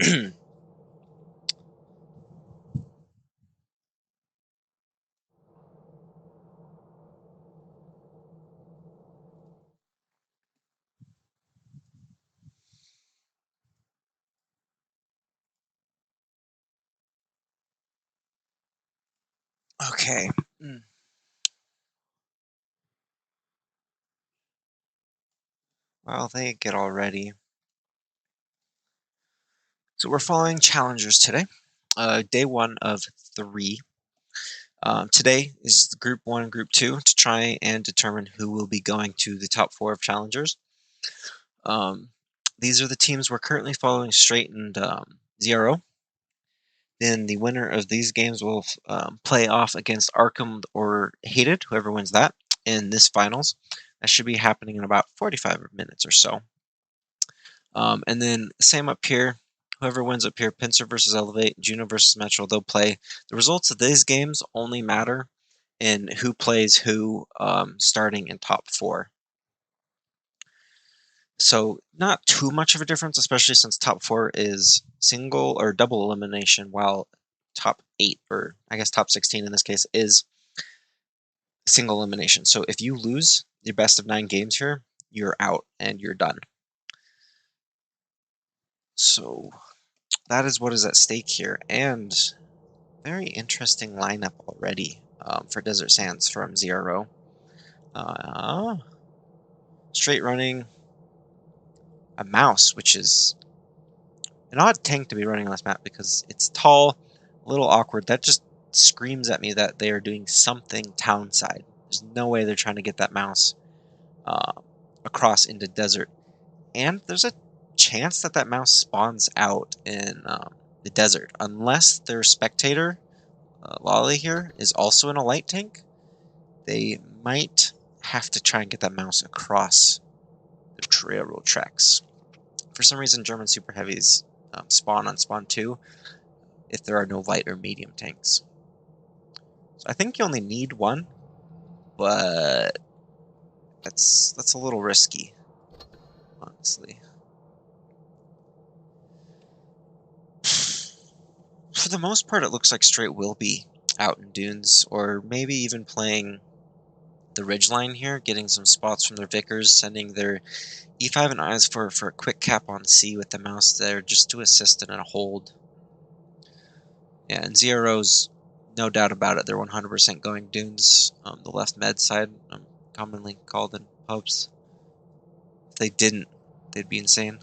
Okay. Well, they get all ready. So we're following challengers today. Day 1 of 3. Today is Group 1 and Group 2 to try and determine who will be going to the top 4 of challengers. These are the teams we're currently following: Straight and Zero. Then the winner of these games will play off against Arkham or Hated, whoever wins that, in this finals. That should be happening in about 45 minutes or so. And then same up here. Whoever wins up here, Pincer versus Elevate, Juno versus Metro, they'll play. The results of these games only matter in who plays who starting in top 4. So not too much of a difference, especially since top 4 is single or double elimination, while top 8, or I guess top 16 in this case, is single elimination. So if you lose your best of 9 games here, you're out and you're done. So that is what is at stake here, and very interesting lineup already for Desert Sands from Zero. Straight running a mouse, which is an odd tank to be running on this map because it's tall, a little awkward. That just screams at me that they are doing something townside. There's no way they're trying to get that mouse across into desert. And there's a chance that that mouse spawns out in the desert, unless their spectator, Lolly here, is also in a light tank. They might have to try and get that mouse across the railroad tracks. For some reason, German super heavies spawn on spawn 2 if there are no light or medium tanks. So I think you only need 1, but that's a little risky, honestly. For the most part, it looks like Straight will be out in dunes, or maybe even playing the ridgeline here, getting some spots from their Vickers, sending their E5 and IS4 for a quick cap on C with the mouse there, just to assist in a hold. Yeah, and Zero's, no doubt about it, they're 100% going dunes, the left med side, commonly called in pubs. If they didn't, they'd be insane.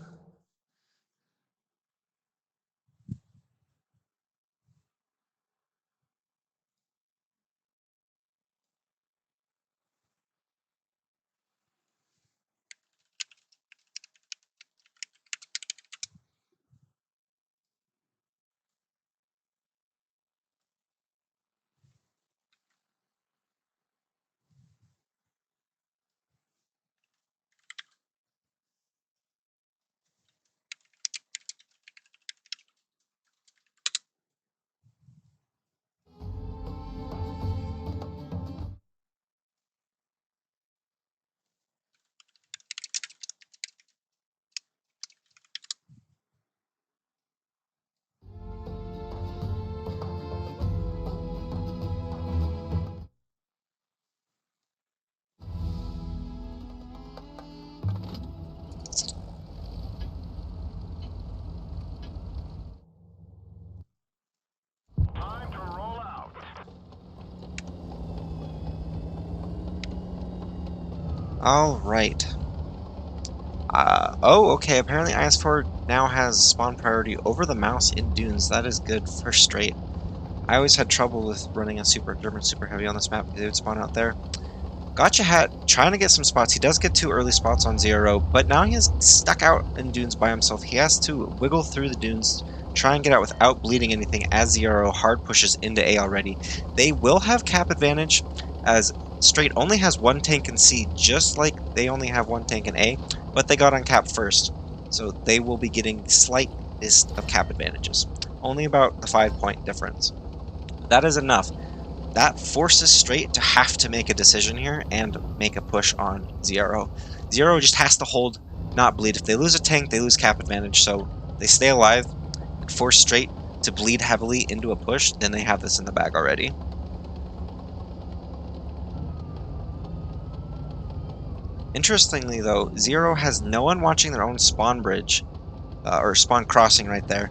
Alright. Oh, okay, apparently IS4 now has spawn priority over the mouse in dunes. That is good for Straight. I always had trouble with running a German super heavy on this map because they would spawn out there. Gotcha Hat trying to get some spots. He does get 2 early spots on Zero, but now he is stuck out in dunes by himself. He has to wiggle through the dunes, try and get out without bleeding anything as Zero hard pushes into A already. They will have cap advantage as Straight only has 1 tank in C, just like they only have 1 tank in A, but they got on cap first, so they will be getting the slightest of cap advantages. Only about the 5-point difference. That is enough. That forces Straight to have to make a decision here and make a push on Zero. Zero just has to hold, not bleed. If they lose a tank, they lose cap advantage, so they stay alive. and force Straight to bleed heavily into a push, then they have this in the bag already. Interestingly though, Zero has no one watching their own spawn bridge, or spawn crossing right there,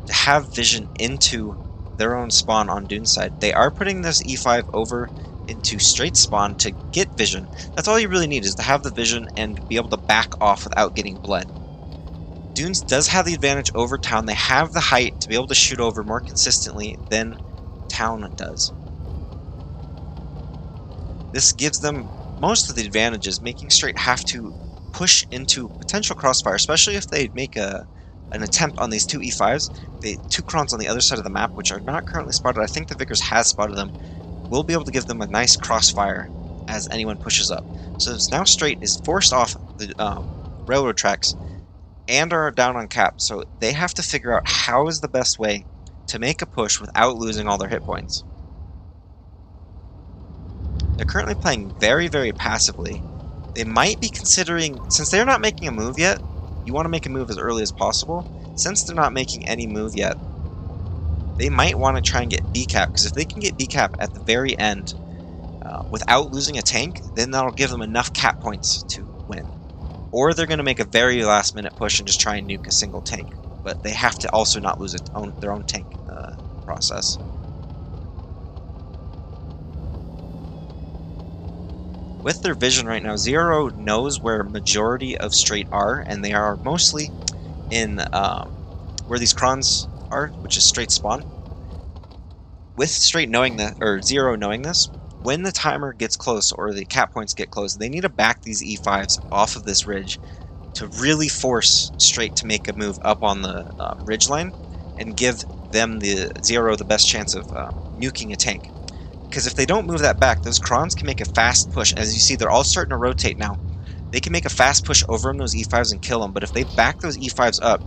to have vision into their own spawn on Dune's side. They are putting this E5 over into Straight spawn to get vision. That's all you really need, is to have the vision and be able to back off without getting bled. Dunes does have the advantage over Town. They have the height to be able to shoot over more consistently than Town does. This gives them most of the advantages, making Straight have to push into potential crossfire, especially if they make an attempt on these two E5s. The two Krons on the other side of the map, which are not currently spotted, I think the Vickers has spotted them, will be able to give them a nice crossfire as anyone pushes up. So it's now Straight is forced off the railroad tracks and are down on cap, so they have to figure out how is the best way to make a push without losing all their hit points. They're currently playing very, very passively. They might be considering, since they're not making a move yet, you want to make a move as early as possible. Since they're not making any move yet, they might want to try and get B cap, because if they can get B cap at the very end without losing a tank, then that'll give them enough cap points to win. Or they're going to make a very last minute push and just try and nuke a single tank. But they have to also not lose their own tank process. With their vision right now, Zero knows where majority of Straight are, and they are mostly in where these Krons are, which is Straight spawn. With Straight knowing that, or Zero knowing this, when the timer gets close or the cap points get close, they need to back these E5s off of this ridge to really force Straight to make a move up on the ridge line and give them the Zero the best chance of nuking a tank. Because if they don't move that back, those Krons can make a fast push. As you see, they're all starting to rotate now. They can make a fast push over them, those E5s, and kill them. But if they back those E5s up,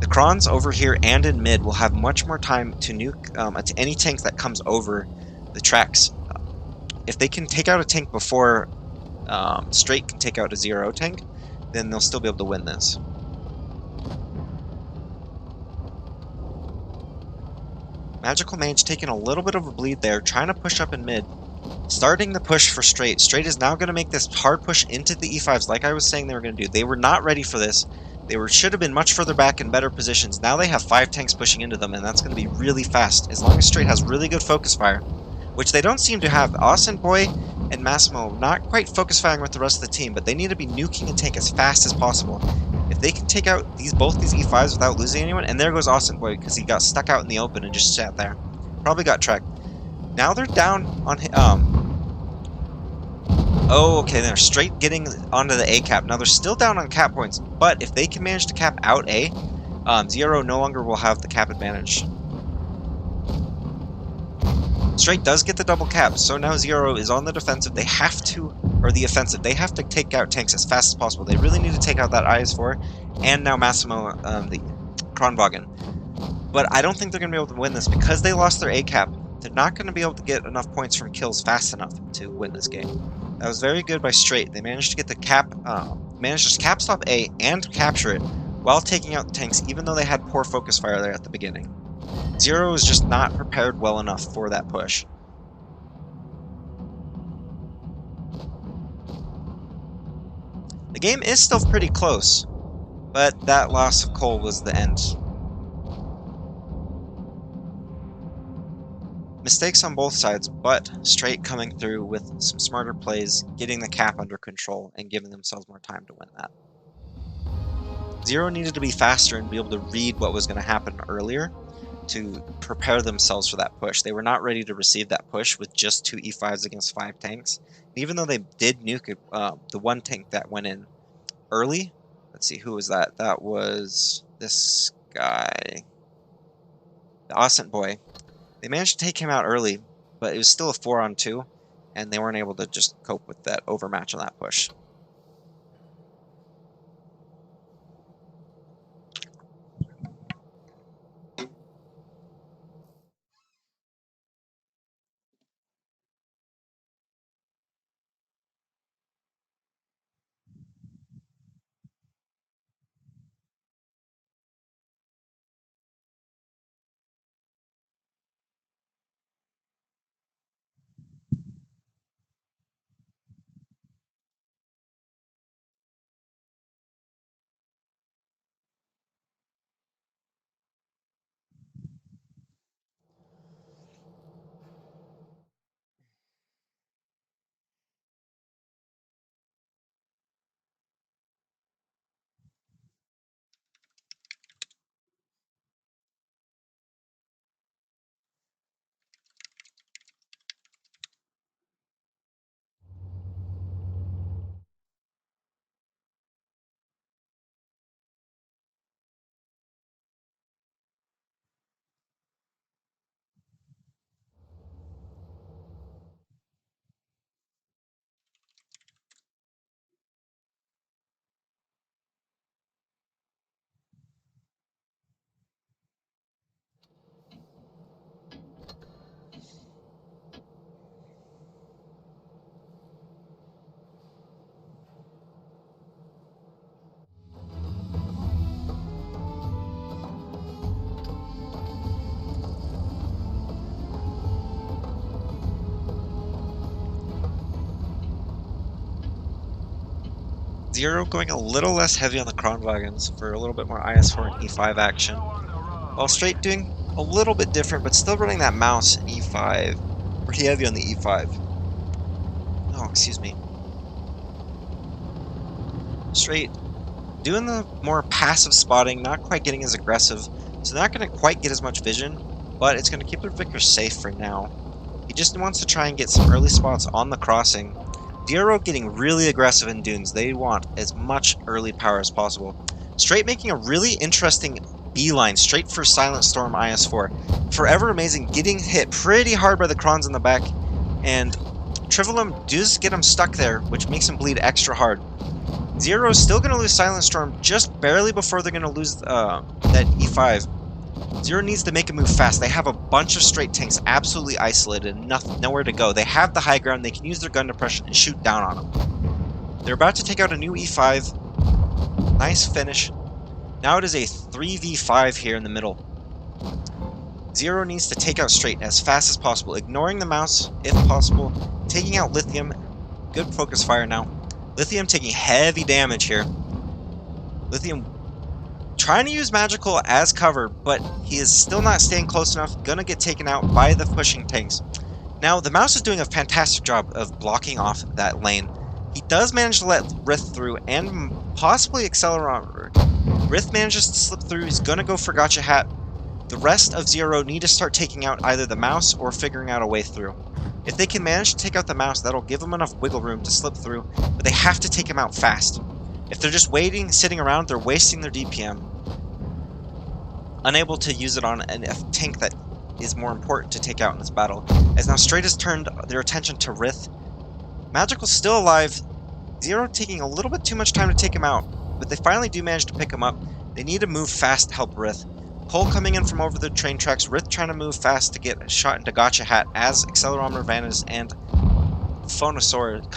the Krons over here and in mid will have much more time to nuke to any tank that comes over the tracks. If they can take out a tank before Straight can take out a Zero tank, then they'll still be able to win this. Magical Mage taking a little bit of a bleed there, trying to push up in mid. Starting the push for Straight. Straight is now going to make this hard push into the E5s like I was saying they were going to do. They were not ready for this. They should have been much further back in better positions. Now they have 5 tanks pushing into them, and that's going to be really fast. As long as Straight has really good focus fire, which they don't seem to have. Austin Boy and Massimo not quite focus firing with the rest of the team, but they need to be nuking a tank as fast as possible. If they can take out both these E5s without losing anyone, and there goes Austin Boy because he got stuck out in the open and just sat there. Probably got tracked. Now they're down on oh, okay, they're Straight getting onto the A cap. Now they're still down on cap points, but if they can manage to cap out A, Zero no longer will have the cap advantage. Straight does get the double cap, so now Zero is on the defensive. They have to, or the offensive, they have to take out tanks as fast as possible. They really need to take out that IS-4, and now Massimo, the Kronwagen. But I don't think they're going to be able to win this because they lost their A cap. They're not going to be able to get enough points from kills fast enough to win this game. That was very good by Straight. They managed to get the cap, managed to cap stop A and capture it while taking out the tanks, even though they had poor focus fire there at the beginning. Zero is just not prepared well enough for that push. The game is still pretty close, but that loss of coal was the end. Mistakes on both sides, but Straight coming through with some smarter plays, getting the cap under control, and giving themselves more time to win that. Zero needed to be faster and be able to read what was going to happen earlier to prepare themselves for that push. They were not ready to receive that push with just 2 E5s against 5 tanks. Even though they did nuke it, the one tank that went in early, let's see, who was that? That was this guy, the Ascent Boy. They managed to take him out early, but it was still a 4-on-2, and they weren't able to just cope with that overmatch on that push. Zero going a little less heavy on the Kronwagens for a little bit more IS4 and E5 action. While Straight doing a little bit different, but still running that mouse in E5. Pretty heavy on the E5. Oh, excuse me. Straight doing the more passive spotting, not quite getting as aggressive, so not going to quite get as much vision, but it's going to keep the Vickers safe for now. He just wants to try and get some early spots on the crossing. Zero getting really aggressive in dunes. They want as much early power as possible. Straight making a really interesting beeline straight for Silent Storm IS4. Forever Amazing getting hit pretty hard by the Krons in the back, and Trivelum does get him stuck there, which makes him bleed extra hard. Zero is still going to lose Silent Storm just barely before they're going to lose that E5. Zero needs to make a move fast. They have a bunch of straight tanks absolutely isolated, nowhere to go. They have the high ground, they can use their gun depression and shoot down on them. They're about to take out a new E5. Nice finish. Now it is a 3v5 here in the middle. Zero needs to take out straight as fast as possible, ignoring the mouse if possible, taking out Lithium. Good focus fire now. Lithium taking heavy damage here. Lithium trying to use magical as cover, but he is still not staying close enough. Gonna get taken out by the pushing tanks. Now, the mouse is doing a fantastic job of blocking off that lane. He does manage to let Rith through and possibly Accelerometer. Rith manages to slip through. He's gonna go for Gotcha Hat. The rest of Zero need to start taking out either the mouse or figuring out a way through. If they can manage to take out the mouse, that'll give them enough wiggle room to slip through, but they have to take him out fast. If they're just waiting, sitting around, they're wasting their DPM. Unable to use it on a tank that is more important to take out in this battle, as now Straight has turned their attention to Rith. Magical's still alive. Zero taking a little bit too much time to take him out, but they finally do manage to pick him up. They need to move fast to help Rith. Cole coming in from over the train tracks, Rith trying to move fast to get a shot into Gotcha Hat as Accelerometer vanishes and Phonosaur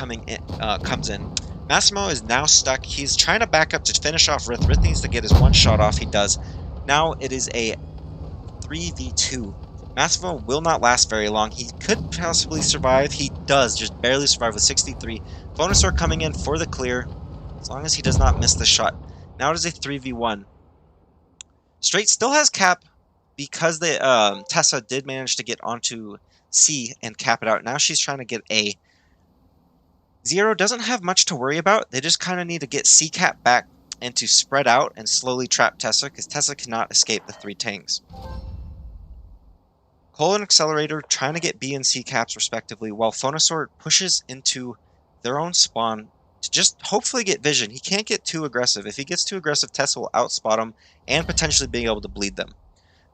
comes in. Massimo is now stuck. He's trying to back up to finish off Rith. Rith needs to get his one shot off. He does. Now it is a 3v2. Massimo will not last very long. He could possibly survive. He does just barely survive with 63. Phonosaur coming in for the clear, as long as he does not miss the shot. Now it is a 3v1. Straight still has cap because the Tessa did manage to get onto C and cap it out. Now she's trying to get A. Zero doesn't have much to worry about. They just kind of need to get C cap back and to spread out and slowly trap Tessa, because Tessa cannot escape the three tanks. Cole and Accelerator trying to get B and C caps respectively, while Phonosaur pushes into their own spawn to just hopefully get vision. He can't get too aggressive. If he gets too aggressive, Tessa will outspot him and potentially be able to bleed them.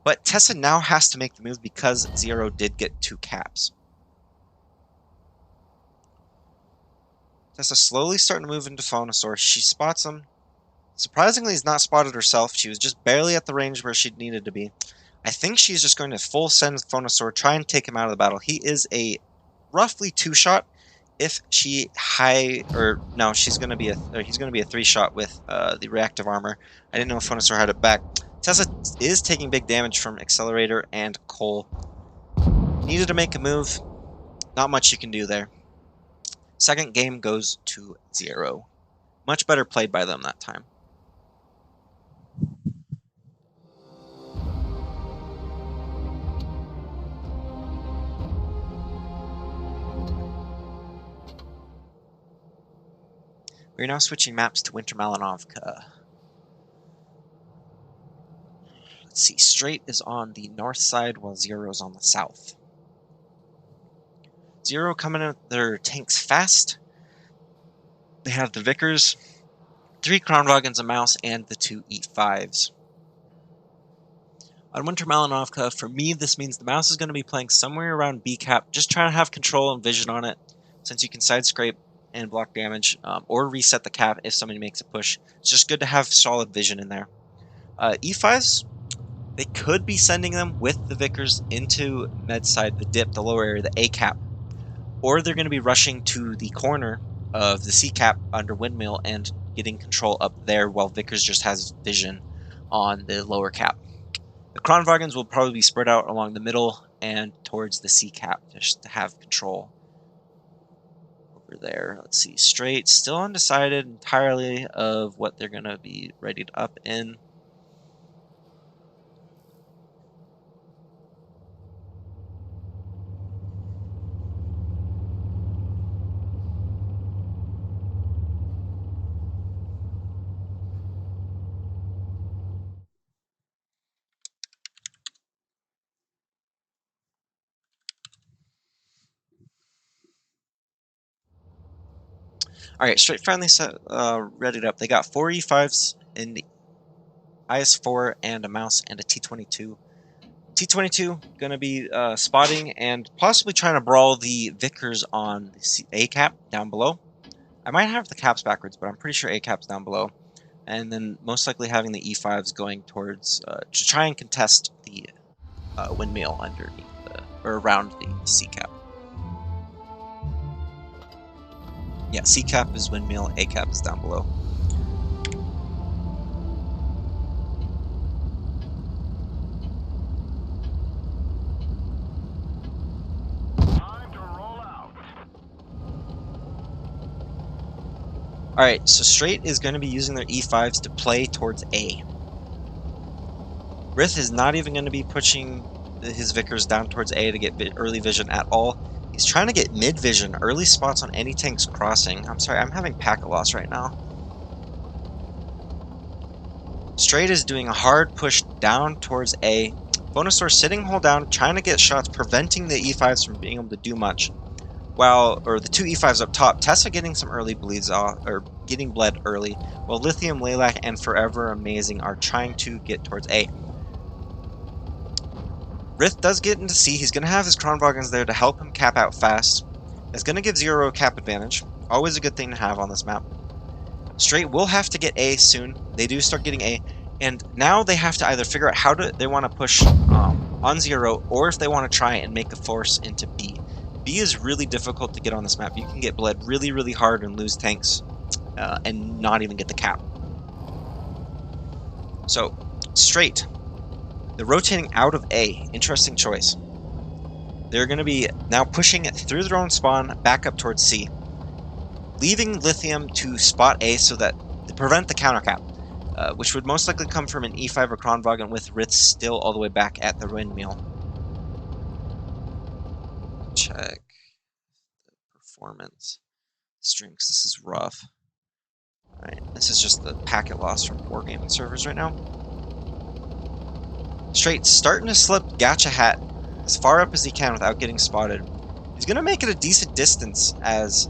But Tessa now has to make the move because Zero did get 2 caps. Tessa slowly starting to move into Phonosaur. She spots him. Surprisingly, he's not spotted herself. She was just barely at the range where she needed to be. I think she's just going to full send Phonosaur, try and take him out of the battle. He is a roughly 2-shot. If she he's going to be a 3-shot with the reactive armor. I didn't know if Phonosaur had it back. Tessa is taking big damage from Accelerator and Cole. Needed to make a move. Not much you can do there. Second game goes to Zero. Much better played by them that time. We're now switching maps to Winter Malinovka. Let's see, Straight is on the north side while Zero's on the south. Zero coming in with their tanks fast. They have the Vickers, 3 Kronwagens, a mouse, and the 2 E5s. On Winter Malinovka, for me, this means the mouse is going to be playing somewhere around B cap, just trying to have control and vision on it, since you can side scrape and block damage, or reset the cap if somebody makes a push. It's just good to have solid vision in there. E5s, they could be sending them with the Vickers into med side, the dip, the lower area, the A cap. Or they're going to be rushing to the corner of the C cap under windmill and getting control up there while Vickers just has vision on the lower cap. The Kronwagens will probably be spread out along the middle and towards the C cap just to have control over over there. Let's see, Straight still undecided entirely of what they're going to be ready to up in. All right, Straight finally readied up. They got 4 E5s in the IS-4 and a mouse and a T-22. T-22 going to be spotting and possibly trying to brawl the Vickers on the A cap down below. I might have the caps backwards, but I'm pretty sure A cap's down below. And then most likely having the E5s going towards to try and contest the windmill underneath or around the C cap. Yeah, C cap is windmill, A cap is down below. Alright, so Straight is going to be using their E5s to play towards A. Rith is not even going to be pushing his Vickers down towards A to get early vision at all. He's trying to get mid vision, early spots on any tanks crossing. I'm sorry, I'm having packet loss right now. Straight is doing a hard push down towards A. Venusaur sitting hold down, trying to get shots, preventing the E5s from being able to do much. Or the 2 E5s up top, Tessa getting some early bleeds off, or getting bled early, while Lithium, Lilac, and Forever Amazing are trying to get towards A. Rith does get into C. He's going to have his Kronvagons there to help him cap out fast. It's going to give Zero cap advantage. Always a good thing to have on this map. Straight will have to get A soon. They do start getting A. And now they have to either figure out how they want to push on Zero, or if they want to try and make a force into B. B is really difficult to get on this map. You can get bled really, really hard and lose tanks and not even get the cap. So, Straight. They're rotating out of A. Interesting choice. They're going to be now pushing it through their own spawn back up towards C. Leaving Lithium to spot A so that to prevent the counter cap, which would most likely come from an E5 or Kronvagen with Rith still all the way back at the windmill. Check the performance strings. This is rough. Alright, this is just the packet loss from Wargaming servers right now. Straight starting to slip Gacha Hat as far up as he can without getting spotted. He's going to make it a decent distance as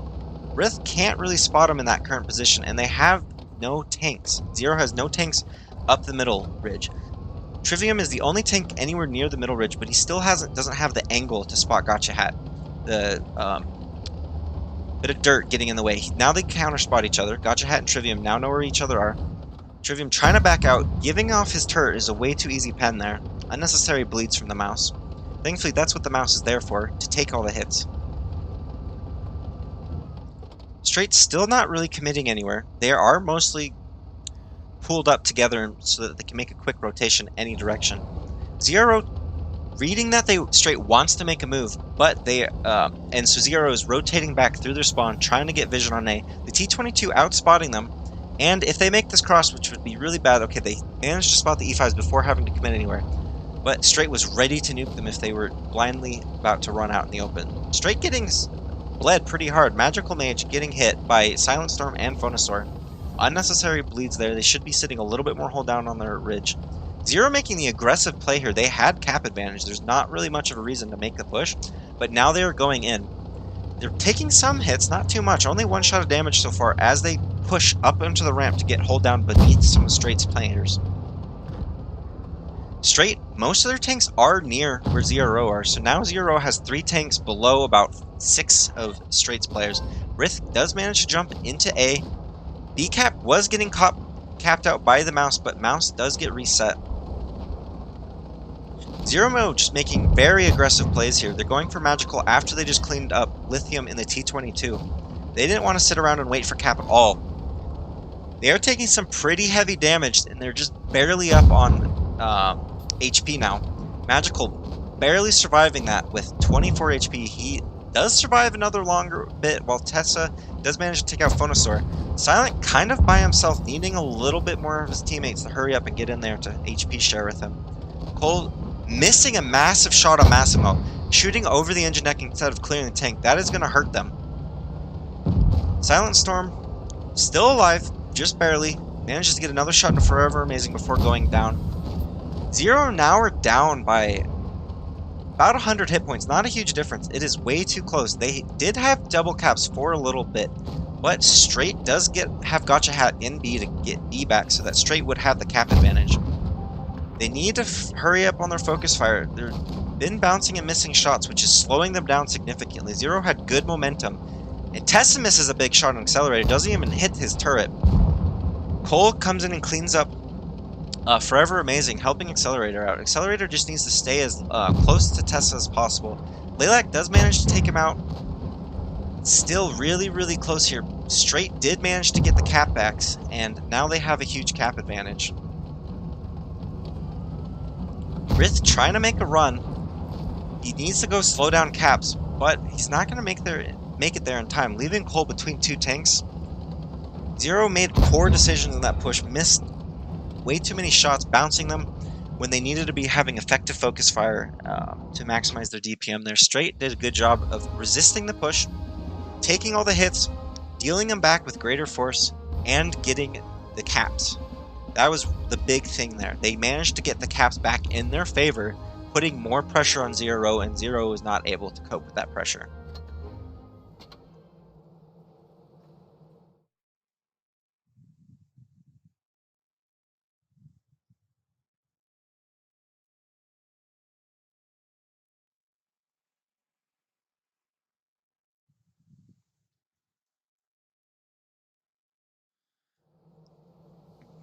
Rith can't really spot him in that current position, and they have no tanks. Zero has no tanks up the middle ridge. Trivium is the only tank anywhere near the middle ridge, but he still doesn't have the angle to spot Gacha Hat. The bit of dirt getting in the way. Now they counter spot each other. Gacha Hat and Trivium now know where each other are. Trivium trying to back out, giving off his turret is a way too easy pen there. Unnecessary bleeds from the mouse. Thankfully, that's what the mouse is there for, to take all the hits. Straight still not really committing anywhere. They are mostly pulled up together so that they can make a quick rotation any direction. Zero reading that Straight wants to make a move, but and so Zero is rotating back through their spawn, trying to get vision on A. The T-22 outspotting them. And if they make this cross, which would be really bad, okay, they managed to spot the E5s before having to commit anywhere. But Straight was ready to nuke them if they were blindly about to run out in the open. Straight getting bled pretty hard. Magical Mage getting hit by Silent Storm and Venusaur. Unnecessary bleeds there. They should be sitting a little bit more hold down on their ridge. Zero making the aggressive play here. They had cap advantage. There's not really much of a reason to make the push, but now they are going in. They're taking some hits, not too much. Only one shot of damage so far as they push up into the ramp to get hold down beneath some of Straight's players. Straight, most of their tanks are near where Zero are, so now Zero has 3 tanks below about 6 of Straight's players. Rith does manage to jump into A. B-Cap was getting capped out by the mouse, but mouse does get reset. Zero just making very aggressive plays here. They're going for magical after they just cleaned up Lithium in the T-22. They didn't want to sit around and wait for cap at all. They are taking some pretty heavy damage, and they're just barely up on HP now. Magical barely surviving that with 24 HP. He does survive another longer bit, while Tessa does manage to take out Phonosaur. Silent kind of by himself, needing a little bit more of his teammates to hurry up and get in there to HP share with him. Cole missing a massive shot on Massimo, shooting over the engine deck instead of clearing the tank. That is going to hurt them. Silent Storm, still alive, just barely, manages to get another shot into Forever Amazing before going down. Zero now are down by about 100 hit points. Not a huge difference. It is way too close. They did have double caps for a little bit, but Straight does have Gotcha Hat in B to get B back, so that Straight would have the cap advantage. They need to hurry up on their focus fire. They've been bouncing and missing shots, which is slowing them down significantly. Zero had good momentum, and Tessa misses a big shot on Accelerator. Doesn't even hit his turret. Cole comes in and cleans up Forever Amazing, helping Accelerator out. Accelerator just needs to stay as close to Tessa as possible. Lilac does manage to take him out. Still really, really close here. Straight did manage to get the cap backs, and now they have a huge cap advantage. Rith trying to make a run. He needs to go slow down caps, but he's not going to make it there in time, leaving Cole between two tanks. Zero made poor decisions in that push, missed way too many shots, bouncing them when they needed to be having effective focus fire to maximize their DPM there. Straight did a good job of resisting the push, taking all the hits, dealing them back with greater force, and getting the caps. That was the big thing there. They managed to get the caps back in their favor, putting more pressure on Zero, and Zero was not able to cope with that pressure.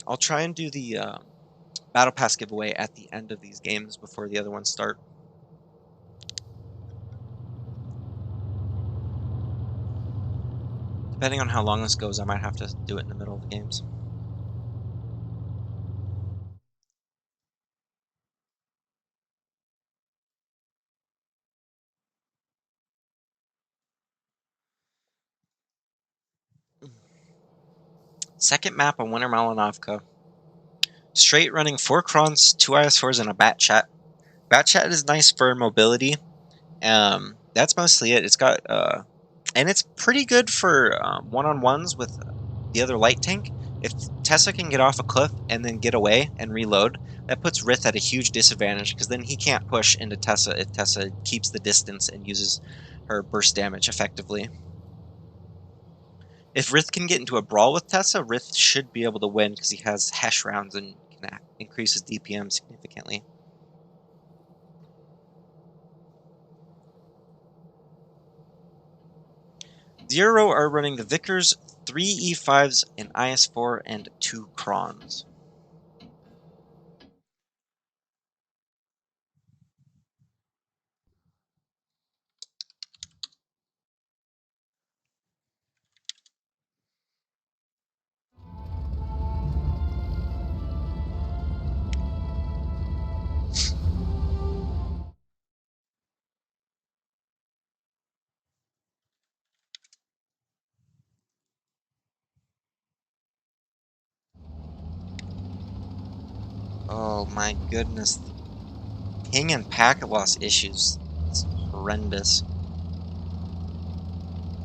I'll try and do the Battle Pass giveaway at the end of these games before the other ones start. Depending on how long this goes, I might have to do it in the middle of the games. Second map on Winter Malinovka. Straight running 4 Crons, 2 IS4s, and a Bat Chat. Bat Chat is nice for mobility. That's mostly it. It's got and it's pretty good for one-on-ones with the other light tank. If Tessa can get off a cliff and then get away and reload, that puts Rith at a huge disadvantage, because then he can't push into Tessa if Tessa keeps the distance and uses her burst damage effectively. If Rith can get into a brawl with Tessa, Rith should be able to win because he has Hesh rounds and can increase his DPM significantly. Zero are running the Vickers, 3 E5s, an IS4, and 2 Crons. Oh my goodness. Ping and packet loss issues. It's horrendous.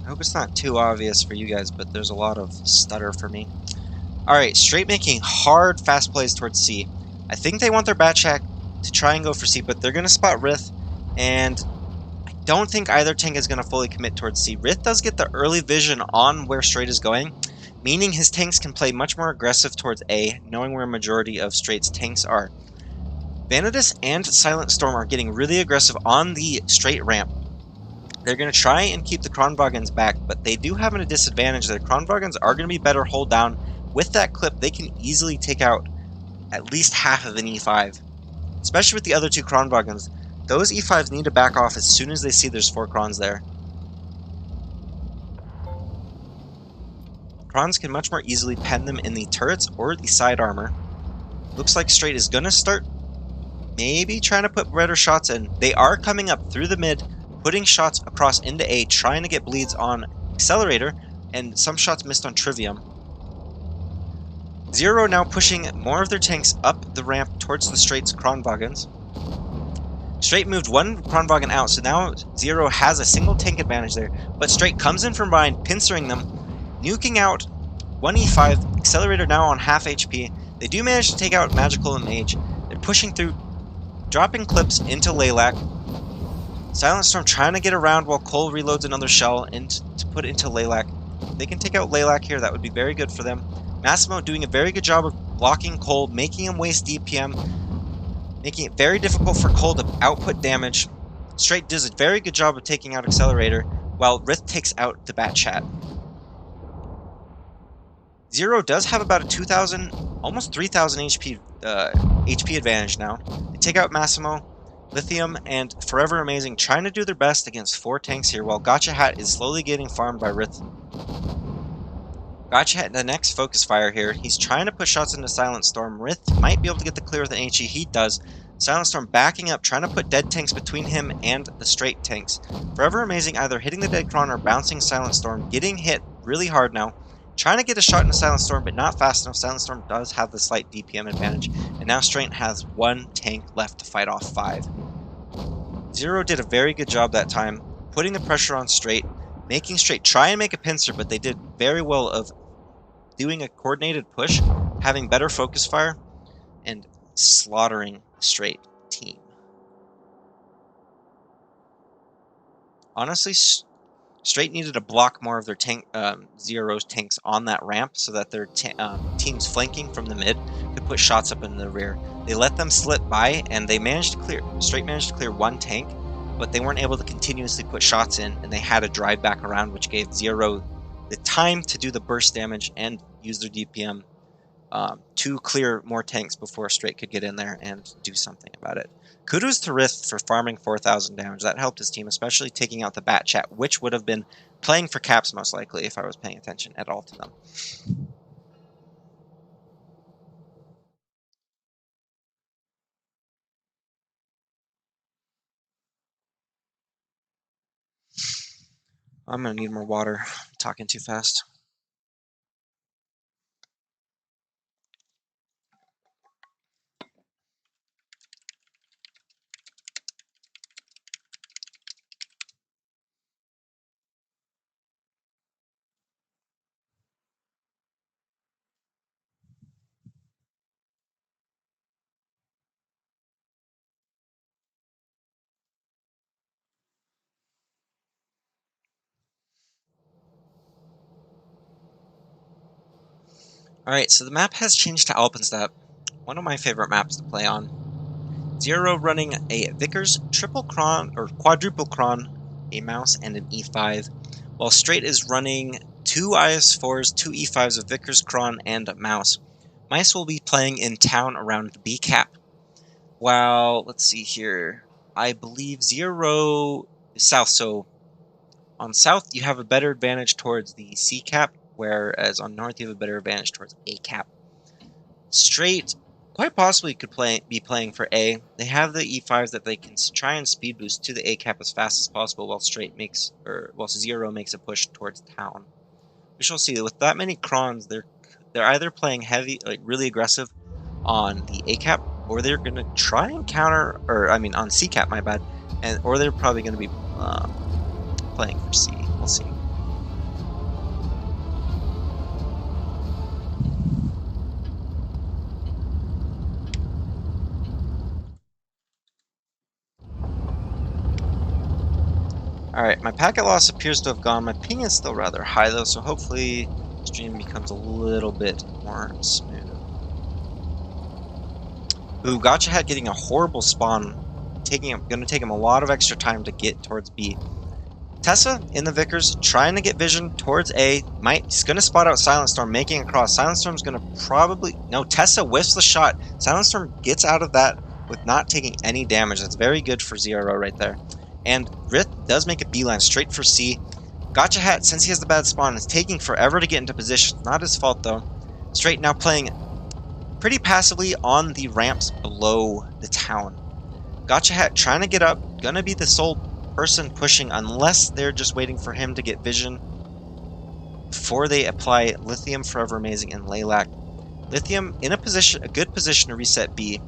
I hope it's not too obvious for you guys, but there's a lot of stutter for me. Alright, Straight making hard, fast plays towards C. I think they want their Bat Chat to try and go for C, but they're going to spot Rith, and I don't think either tank is going to fully commit towards C. Rith does get the early vision on where Straight is going, meaning his tanks can play much more aggressive towards A, knowing where a majority of Straight's tanks are. Vanitas and Silent Storm are getting really aggressive on the Straight ramp. They're going to try and keep the Kronvagans back, but they do have a disadvantage. The Kronvagans are going to be better hold down. With that clip, they can easily take out at least half of an E5, especially with the other 2 Kronvagans. Those E5s need to back off as soon as they see there's 4 Krons there. Krons can much more easily pen them in the turrets or the side armor. Looks like Straight is going to start maybe trying to put redder shots in. They are coming up through the mid, putting shots across into A, trying to get bleeds on Accelerator, and some shots missed on Trivium. Zero now pushing more of their tanks up the ramp towards the Straight's Kronwagens. Straight moved one Kronwagen out, so now Zero has a single tank advantage there, but Straight comes in from behind, pincering them, nuking out one E5, Accelerator now on half HP. They do manage to take out Magical and Mage. They're pushing through, dropping clips into Lilac. Silent Storm trying to get around while Cole reloads another shell to put into Lilac. They can take out Lilac here, that would be very good for them. Massimo doing a very good job of blocking Cole, making him waste DPM, making it very difficult for Cole to output damage. Straight does a very good job of taking out Accelerator, while Rith takes out the Batchat. Zero does have about a 2,000, almost 3,000 HP advantage now. They take out Massimo, Lithium, and Forever Amazing, trying to do their best against 4 tanks here, while Gotcha Hat is slowly getting farmed by Rith. Gotcha Hat, the next focus fire here, he's trying to put shots into Silent Storm. Rith might be able to get the clear with an HE, he does. Silent Storm backing up, trying to put dead tanks between him and the Straight tanks. Forever Amazing either hitting the dead Kron or bouncing Silent Storm, getting hit really hard now. Trying to get a shot into Silent Storm, but not fast enough. Silent Storm does have the slight DPM advantage, and now Straight has 1 tank left to fight off 5. Zero did a very good job that time, putting the pressure on Straight, making Straight try and make a pincer, but they did very well of doing a coordinated push, having better focus fire, and slaughtering the Straight team. Honestly, Straight needed to block more of their Zero's tanks on that ramp so that their teams flanking from the mid could put shots up in the rear. They let them slip by, and they managed to clear. Straight managed to clear 1 tank, but they weren't able to continuously put shots in, and they had to drive back around, which gave Zero the time to do the burst damage and use their DPM to clear more tanks before Straight could get in there and do something about it. Kudos to Rith for farming 4,000 damage. That helped his team, especially taking out the Batchat, which would have been playing for caps most likely if I was paying attention at all to them. I'm going to need more water. I'm talking too fast. Alright, so the map has changed to Alpenstadt, one of my favorite maps to play on. Zero running a Vickers triple Kron, or quadruple Kron, a Mouse, and an E5, while Straight is running 2 IS4s, 2 E5s of Vickers, Kron, and Mouse. Mice will be playing in town around B cap, while, let's see here, I believe Zero is south, so on south you have a better advantage towards the C cap, whereas on north you have a better advantage towards A cap. Straight quite possibly could be playing for A. They have the E5s that they can try and speed boost to the A cap as fast as possible, while while Zero makes a push towards town. We shall see. With that many Krons, they're either playing heavy, like really aggressive, on the A cap, or they're gonna try and counter, or I mean on C cap, my bad, or they're probably gonna be playing for C. We'll see. Alright, my packet loss appears to have gone. My ping is still rather high though, so hopefully the stream becomes a little bit more smooth. Ooh, Gotcha Hat getting a horrible spawn. Gonna take him a lot of extra time to get towards B. Tessa in the Vickers, trying to get vision towards A. He's gonna spot out Silent Storm, making a cross. Silent Storm's gonna probably... No, Tessa whiffs the shot. Silent Storm gets out of that with not taking any damage. That's very good for Zero right there. And Rith does make a beeline straight for C. Gotcha Hat, since he has the bad spawn, is taking forever to get into position. Not his fault, though. Straight now playing pretty passively on the ramps below the town. Gotcha Hat trying to get up. Gonna be the sole person pushing unless they're just waiting for him to get vision before they apply Lithium, Forever Amazing, and Lilac. Lithium in a good position to reset B.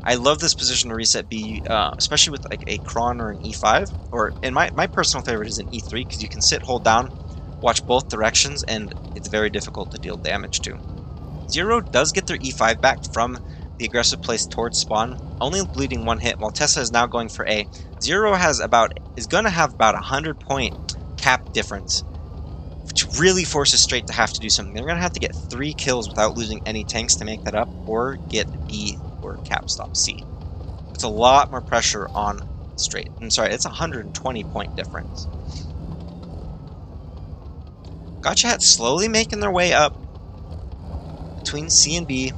I love this position to reset B, especially with like a Kron or an E5, or in my personal favorite is an E3, because you can sit, hold down, watch both directions, and it's very difficult to deal damage to. Zero does get their E5 back from the aggressive place towards spawn, only bleeding one hit, while Tessa is now going for A. Zero is going to have about 100-point cap difference, which really forces Straight to have to do something. They're going to have to get 3 kills without losing any tanks to make that up, or get B or cap stop C. It's a lot more pressure on Straight. I'm sorry, it's a 120-point difference. Gotcha Hat slowly making their way up between C and B.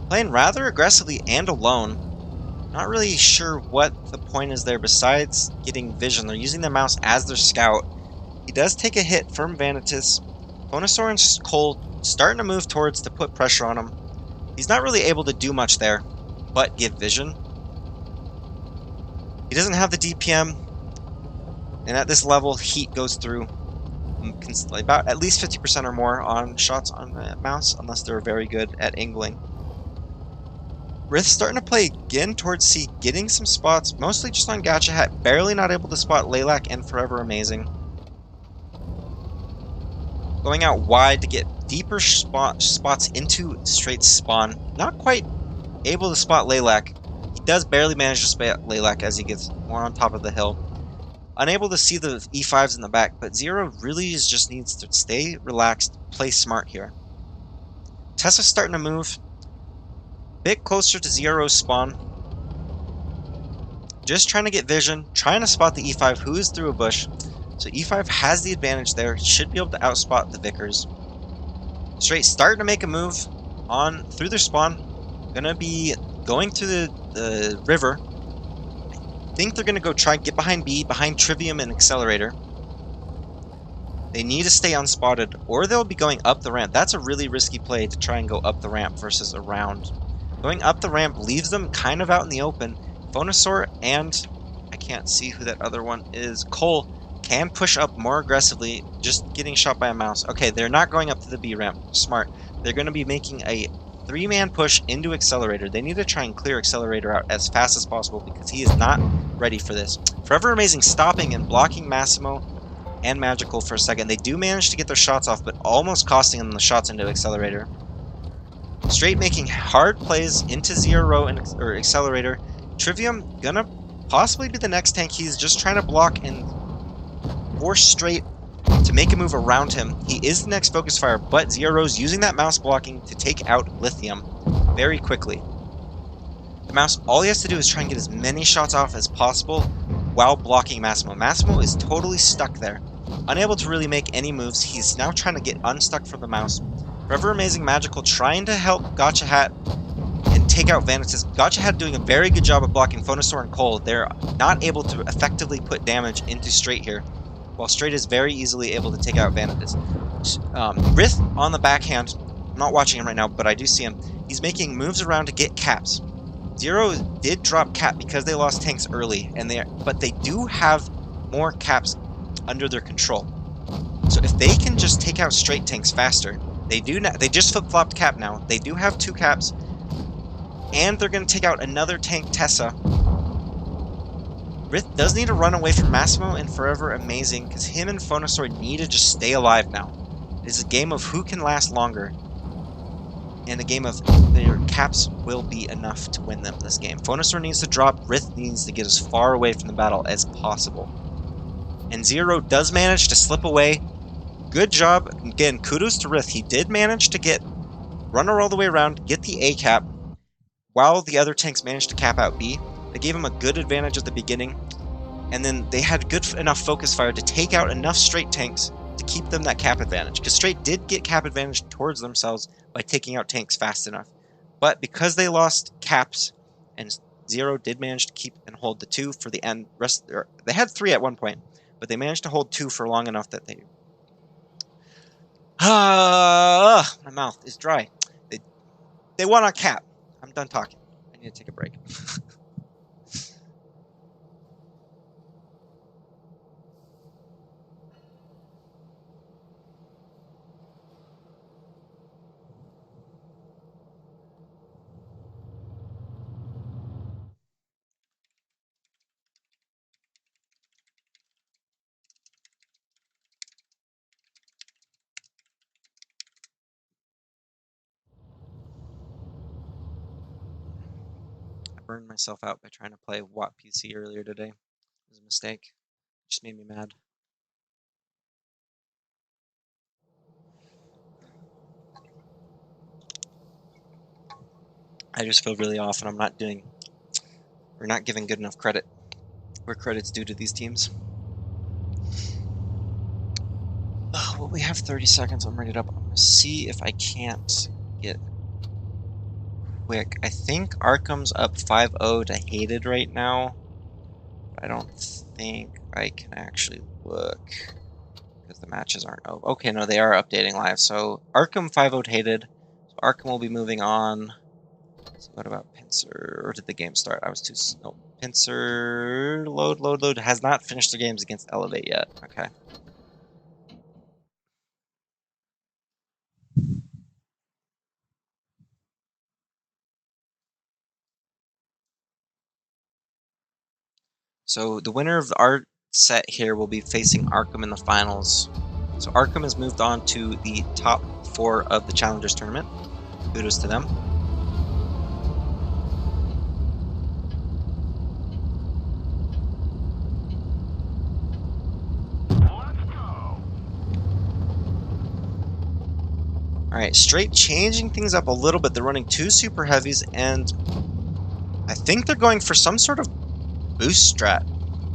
Playing rather aggressively and alone. Not really sure what the point is there besides getting vision. They're using their mouse as their scout. He does take a hit from Vanitas. Phonosaur and Cole starting to move towards to put pressure on him. He's not really able to do much there, but give vision. He doesn't have the DPM, and at this level, heat goes through about at least 50% or more on shots on the mouse, unless they're very good at angling. Rith starting to play again towards C, getting some spots, mostly just on Gotcha Hat, barely not able to spot Lilac and Forever Amazing. Going out wide to get deeper spots into Straight spawn. Not quite able to spot Lilac. He does barely manage to spot Lilac as he gets more on top of the hill. Unable to see the E5s in the back, but Zero really just needs to stay relaxed, play smart here. Tessa's starting to move a bit closer to Zero's spawn. Just trying to get vision, trying to spot the E5 who is through a bush. So E5 has the advantage there, should be able to outspot the Vickers. Straight starting to make a move on through their spawn. Gonna be going through the river. I think they're gonna go try and get behind B, behind Trivium and Accelerator. They need to stay unspotted, or they'll be going up the ramp. That's a really risky play to try and go up the ramp versus around. Going up the ramp leaves them kind of out in the open. Phonosaur and I can't see who that other one is. Cole can push up more aggressively, just getting shot by a mouse. Okay, they're not going up to the B ramp. Smart. They're going to be making a 3-man push into Accelerator. They need to try and clear Accelerator out as fast as possible because he is not ready for this. Forever Amazing stopping and blocking Massimo and Magical for a second. They do manage to get their shots off, but almost costing them the shots into Accelerator. Straight making hard plays into Zero or Accelerator. Trivium gonna possibly be the next tank. He's just trying to block and force Straight to make a move around him. He is the next focus fire, but Zero's using that mouse blocking to take out Lithium very quickly. The mouse, all he has to do is try and get as many shots off as possible while blocking Massimo. Massimo is totally stuck there, unable to really make any moves. He's now trying to get unstuck from the mouse. Forever Amazing Magical trying to help Gotcha Hat and take out Vanitas. Gotcha Hat doing a very good job of blocking Phonosaur and Cole. They're not able to effectively put damage into Straight here, while Straight is very easily able to take out Vanitas. Rith on the backhand. I'm not watching him right now, but I do see him. He's making moves around to get caps. Zero did drop cap because they lost tanks early, but they do have more caps under their control. So if they can just take out Straight tanks faster, they just flip-flopped cap now. They do have 2 caps, and they're going to take out another tank, Tessa. Rith does need to run away from Massimo and Forever Amazing, because him and Phonosaur need to just stay alive now. It is a game of who can last longer, and a game of their caps will be enough to win them this game. Phonosaur needs to drop, Rith needs to get as far away from the battle as possible. And Zero does manage to slip away. Good job. Again, kudos to Rith. He did manage to run her all the way around, get the A cap, while the other tanks managed to cap out B. They gave him a good advantage at the beginning, and then they had good enough focus fire to take out enough Straight tanks to keep them that cap advantage, because Straight did get cap advantage towards themselves by taking out tanks fast enough. But because they lost caps, and Zero did manage to keep and hold the 2 for the end, they had 3 at one point, but they managed to hold 2 for long enough that they... my mouth is dry. They won on cap. I'm done talking. I need to take a break. burned myself out by trying to play Watt PC earlier today. It was a mistake. It just made me mad. I just feel really off, and I'm not doing... We're not giving good enough credit where credit's due to these teams. Well, we have 30 seconds. I'm ready up. I'm going to see if I can't get quick. I think Arkham's up 5-0 to Hated right now. I don't think I can actually look because the matches aren't over. Okay, no, they are updating live. So Arkham 5-0 to Hated. So Arkham will be moving on. So what about Pincer? Or did the game start? I was too... No, Pincer... Load. Has not finished their games against Elevate yet. Okay. So the winner of our set here will be facing Arkham in the finals. So Arkham has moved on to the top 4 of the Challengers Tournament. Kudos to them. Alright, Straight changing things up a little bit. They're running 2 super heavies, and I think they're going for some sort of boost strat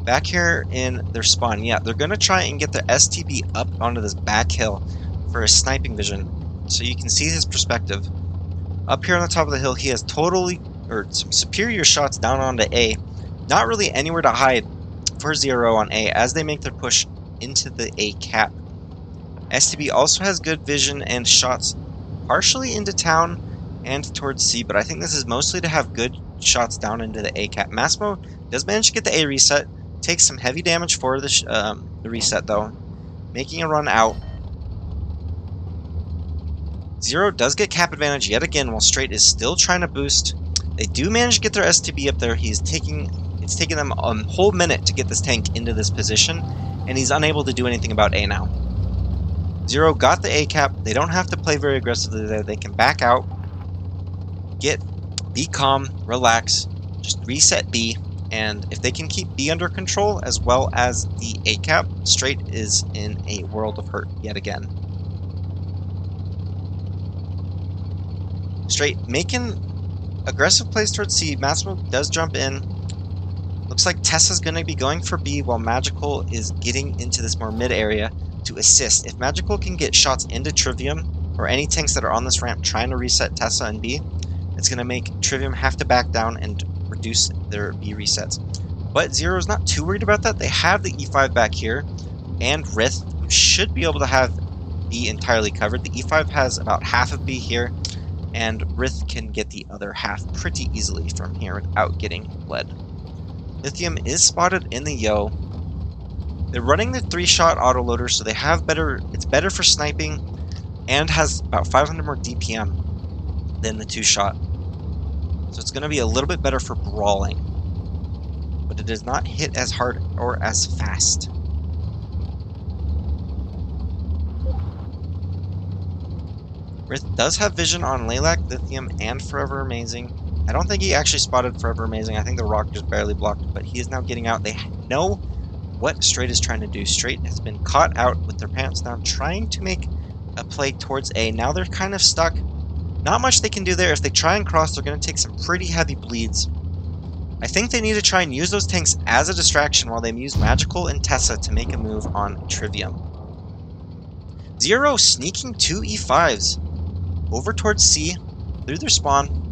back here in their spawn. Yeah, they're going to try and get their STB up onto this back hill for his sniping vision, so you can see his perspective. Up here on the top of the hill, he has some superior shots down onto A. Not really anywhere to hide for Zero on A as they make their push into the A cap. STB also has good vision and shots partially into town and towards C, but I think this is mostly to have good shots down into the A cap. Massimo does manage to get the A reset, takes some heavy damage for the reset though, making a run out. Zero does get cap advantage yet again while Straight is still trying to boost. They do manage to get their STB up there. It's taking them a whole minute to get this tank into this position, and he's unable to do anything about A now. Zero got the A cap. They don't have to play very aggressively there. They can back out, be calm, relax, just reset B, and if they can keep B under control as well as the A cap, Straight is in a world of hurt yet again. Straight making aggressive plays towards C. Massimo does jump in. Looks like Tessa's going to be going for B while Magical is getting into this more mid area to assist. If Magical can get shots into Trivium or any tanks that are on this ramp trying to reset Tessa and B, it's going to make Trivium have to back down and reduce their B resets. But Zero's not too worried about that. They have the E5 back here, and Rith, who should be able to have B entirely covered. The E5 has about half of B here, and Rith can get the other half pretty easily from here without getting led. Lithium is spotted in the Yo. They're running the 3-shot autoloader, so they have it's better for sniping and has about 500 more DPM than the 2-shot. So it's going to be a little bit better for brawling, but it does not hit as hard or as fast. Rith does have vision on Lilac, Lithium, and Forever Amazing. I don't think he actually spotted Forever Amazing. I think the rock just barely blocked it, but he is now getting out. They know what Straight is trying to do. Straight has been caught out with their pants down, trying to make a play towards A. Now they're kind of stuck. Not much they can do there. If they try and cross, they're going to take some pretty heavy bleeds. I think they need to try and use those tanks as a distraction while they use Magical and Tessa to make a move on Trivium. Zero sneaking 2 E5s over towards C through their spawn.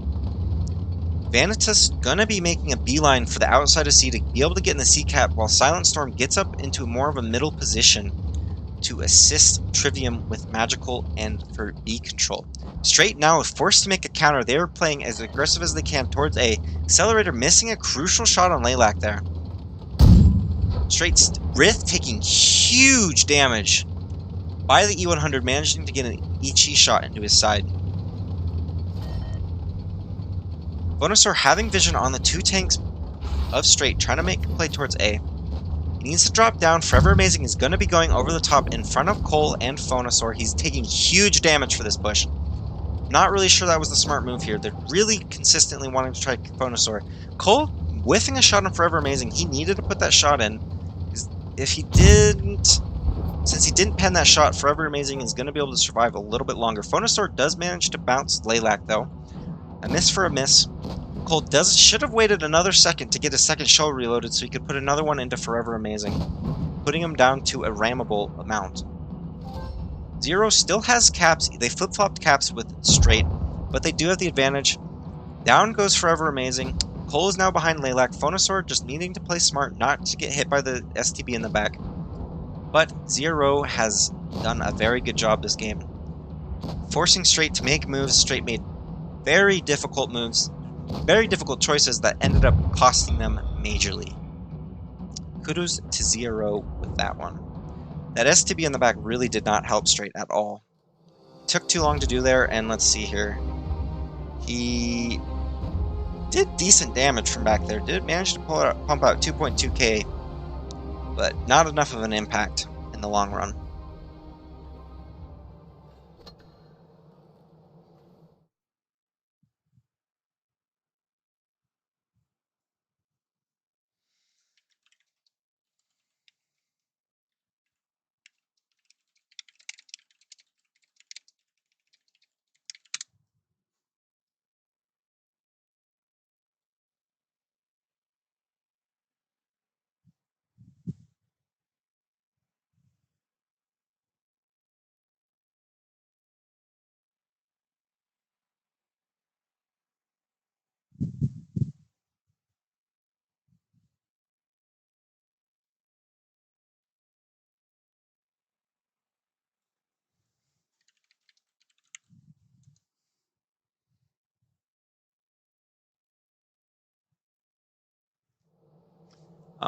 Vanitas gonna be making a beeline for the outside of C to be able to get in the C cap while Silent Storm gets up into more of a middle position to assist Trivium with Magical and for B control. Straight now is forced to make a counter. They are playing as aggressive as they can towards A. Accelerator missing a crucial shot on Lilac there. Straight's Rith taking huge damage by the E100, managing to get an Ichi shot into his side. Venusaur having vision on the 2 tanks of Straight, trying to make a play towards A. He needs to drop down. Forever Amazing is going to be going over the top in front of Cole and Venusaur. He's taking huge damage for this push. Not really sure that was the smart move here. They're really consistently wanting to try Phonosaur. Cole whiffing a shot on Forever Amazing. He needed to put that shot in. If he didn't, since he didn't pen that shot, Forever Amazing is going to be able to survive a little bit longer. Phonosaur does manage to bounce Lilac, though. A miss for a miss. Cole should have waited another second to get his second shell reloaded so he could put another one into Forever Amazing, putting him down to a rammable amount. Zero still has caps. They flip-flopped caps with straight, but they do have the advantage. Down goes Forever Amazing. Cole is now behind Lilac. Phonosaur just needing to play smart not to get hit by the STB in the back. But Zero has done a very good job this game. Forcing Straight to make moves. Straight made very difficult moves. Very difficult choices that ended up costing them majorly. Kudos to Zero with that one. That STB in the back really did not help Straight at all. Took too long to do there, and let's see here. He did decent damage from back there. Did manage to pump out 2.2k, but not enough of an impact in the long run.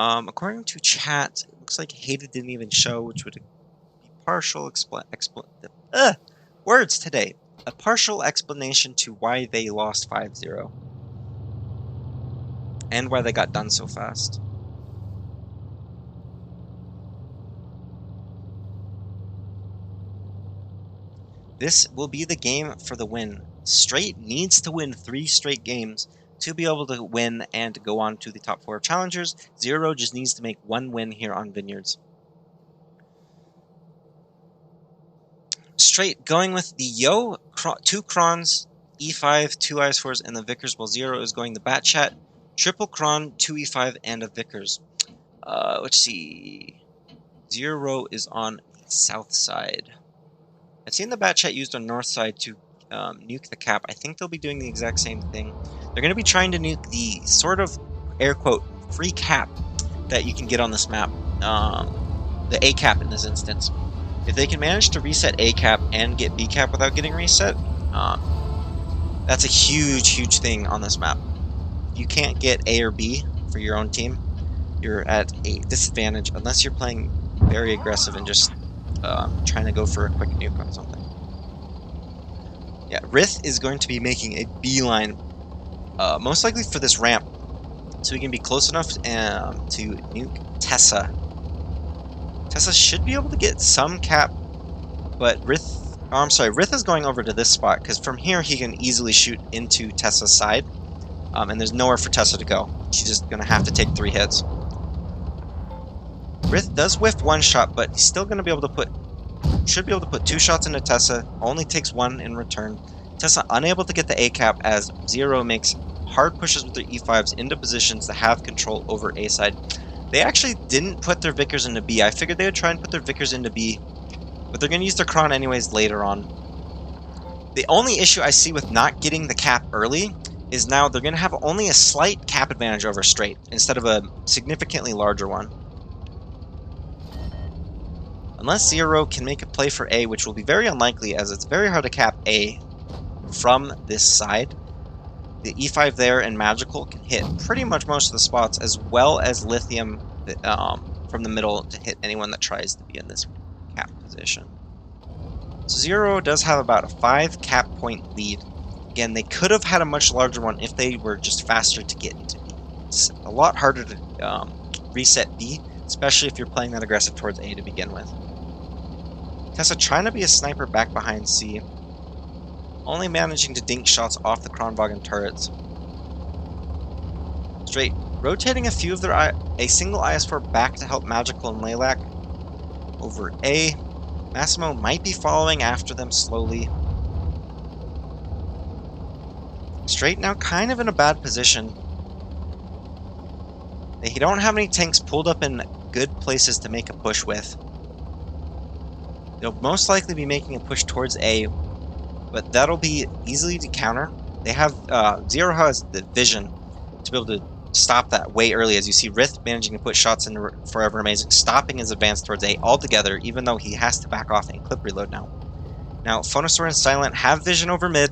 According to chat, it looks like Hated didn't even show, which would be partial words today. A partial explanation to why they lost 5-0. And why they got done so fast. This will be the game for the win. Straight needs to win 3 straight games to be able to win and go on to the top 4 of challengers. Zero just needs to make 1 win here on Vineyards. Straight going with the Yo, 2 Crons, E5, 2 IS4s, and the Vickers, while Zero is going the Bat Chat, triple Cron, 2 E5, and a Vickers. Let's see. Zero is on the south side. I've seen the Bat Chat used on north side to nuke the cap. I think they'll be doing the exact same thing. They're going to be trying to nuke the sort of, air quote, free cap that you can get on this map. The A cap in this instance. If they can manage to reset A cap and get B cap without getting reset, that's a huge, huge thing on this map. If you can't get A or B for your own team, you're at a disadvantage unless you're playing very aggressive and just trying to go for a quick nuke on something. Yeah, Rith is going to be making a beeline, most likely for this ramp, so we can be close enough to nuke Tessa. Tessa should be able to get some cap, but Rith is going over to this spot, because from here he can easily shoot into Tessa's side, and there's nowhere for Tessa to go. She's just going to have to take 3 hits. Rith does whiff 1 shot, but he's still going to be able to should be able to put 2 shots into Tessa, only takes 1 in return. Tessa unable to get the A cap as Zero makes hard pushes with their E5s into positions that have control over A side. They actually didn't put their Vickers into B. I figured they would try and put their Vickers into B, but they're going to use their Cron anyways later on. The only issue I see with not getting the cap early is now they're going to have only a slight cap advantage over Straight, instead of a significantly larger one. Unless Zero can make a play for A, which will be very unlikely as it's very hard to cap A from this side. The E5 there and Magical can hit pretty much most of the spots, as well as Lithium from the middle to hit anyone that tries to be in this cap position. So Zero does have about a 5 cap point lead. Again, they could have had a much larger one if they were just faster to get into B. It's a lot harder to reset B, especially if you're playing that aggressive towards A to begin with. Tessa trying to be a sniper back behind C. only managing to dink shots off the Kronwagen turrets. Straight rotating a few of a single IS-4 back to help Magical and Lilac over A. Massimo might be following after them slowly. Straight now kind of in a bad position. They don't have any tanks pulled up in good places to make a push with. They'll most likely be making a push towards A, but that'll be easily to counter. They have Zero has the vision to be able to stop that way early, as you see Rith managing to put shots into Forever Amazing, stopping his advance towards A altogether, even though he has to back off and clip reload now. Now, Phonosaur and Silent have vision over mid.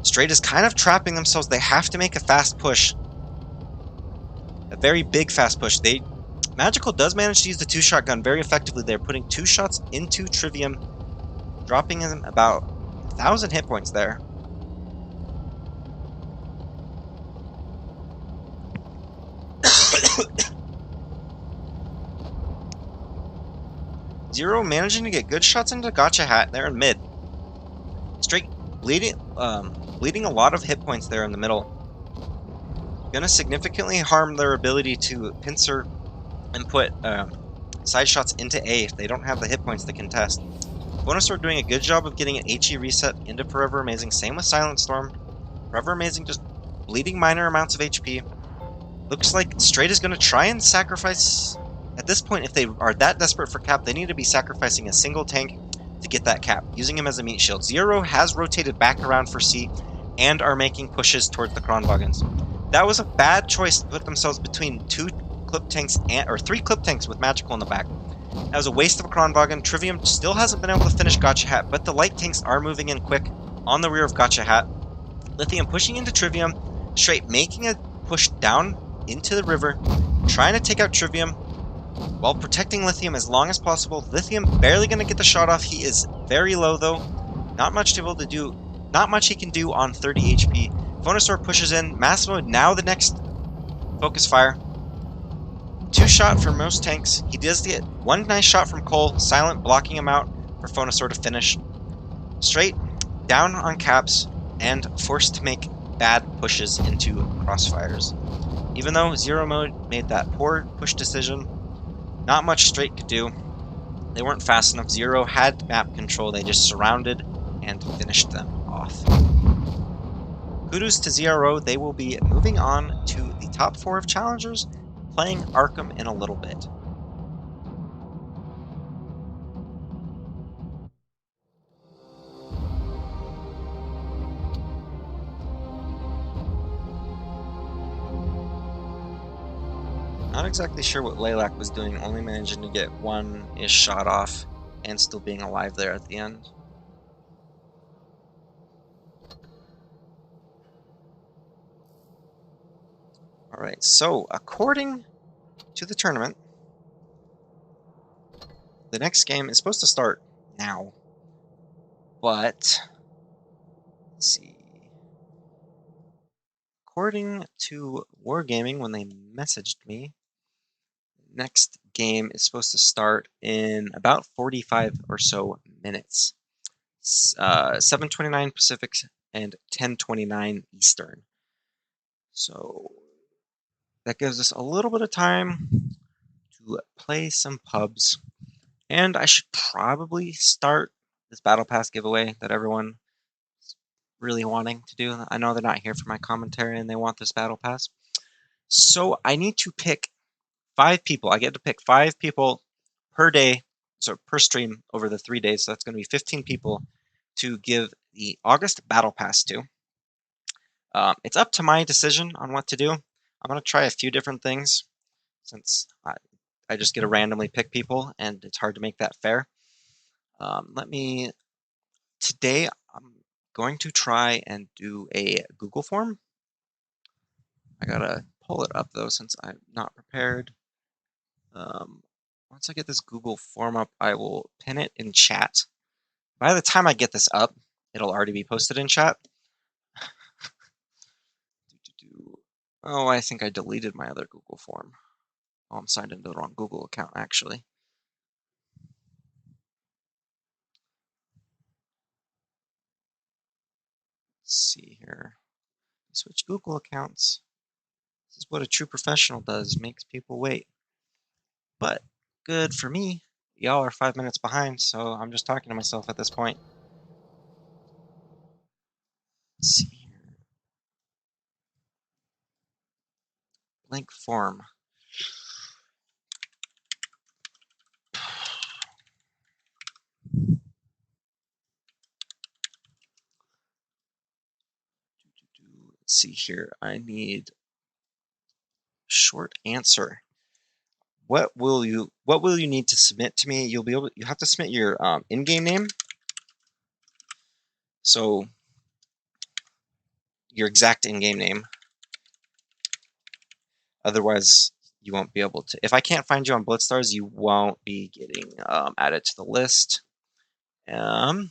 Straight is kind of trapping themselves. They have to make a fast push. A very big fast push. Magical does manage to use the 2-shot gun very effectively. They're putting 2 shots into Trivium, dropping him about 1,000 hit points there. Zero managing to get good shots into Gotcha Hat there in mid. Straight bleeding a lot of hit points there in the middle. Gonna significantly harm their ability to pincer and put side shots into A if they don't have the hit points to contest. Phonosaur doing a good job of getting an HE reset into Forever Amazing. Same with Silent Storm. Forever Amazing just bleeding minor amounts of HP. Looks like Straight is going to try and sacrifice... At this point, if they are that desperate for cap, they need to be sacrificing a single tank to get that cap, using him as a meat shield. Zero has rotated back around for C and are making pushes towards the Kronwagens. That was a bad choice to put themselves between 2 clip tanks or 3 clip tanks with Magical in the back. That was a waste of a Kronwagen. Trivium still hasn't been able to finish Gotcha Hat, but the light tanks are moving in quick on the rear of Gotcha Hat. Lithium pushing into Trivium, Straight making a push down into the river, trying to take out Trivium while protecting Lithium as long as possible. Lithium barely going to get the shot off. He is very low though. Not much able to do. Not much he can do on 30 HP. Phonosaur pushes in. Massimo now the next focus fire. 2-shot for most tanks. He does get 1 nice shot from Cole. Silent blocking him out for Phonosaur to finish. Straight down on caps and forced to make bad pushes into crossfires. Even though Zero Mode made that poor push decision, not much Straight could do. They weren't fast enough. Zero had map control. They just surrounded and finished them off. Kudos to ZRO. They will be moving on to the top 4 of Challengers, playing Arkham in a little bit. Not exactly sure what Lilac was doing, only managing to get 1-ish shot off and still being alive there at the end. Alright, so according to the tournament, the next game is supposed to start now, but let's see. According to Wargaming, when they messaged me, next game is supposed to start in about 45 or so minutes. 7:29 Pacific and 10:29 Eastern. So that gives us a little bit of time to play some pubs. And I should probably start this Battle Pass giveaway that everyone is really wanting to do. I know they're not here for my commentary and they want this Battle Pass. So I need to pick 5 people. I get to pick 5 people per day, so per stream over the 3 days. So that's going to be 15 people to give the August Battle Pass to. It's up to my decision on what to do. I'm going to try a few different things since I just get to randomly pick people and it's hard to make that fair. Today I'm going to try and do a Google form. I gotta pull it up though since I'm not prepared. Once I get this Google form up, I will pin it in chat. By the time I get this up, it'll already be posted in chat. Oh, I think I deleted my other Google form. Oh, I'm signed into the wrong Google account, actually. Let's see here. Switch Google accounts. This is what a true professional does, makes people wait. But good for me. Y'all are 5 minutes behind, so I'm just talking to myself at this point. Let's see here. Blank form. Let's see here. I need short answer. What will you need to submit to me? You have to submit your in-game name. So your exact in-game name. Otherwise, you won't be able to. If I can't find you on BlitzStars, you won't be getting added to the list. Let's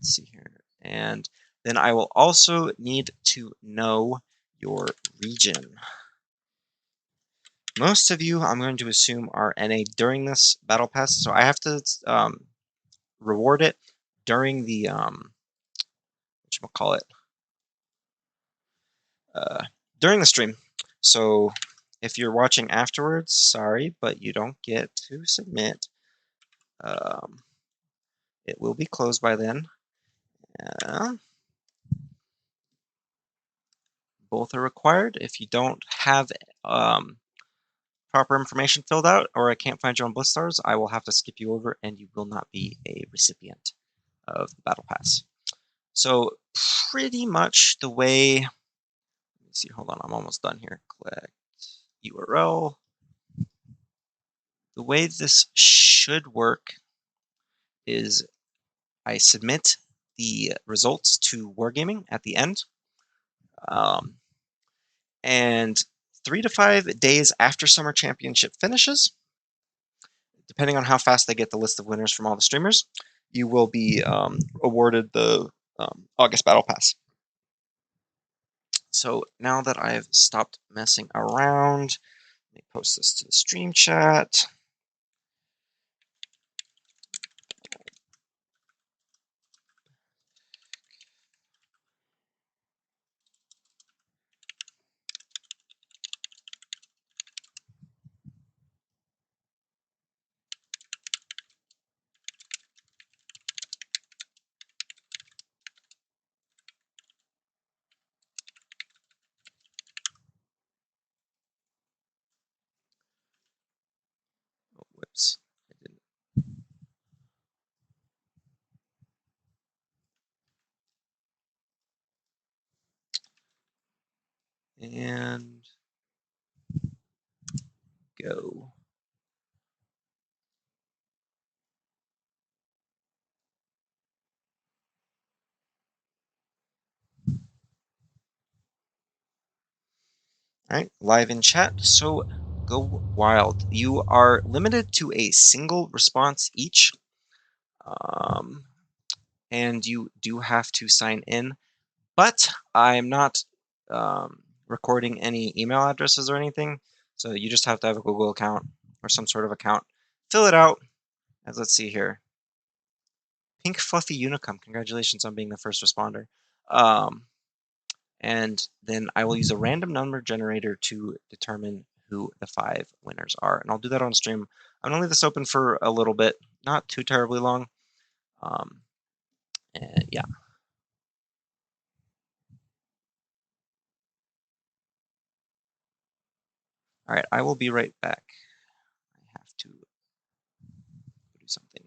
see here. And then I will also need to know your region. Most of you, I'm going to assume, are NA during this battle pass, so I have to reward it during the whatchamacallit, during the stream. So if you're watching afterwards, sorry, but you don't get to submit. It will be closed by then. Both are required. If you don't have proper information filled out, or I can't find you on BlitzStars, I will have to skip you over, and you will not be a recipient of the Battle Pass. So pretty much the way, let me see, hold on, I'm almost done here. Collect URL. The way this should work is I submit the results to Wargaming at the end. And 3 to 5 days after Summer Championship finishes, depending on how fast they get the list of winners from all the streamers, you will be awarded the August Battle Pass. So now that I've stopped messing around, let me post this to the stream chat. Oh, whoops. I didn't. And go. All right, live in chat. So go wild. You are limited to a single response each. And you do have to sign in, but I'm not recording any email addresses or anything, so you just have to have a Google account or some sort of account. Fill it out, and let's see here. Pink Fluffy Unicum, congratulations on being the first responder. And then I will use a random number generator to determine who the 5 winners are, and I'll do that on stream. I'm gonna leave this open for a little bit, not too terribly long. And yeah. All right, I will be right back. I have to do something.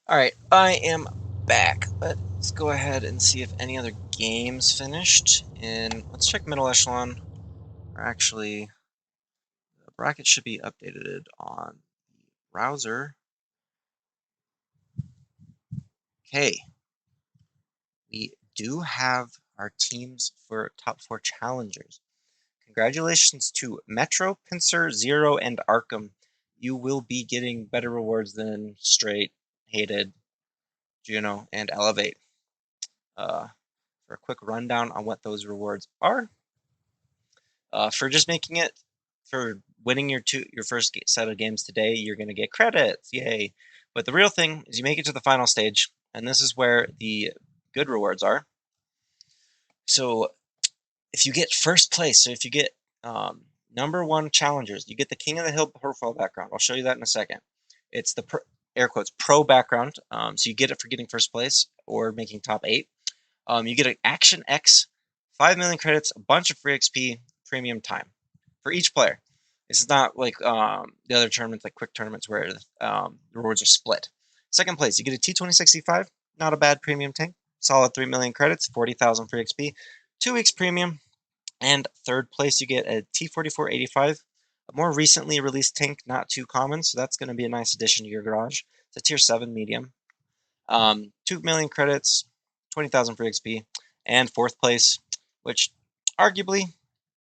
Alright, I am back. Let's go ahead and see if any other games finished. And let's check middle echelon. Or actually, the bracket should be updated on the browser. Okay, we do have our teams for top 4 challengers. Congratulations to Metro, Pincer, Zero, and Arkham. You will be getting better rewards than Straight, Hated, Juno, and Elevate. For a quick rundown on what those rewards are, for just making it, for winning your first set of games today, you're going to get credits, yay! But the real thing is you make it to the final stage, and this is where the good rewards are. So if you get first place, so if you get #1 challengers, you get the King of the Hill profile background. I'll show you that in a second. It's the air quotes pro background, so you get it for getting first place or making top 8. You get an Action X, 5 million credits, a bunch of free XP, premium time for each player. This is not like the other tournaments, like quick tournaments, where the rewards are split. Second place, you get a T2065, not a bad premium tank, solid 3 million credits, 40,000 free XP, 2 weeks premium. And third place, you get a T4485, a more recently released tank, not too common, so that's going to be a nice addition to your garage. It's a tier 7 medium. 2 million credits, 20,000 free XP, and fourth place, which arguably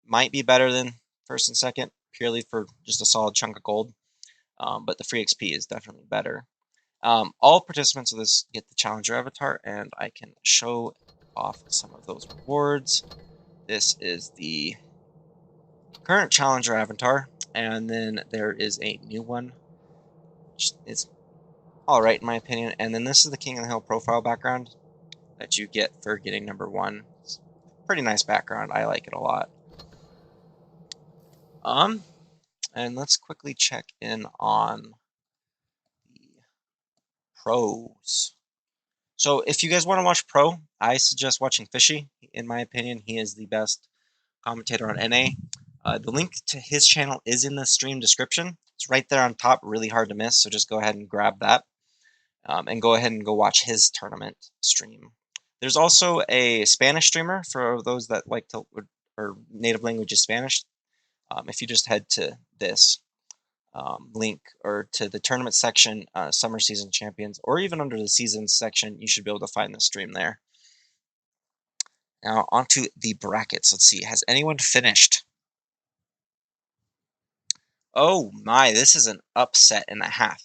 might be better than first and second, purely for just a solid chunk of gold. But the free XP is definitely better. All participants of this get the Challenger avatar, and I can show off some of those rewards. This is the current Challenger avatar, and then there is a new one, which is alright in my opinion, and then this is the King of the Hill profile background that you get for getting #1. It's a pretty nice background. I like it a lot. And let's quickly check in on the pros. So if you guys want to watch pro, I suggest watching Fishy. In my opinion, he is the best commentator on NA. The link to his channel is in the stream description. It's right there on top, really hard to miss, so just go ahead and grab that. And go ahead and go watch his tournament stream. There's also a Spanish streamer for those that like to, or native language is Spanish. If you just head to this link or to the tournament section, Summer Season Champions, or even under the Seasons section, you should be able to find the stream there. Now, onto the brackets. Let's see. Has anyone finished? Oh my, this is an upset and a half.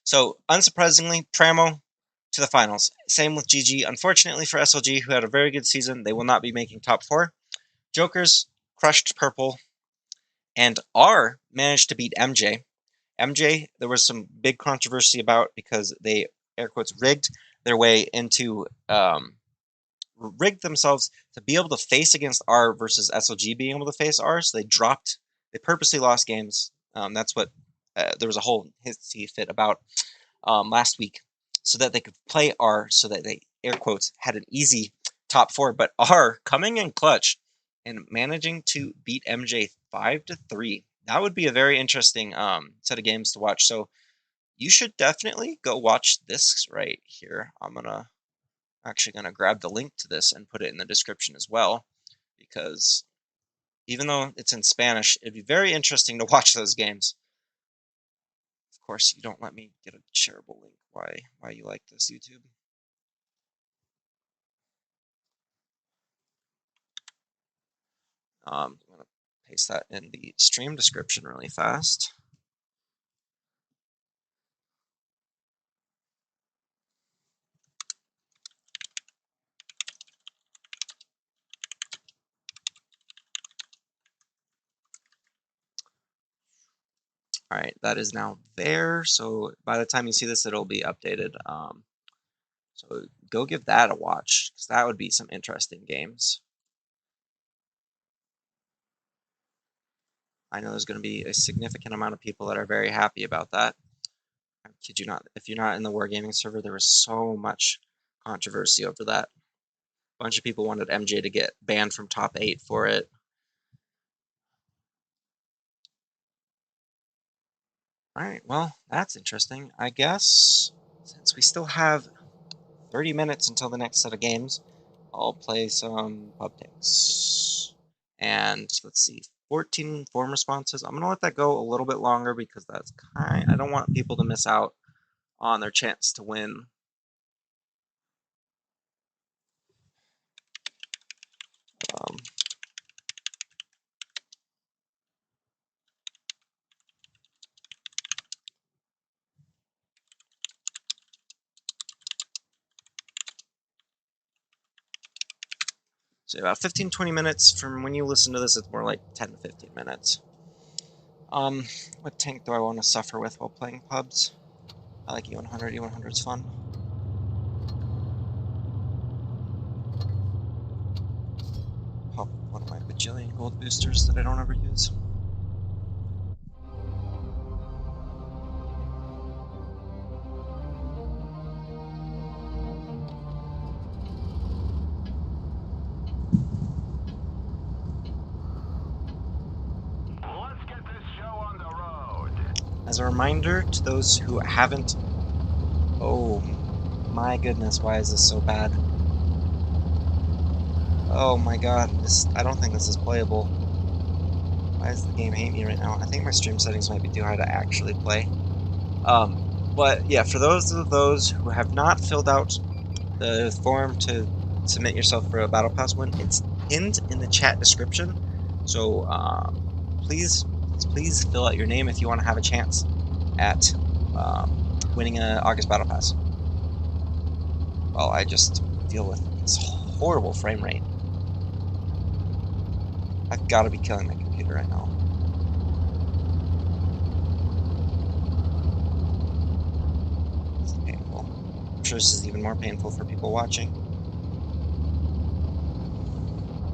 So, unsurprisingly, Pramo to the finals. Same with GG. Unfortunately for SLG, who had a very good season, they will not be making top 4. Jokers crushed Purple, and R managed to beat MJ. MJ, there was some big controversy about because they, air quotes, rigged their way into, rigged themselves to be able to face against R versus SLG being able to face R, so they purposely lost games. That's what, there was a whole hissy fit about last week, so that they could play R, so that they, air quotes, had an easy top 4. But R coming in clutch and managing to beat MJ 5-3. That would be a very interesting set of games to watch. So you should definitely go watch this right here. I'm actually gonna grab the link to this and put it in the description as well, because even though it's in Spanish, it'd be very interesting to watch those games. Of course, you don't let me get a shareable link. Why you like this, YouTube? I'm going to paste that in the stream description really fast. All right, that is now there. So by the time you see this, it'll be updated. So go give that a watch, because that would be some interesting games. I know there's going to be a significant amount of people that are very happy about that. I kid you not. If you're not in the Wargaming server, there was so much controversy over that. A bunch of people wanted MJ to get banned from top 8 for it. All right, well, that's interesting. I guess Since we still have 30 minutes until the next set of games, I'll play some pub tanks. And let's see, 14 form responses. I'm gonna let that go a little bit longer because that's I don't want people to miss out on their chance to win. So about 15-20 minutes from when you listen to this, it's more like 10 to 15 minutes. What tank do I want to suffer with while playing pubs? I like E100. E100 is fun. Pop one of my bajillion gold boosters that I don't ever use. As a reminder to those who haven't... Oh my goodness, why is this so bad? Oh my god, I don't think this is playable. Why does the game hate me right now? I think my stream settings might be too high to actually play. But yeah, for those who have not filled out the form to submit yourself for a Battlepass win, it's pinned in the chat description. So please fill out your name if you want to have a chance at winning an August Battlepass. Well, I just deal with this horrible frame rate. I've got to be killing my computer right now. This is painful. I'm sure this is even more painful for people watching.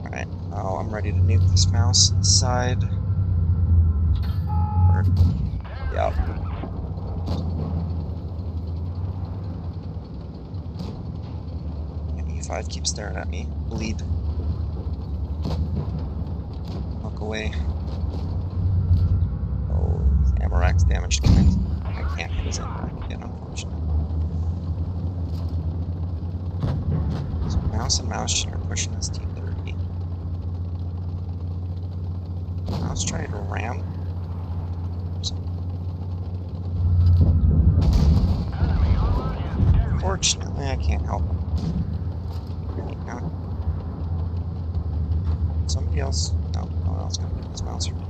Alright, now I'm ready to nuke this mouse inside. Yeah. E5 keeps staring at me. Bleed. Look away. Oh, his ammo rack's damaged. I can't hit his ammo rack again, unfortunately. So mouse and mouse are pushing this T30. Mouse trying to ram. Unfortunately, I can't help him. Somebody else? No, no one else gonna get this mouse for me.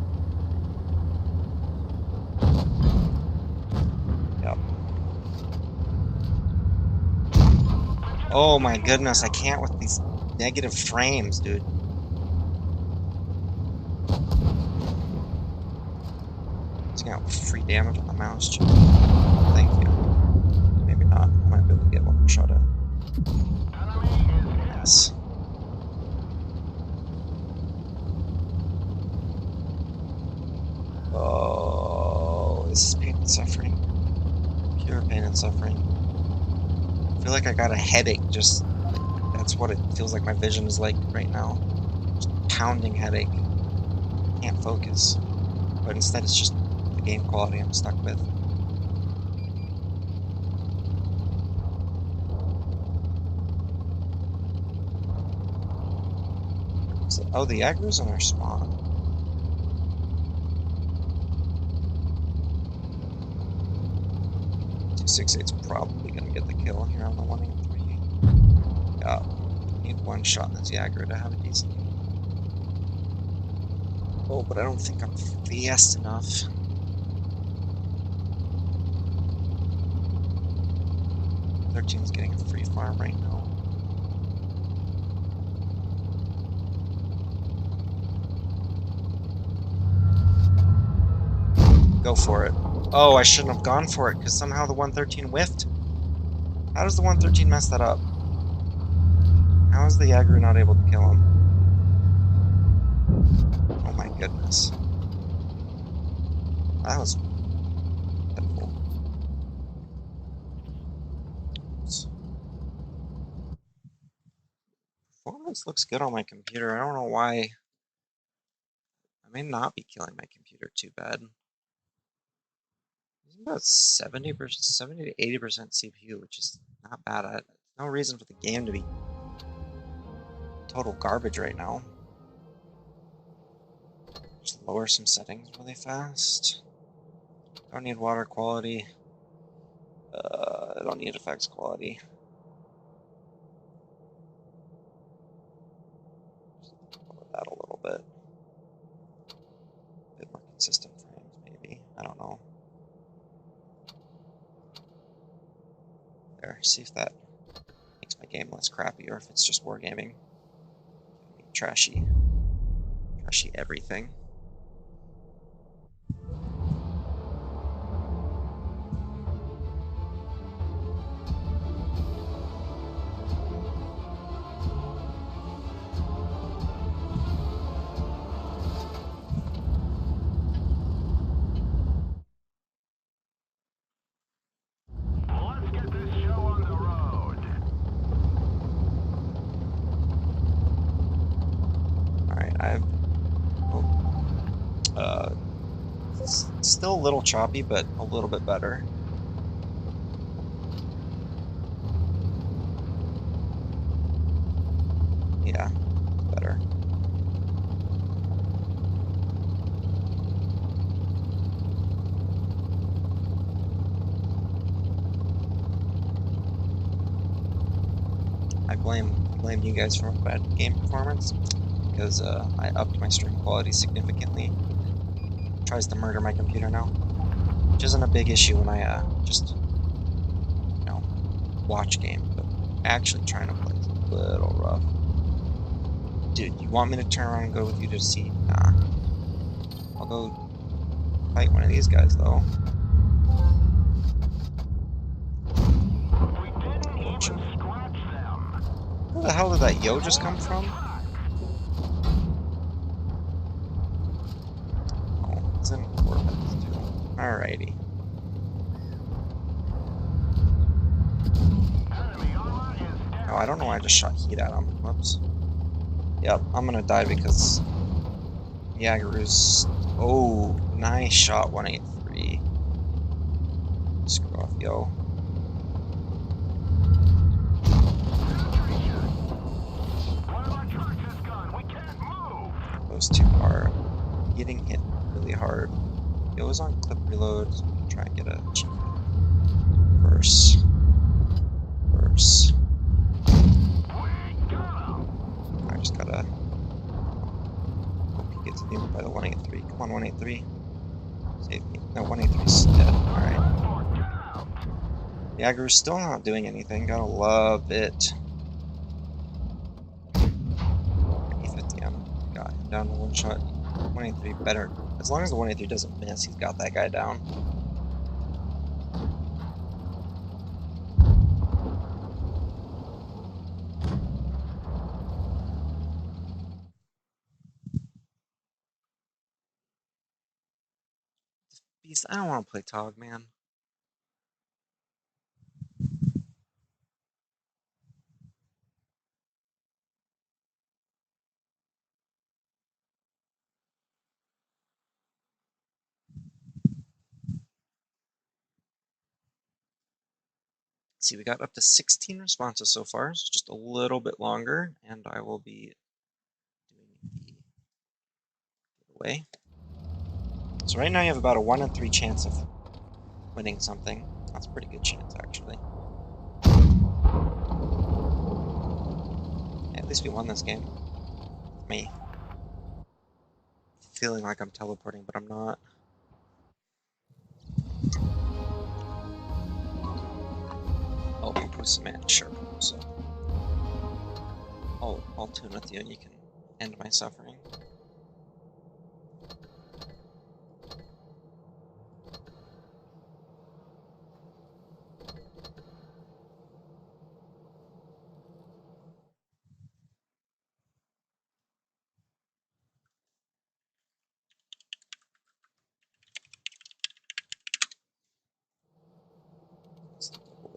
Yep. Oh my goodness, I can't with these negative frames, dude. It's got free damage on the mouse. Thank you. Maybe not. I might be able to get one more shot in. Yes. Oh, this is pain and suffering. Pure pain and suffering. I feel like I got a headache, just... That's what it feels like my vision is like right now. Just pounding headache. Can't focus. But instead it's just the game quality I'm stuck with. Oh, the aggro's on our spawn. T68's probably gonna get the kill here on the 183. Yeah, need one shot in this aggro to have a decent game. Oh, but I don't think I'm fast enough. Thirteen's getting a free farm right now. Go for it. Oh, I shouldn't have gone for it because somehow the 113 whiffed. How does the 113 mess that up? How is the aggro not able to kill him? Oh my goodness. That was pitiful. Performance looks good on my computer. I don't know why. I may not be killing my computer too bad. About 70%, 70 to 80% CPU, which is not bad. No reason for the game to be total garbage right now. Just lower some settings really fast. Don't need water quality. I don't need effects quality. Lower that a little bit. A bit more consistent frames, maybe. I don't know. There, see if that makes my game less crappy or if it's just wargaming. Trashy everything. Still a little choppy, but a little bit better. Yeah, better. I blame you guys for bad game performance because I upped my stream quality significantly. It tries to murder my computer now, which isn't a big issue when I just watch games, but actually trying to play is a little rough. Dude, you want me to turn around and go with you to see? Nah. I'll go fight one of these guys though. Where the hell did that yo just come from? Oh, it's in orbit too. Alrighty. Oh, I don't know why I just shot heat at him. Whoops. Yep, I'm gonna die because Jagger's. Oh, nice shot, 183. Screw off, yo. Those two are getting hit really hard. It was on clip reload, so we can try and get a cheap verse. I just gotta hope he gets named by the 183. Come on, 183. Save me. No, 183's dead. Alright. Jagger's still not doing anything. Gotta love it. 50 on him. Got him down to one shot. 183 better. As long as the 183 doesn't miss, he's got that guy down. Beast, I don't want to play Tog, man. See, we got up to 16 responses so far, so just a little bit longer, and I will be doing the giveaway. So right now you have about a 1 in 3 chance of winning something. That's a pretty good chance, actually. At least we won this game. Me. Feeling like I'm teleporting, but I'm not. Oh, who's the man? Sure. So I'll tune with you and you can end my suffering.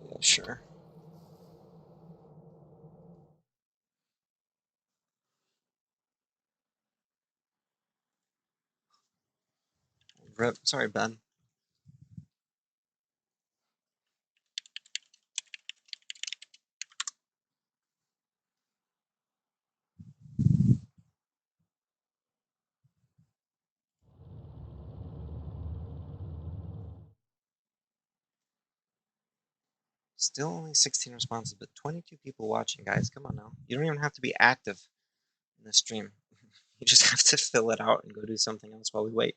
Yeah, sure. Rip. Sorry, Ben. Still only 16 responses, but 22 people watching, guys. Come on now. You don't even have to be active in the stream. You just have to fill it out and go do something else while we wait.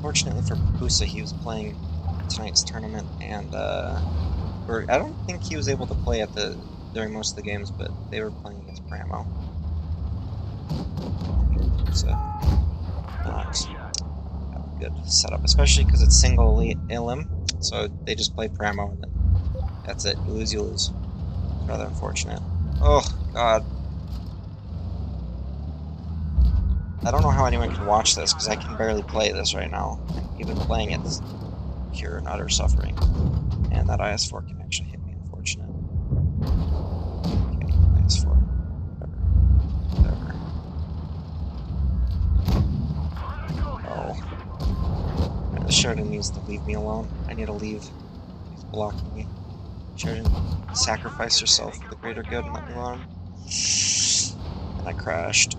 Fortunately for Pusa, he was playing tonight's tournament, and I don't think he was able to play during most of the games, but they were playing against Pramo. So not a good setup, especially because it's single elim, so they just play Pramo and then that's it. You lose, you lose. It's rather unfortunate. Oh God. I don't know how anyone can watch this, because I can barely play this right now. Even playing it's pure and utter suffering. And that IS-4 can actually hit me, unfortunate. Okay, IS-4. Whatever. Oh. The Sheridan needs to leave me alone. I need to leave. He's blocking me. Sheridan, sacrifice yourself for the greater good and let me alone. And I crashed.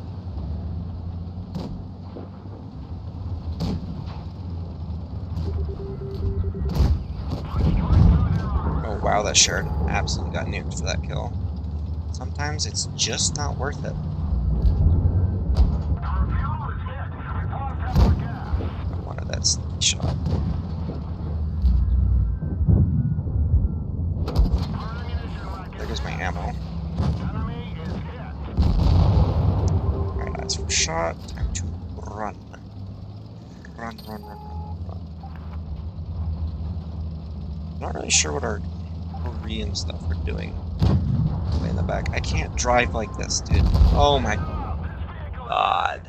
Wow, that Sheridan absolutely got nuked for that kill. Sometimes it's just not worth it. I wanted that sneaky shot. There goes my ammo. Alright, that's for shot. Time to run. Run. I'm not really sure what our Korean stuff we're doing way in the back. I can't drive like this, dude. Oh my God.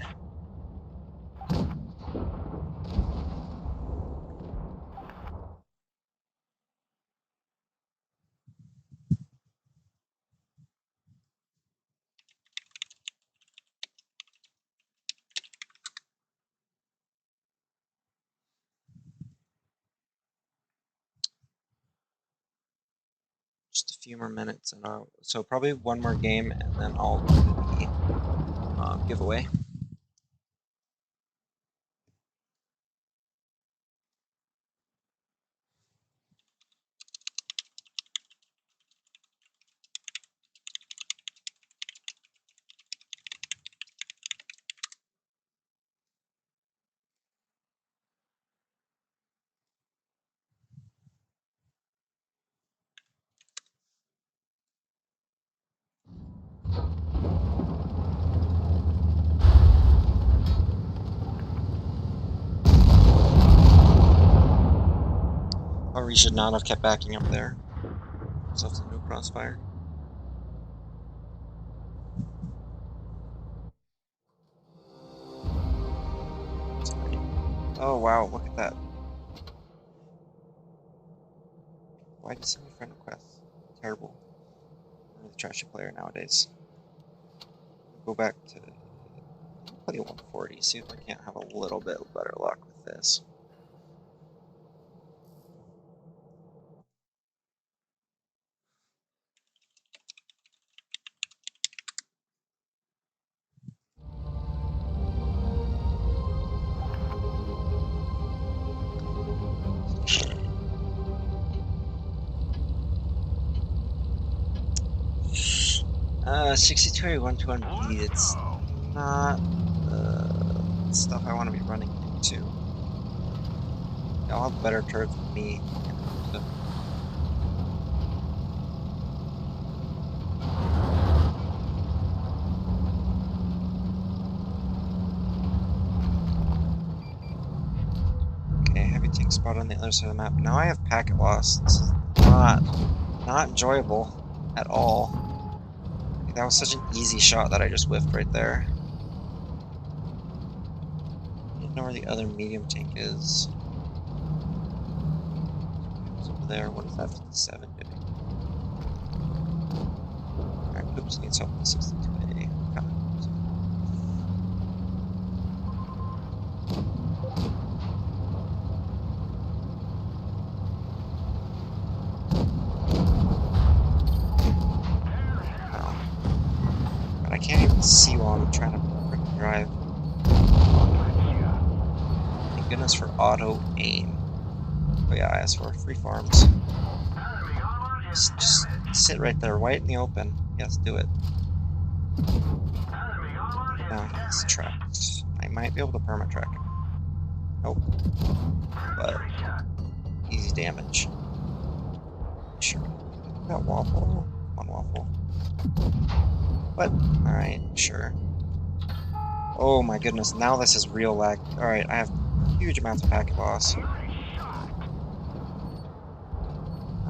Just a few more minutes, and so probably one more game, and then I'll do the giveaway. Or we should not have kept backing up there. So it's a new crossfire. Sorry. Oh wow, look at that. Why did you send me friend requests? Terrible. I'm really trashy player nowadays. Go back to play 140, see if I can't have a little bit better luck with this. Uh, 62-121B, it's not the stuff I want to be running into. Y'all have better turrets than me. So. Okay, heavy tank spot on the other side of the map. Now I have packet loss. This is not enjoyable at all. That was such an easy shot that I just whiffed right there. I don't know where the other medium tank is. It's over there. What is that 57 doing? Alright, oops, needs help with the 62A. I can't even see while I'm trying to frickin' drive. Thank goodness for auto aim. Oh yeah, I asked for free farms. Just sit right there, right in the open. Yes, do it. Now he's trapped. I might be able to perma-track him. Nope. But easy damage. Sure. That waffle. One waffle. What? Alright, sure. Oh my goodness, now this is real lag. Alright, I have huge amounts of packet loss. Not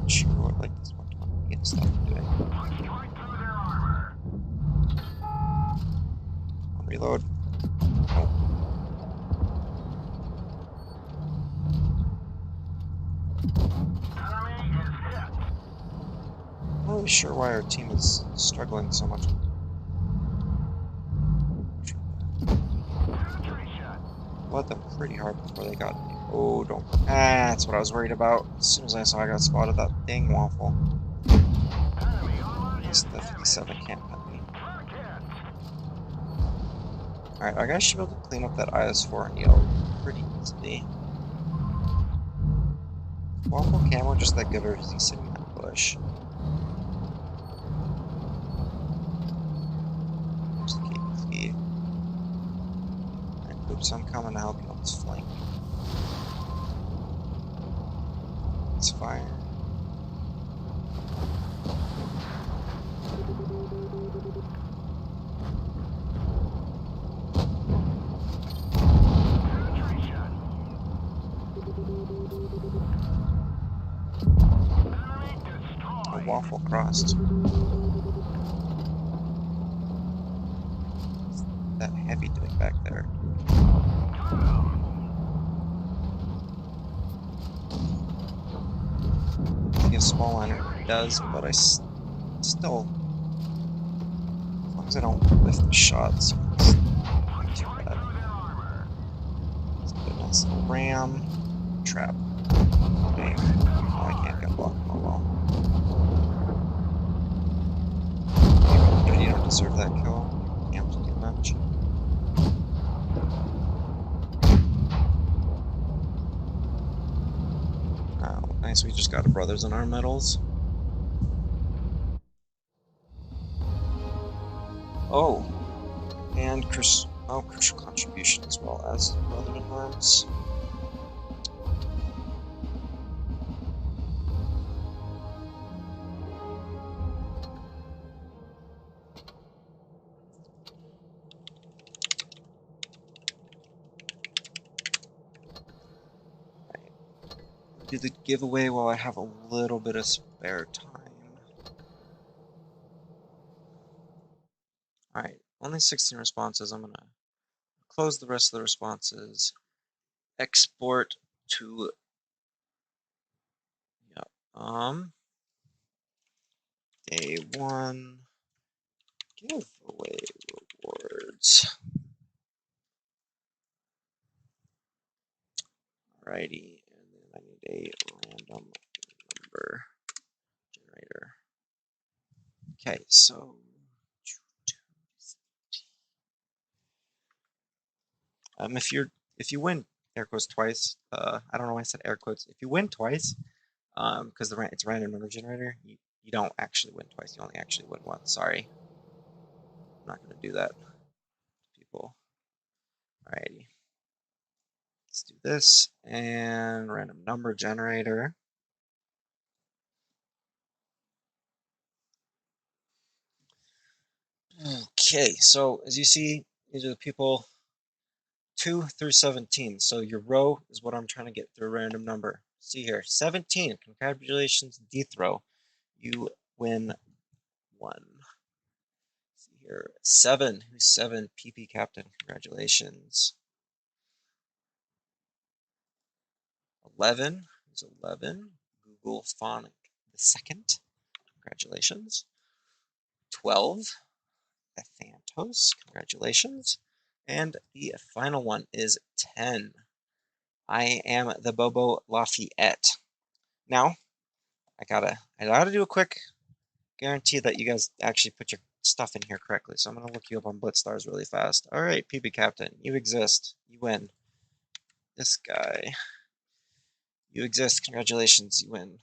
sure what like this 120 stuff I'm doing. Reload. Nope. I'm not really sure why our team is struggling so much. Let them pretty hard before they got me. Oh, don't. Ah, that's what I was worried about. As soon as I saw I got spotted, that dang waffle. Yes, the 57 can't pet me. Alright, I guess I should be able to clean up that IS-4 and yellow pretty easily. Waffle camo just that good, or is he sitting in that bush? There's the KBC. Alright, oops, I'm coming to help you on this flank. Let's fire. A waffle crossed. What's that heavy doing back there? I think a small liner does, but I still, as long as I don't whiff the shots, it's not too bad. Let's put a nice little ram trap. Okay. Oh, I can't get blocked. Oh well. You don't deserve that kill. You have to do much. Oh, nice. We just got a brothers in our medals. Oh, and crucial contribution as well as brother in arms. Do the giveaway while I have a little bit of spare time. Alright, only 16 responses. I'm gonna close the rest of the responses. Export to day 1 giveaway rewards. Alrighty, and then I need a random number generator. Okay, so if you win air quotes twice, I don't know why I said air quotes. If you win twice, because it's a random number generator, you don't actually win twice. You only actually win once. Sorry, I'm not gonna do that, people. Alrighty, let's do this and random number generator. Okay, so as you see, these are the people 2 through 17. So your row is what I'm trying to get through a random number. See here, 17. Congratulations, Dethrow. You win 1. See here, 7. Who's 7? PP Captain. Congratulations. 11. Who's 11? Google Phonic the second. Congratulations. 12. The Thantos. Congratulations. And the final one is 10. I am the Bobo Lafayette. Now, I gotta do a quick guarantee that you guys actually put your stuff in here correctly, so I'm going to look you up on BlitzStars really fast. All right, PB Captain, you exist. You win. This guy. You exist. Congratulations, you win.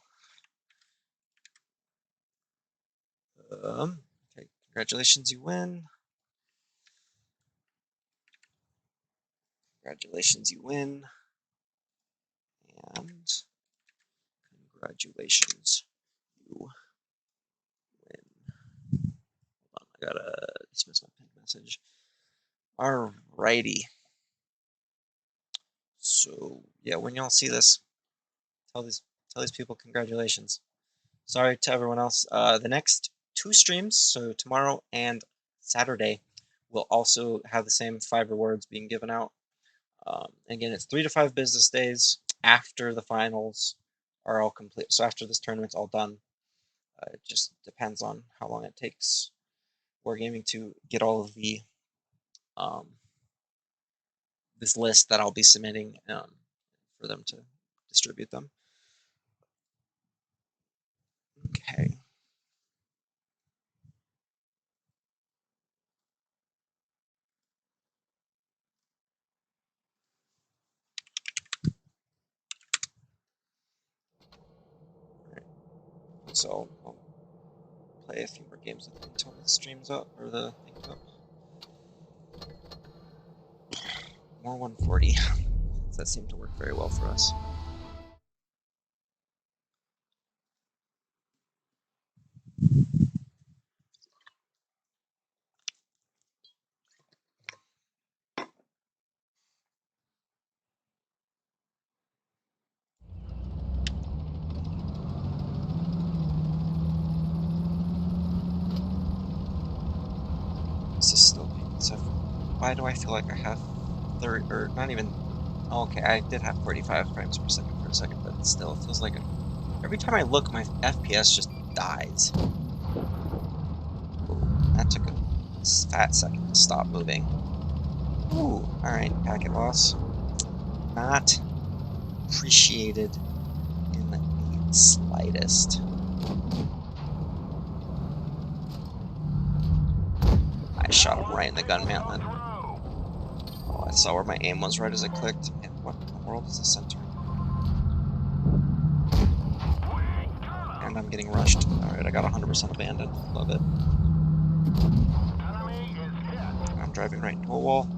Okay, congratulations, you win. Congratulations, you win. And congratulations, you win. Hold on, I gotta dismiss my pinned message. Alrighty. So yeah, when y'all see this, tell these people congratulations. Sorry to everyone else. The next 2 streams, so tomorrow and Saturday, will also have the same 5 rewards being given out. Again, it's 3 to 5 business days after the finals are all complete. So after this tournament's all done, it just depends on how long it takes Wargaming to get all of the this list that I'll be submitting for them to distribute them. Okay. So I'll play a few more games with him until the stream's up, or the thing's up. More 140. That seemed to work very well for us. This is still being so. Why do I feel like I have 30, or not even? Oh, okay, I did have 45 frames per second for a second, but still, it feels like every time I look, my FPS just dies. Ooh, that took a fat second to stop moving. Ooh, alright, packet loss. Not appreciated in the slightest. I shot him right in the gun mantlet. Oh, I saw where my aim was right as I clicked. And what in the world is the center? And I'm getting rushed. Alright, I got 100% abandoned. Love it. I'm driving right into a wall.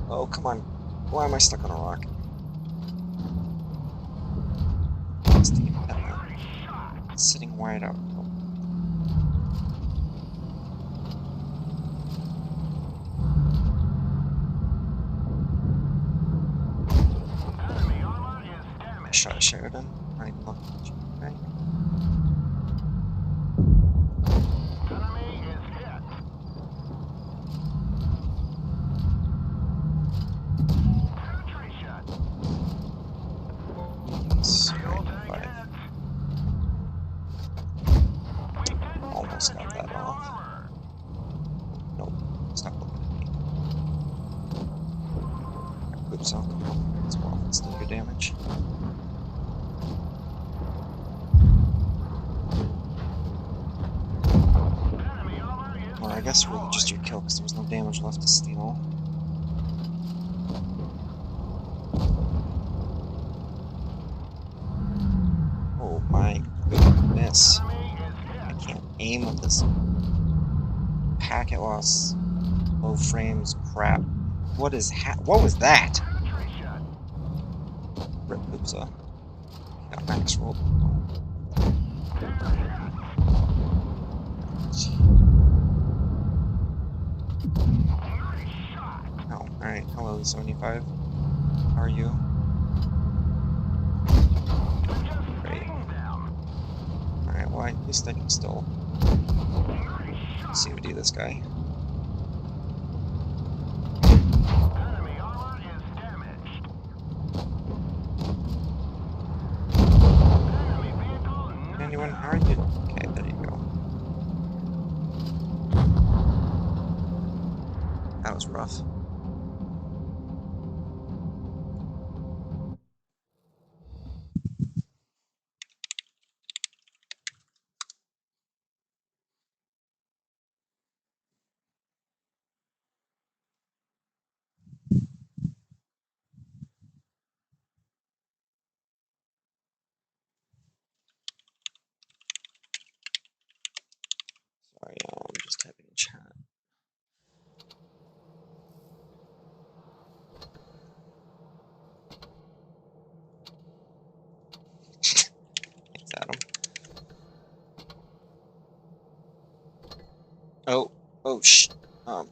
Oh, come on. Why am I stuck on a rock? It's sitting wide out. I shot a Sheridan. Not even looking at you. Okay. Almost got that off. Nope, it's not looking at me. Oops, I'll come on as well. It's still good damage. Well, I guess really just your kill because there was no damage left to steal. Oh my goodness. I can't aim with this packet loss, low frames, crap. What is what was that? Rip Poopsa. Got max rolled. Oh, alright. Hello, 75. How are you? Great. Alright, well, at least I can still COD this guy. Anyone? How are you? Okay, there you go. That was rough. sh... Tournament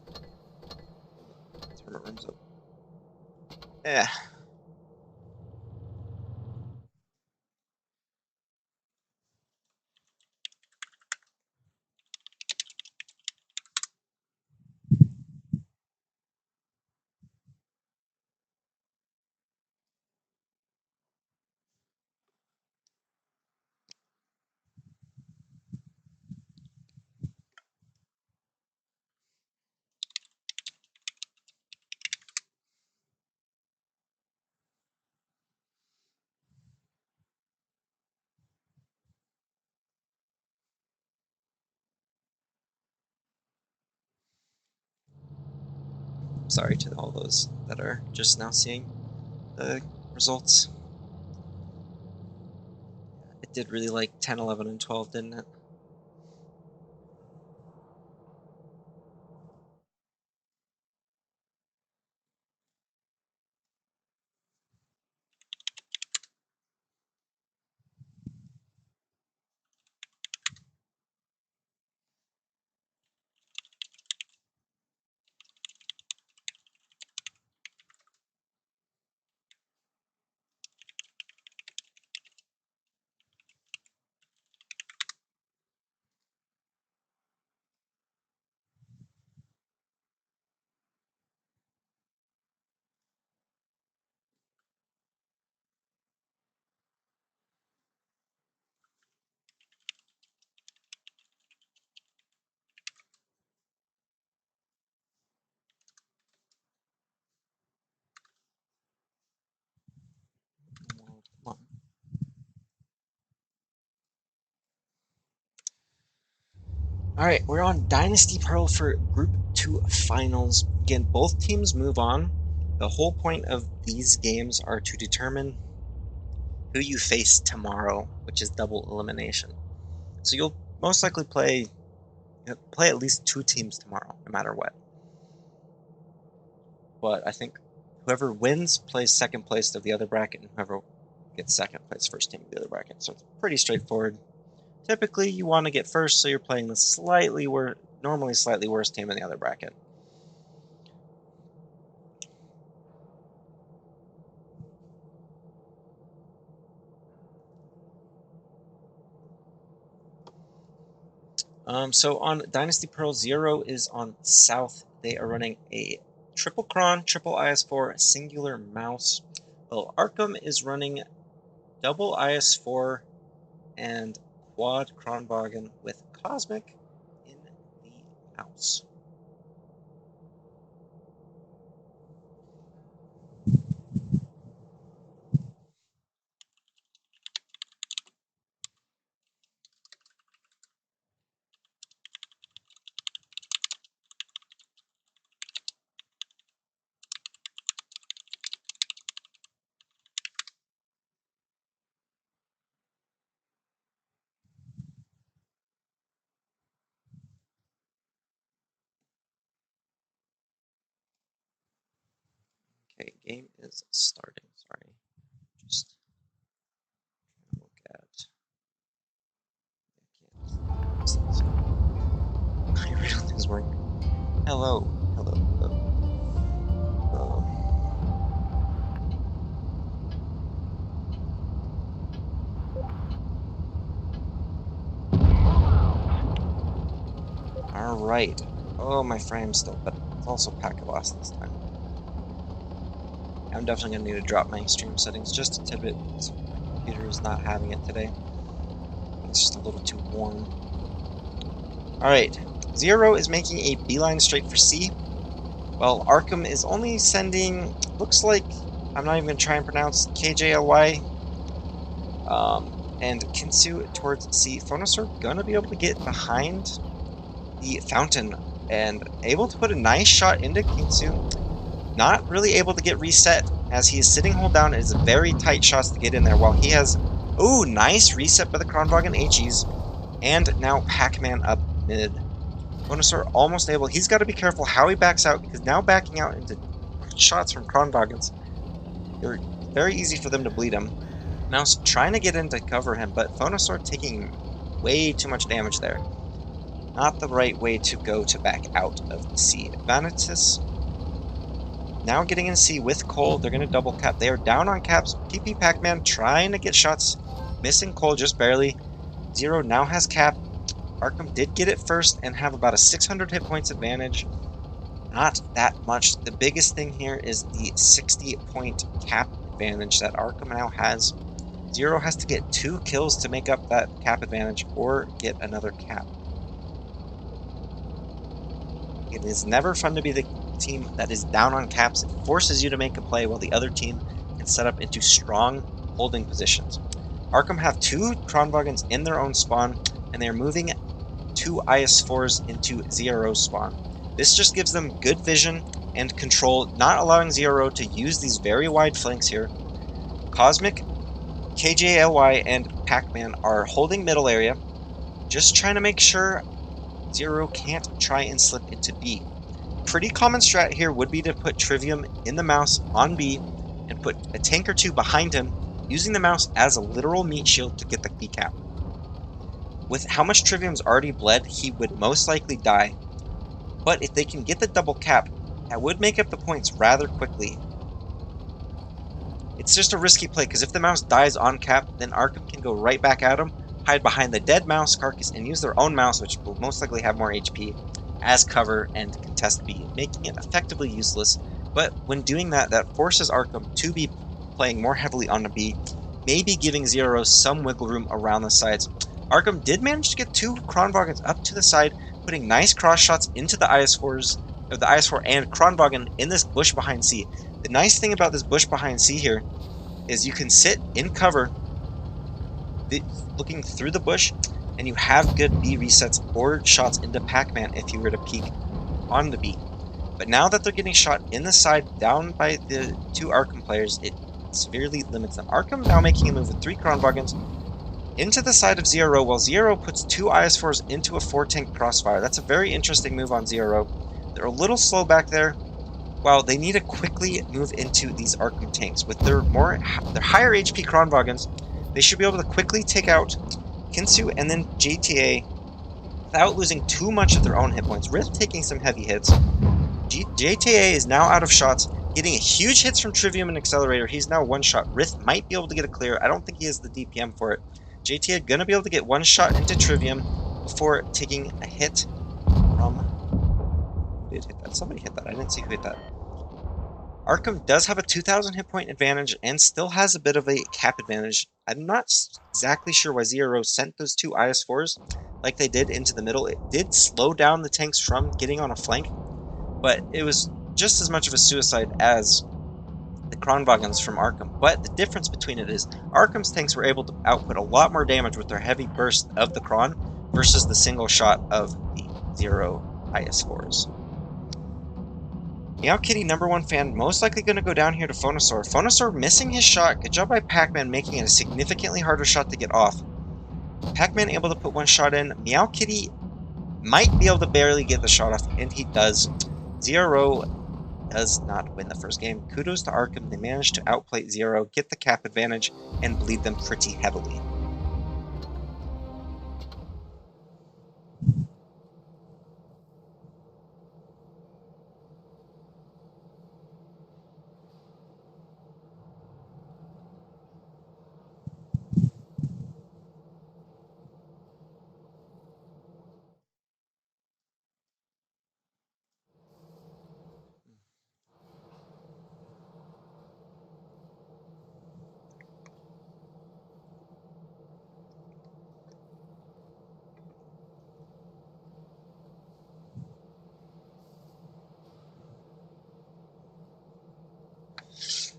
room's up. Yeah. Sorry to all those that are just now seeing the results. It did really like 10, 11, and 12, didn't it? Come on. Alright, we're on Dynasty Pearl for Group 2 Finals. Again, both teams move on. The whole point of these games are to determine who you face tomorrow, which is double elimination. So you'll most likely play at least 2 teams tomorrow, no matter what. But I think whoever wins plays second place of the other bracket, and whoever gets second plays first team of the other bracket. So it's pretty straightforward. Typically, you want to get first, so you're playing the normally slightly worse team in the other bracket. So on Dynasty Pearl, 0 is on South. They are running a triple cron, triple IS4, singular mouse. Well, Arkham is running double IS4 and quad Kronbogen with Cosmic in the mouse. Okay, game is starting. Sorry. Just look at. I really things work. Hello. Hello. Hello. Alright. Oh, my frame's still, but it's also packet loss this time. I'm definitely going to need to drop my stream settings just a tidbit. My computer is not having it today. It's just a little too warm. Alright. 0 is making a beeline straight for C. Well, Arkham is only sending, looks like, I'm not even going to try and pronounce KJLY. And Kinsu towards C. Phonosaur gonna be able to get behind the fountain and able to put a nice shot into Kinsu. Not really able to get reset as he is sitting hold down. It is very tight shots to get in there while he has, ooh, nice reset by the Kronbogen HEs. And now Pac-Man up mid. Phonosaur almost able, he's got to be careful how he backs out because now backing out into shots from Kronbogens, they're very easy for them to bleed him. Mouse trying to get in to cover him, but Phonosaur taking way too much damage there. Not the right way to go to back out of the sea. Vanitas now getting in C with Cole. They're going to double cap. They are down on caps. PP Pac-Man trying to get shots. Missing Cole just barely. Zero now has cap. Arkham did get it first and have about a 600 hit points advantage. Not that much. The biggest thing here is the 60-point cap advantage that Arkham now has. Zero has to get 2 kills to make up that cap advantage or get another cap. It is never fun to be the team that is down on caps. It forces you to make a play while the other team can set up into strong holding positions. Arkham have 2 Kronwagens in their own spawn, and they are moving 2 IS-4s into Zero's spawn. This just gives them good vision and control, not allowing Zero to use these very wide flanks here. Cosmic, KJLY, and Pac-Man are holding middle area, just trying to make sure Zero can't try and slip into B. Pretty common strat here would be to put Trivium in the mouse on B and put a tank or 2 behind him, using the mouse as a literal meat shield to get the B cap. With how much Trivium's already bled, he would most likely die. But if they can get the double cap, that would make up the points rather quickly. It's just a risky play, because if the mouse dies on cap, then Arkham can go right back at him, hide behind the dead mouse carcass, and use their own mouse, which will most likely have more HP, as cover and contest B, making it effectively useless. But when doing that, that forces Arkham to be playing more heavily on the B, maybe giving Zero some wiggle room around the sides. Arkham did manage to get 2 Kronwagens up to the side, putting nice cross shots into the IS-4s, or the IS-4 and Kronwagen in this bush behind C. The nice thing about this bush behind C here is you can sit in cover, looking through the bush, and you have good B resets or shots into Pac-Man if you were to peek on the B. But now that they're getting shot in the side down by the 2 Arkham players, it severely limits them. Arkham now making a move with 3 Kronwagens into the side of Zero, while Zero puts 2 IS-4s into a 4-tank crossfire. That's a very interesting move on Zero. They're a little slow back there. While they need to quickly move into these Arkham tanks. With their higher HP Kronwagens, they should be able to quickly take out Kinsu and then JTA without losing too much of their own hit points. Rift taking some heavy hits. JTA is now out of shots, getting huge hits from Trivium and Accelerator. He's now 1 shot. Rift might be able to get a clear. I don't think he has the DPM for it. JTA gonna be able to get 1 shot into Trivium before taking a hit from... Who did hit that? Somebody hit that. I didn't see who hit that. Arkham does have a 2,000 hit point advantage and still has a bit of a cap advantage. I'm not exactly sure why Zero sent those 2 IS-4s like they did into the middle. It did slow down the tanks from getting on a flank, but it was just as much of a suicide as the Kronwagens from Arkham. But the difference between it is Arkham's tanks were able to output a lot more damage with their heavy burst of the Kron versus the single shot of the Zero IS-4s. Meow Kitty, #1 fan, most likely going to go down here to Phonosaur. Phonosaur missing his shot. Good job by Pac-Man making it a significantly harder shot to get off. Pac-Man able to put 1 shot in. Meow Kitty might be able to barely get the shot off, and he does. Zero does not win the first game. Kudos to Arkham. They managed to outplay Zero, get the cap advantage, and bleed them pretty heavily.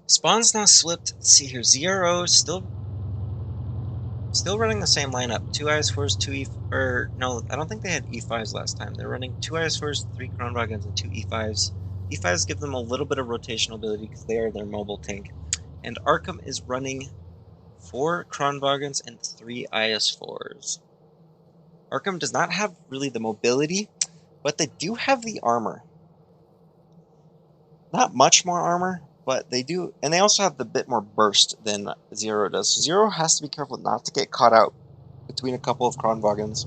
Spawn's now slipped. Let's see here. Zero still running the same lineup. 2 IS-4s, 2 E... Or, no, I don't think they had E5s last time. They're running 2 IS-4s, 3 Kronwagens, and 2 E5s. E5s give them a little bit of rotational ability because they are their mobile tank. And Arkham is running 4 Kronwagens and 3 IS-4s. Arkham does not have really the mobility, but they do have the armor. Not much more armor, but they do, and they also have the bit more burst than Zero does. Zero has to be careful not to get caught out between a couple of Kronwagens.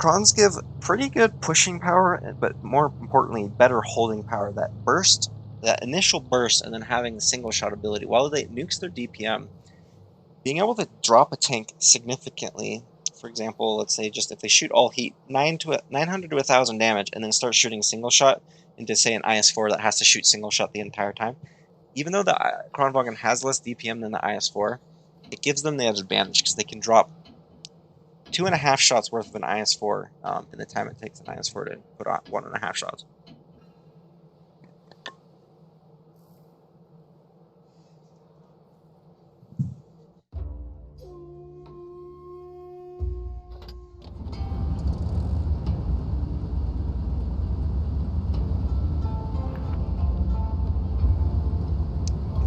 Krons give pretty good pushing power, but more importantly, better holding power. That burst, that initial burst, and then having the single shot ability. While they nukes their DPM, being able to drop a tank significantly, for example, let's say just if they shoot all heat, 900 to 1,000 damage, and then start shooting single shot into, say, an IS-4 that has to shoot single shot the entire time, even though the Kronwagen has less DPM than the IS-4, it gives them the advantage because they can drop 2.5 shots worth of an IS-4 in the time it takes an IS-4 to put on 1.5 shots.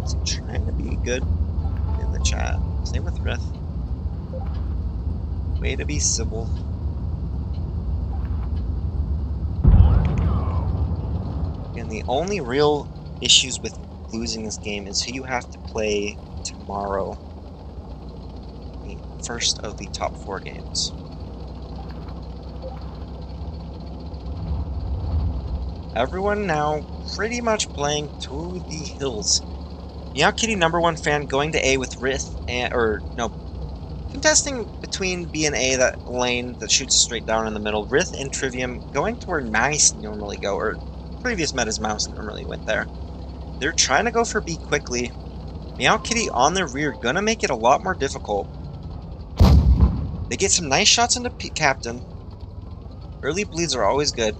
It's trying to be good in the chat. Same with Rith. Way to be civil. And the only real issues with losing this game is who you have to play tomorrow. The first of the top 4 games. Everyone now pretty much playing to the hills. Meow Kitty #1 fan going to A with Rith, contesting between B and A, that lane that shoots straight down in the middle. Rith and Trivium going to where Mice normally go, or previous meta's Mouse normally went there. They're trying to go for B quickly. Meow Kitty on their rear, gonna make it a lot more difficult. They get some nice shots into Captain. Early bleeds are always good.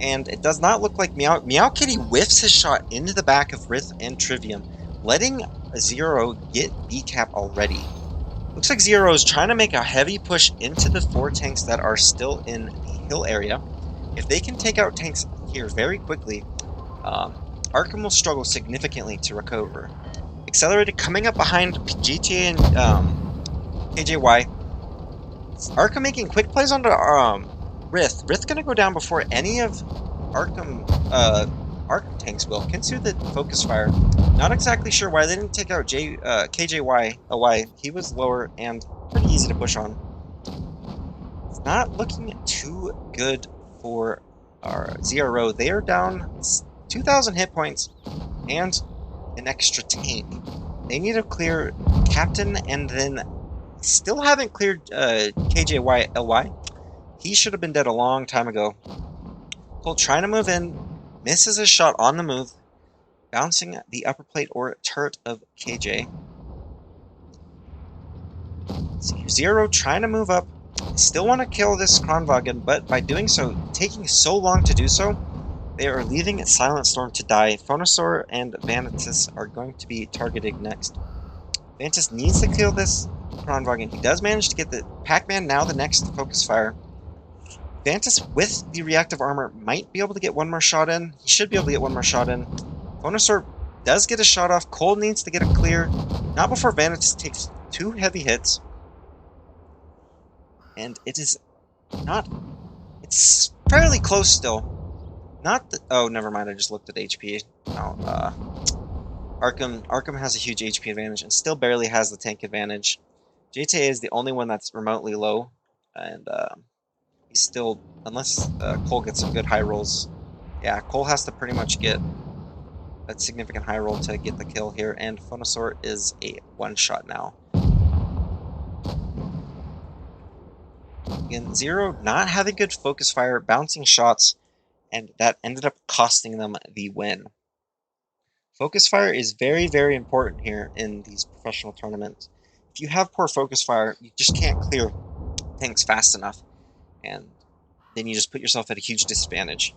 And it does not look like Meow Kitty whiffs his shot into the back of Rith and Trivium, letting Zero get B-cap already. Looks like Zero is trying to make a heavy push into the 4 tanks that are still in the hill area. If they can take out tanks here very quickly, Arkham will struggle significantly to recover. Accelerated coming up behind GTA and KJY. Arkham making quick plays onto Rith. Rith gonna go down before any of Arkham tanks will. Kinsu the focus fire. Not exactly sure why they didn't take out KJY. Why he was lower and pretty easy to push on. It's not looking too good for our ZRO. They are down 2,000 hit points and an extra tank. They need to clear Captain, and then still haven't cleared KJY LY. He should have been dead a long time ago. Cole trying to move in, misses his shot on the move, bouncing the upper plate or turret of KJ. Zero trying to move up. Still want to kill this Kronwagen, but by doing so, taking so long to do so, they are leaving Silent Storm to die. Phonosaur and Vanitas are going to be targeted next. Vanitas needs to kill this Kronwagen. He does manage to get the Pac-Man, now the next focus fire. Vanitas with the reactive armor might be able to get one more shot in. He should be able to get one more shot in. Phonosaur does get a shot off. Cole needs to get it clear. Not before Vanitas takes 2 heavy hits. And it is not... It's fairly close still. Not the... Oh, never mind. I just looked at HP. No, Arkham has a huge HP advantage and still barely has the tank advantage. JTA is the only one that's remotely low. And he's still... Unless Cole gets some good high rolls. Yeah, Cole has to pretty much get a significant high roll to get the kill here. And Phonosaur is a one-shot now. Again, Zero not having good focus fire, bouncing shots, and that ended up costing them the win. Focus fire is very, very important here in these professional tournaments. If you have poor focus fire, you just can't clear tanks fast enough, and then you just put yourself at a huge disadvantage.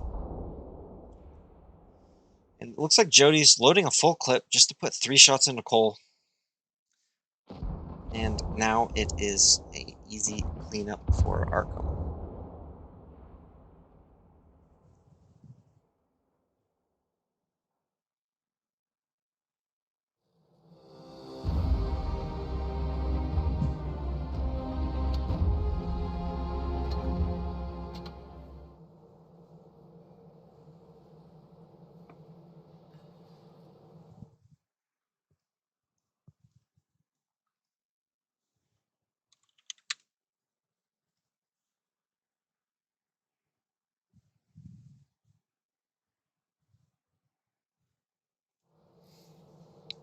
And it looks like Jody's loading a full clip just to put 3 shots into Cole. And now it is an easy cleanup for Arkham.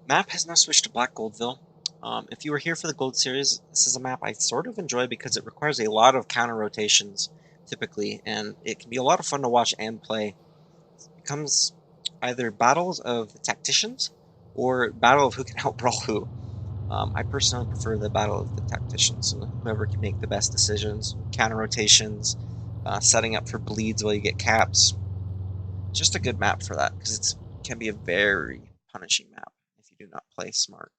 Map has now switched to Black Goldville. If you were here for the Gold Series, this is a map I sort of enjoy because it requires a lot of counter rotations, typically, and it can be a lot of fun to watch and play. It becomes either battles of the tacticians or battle of who can outbrawl who. I personally prefer the battle of the tacticians, so whoever can make the best decisions, counter rotations, setting up for bleeds while you get caps. Just a good map for that because it can be a very punishing map if you do not play smart.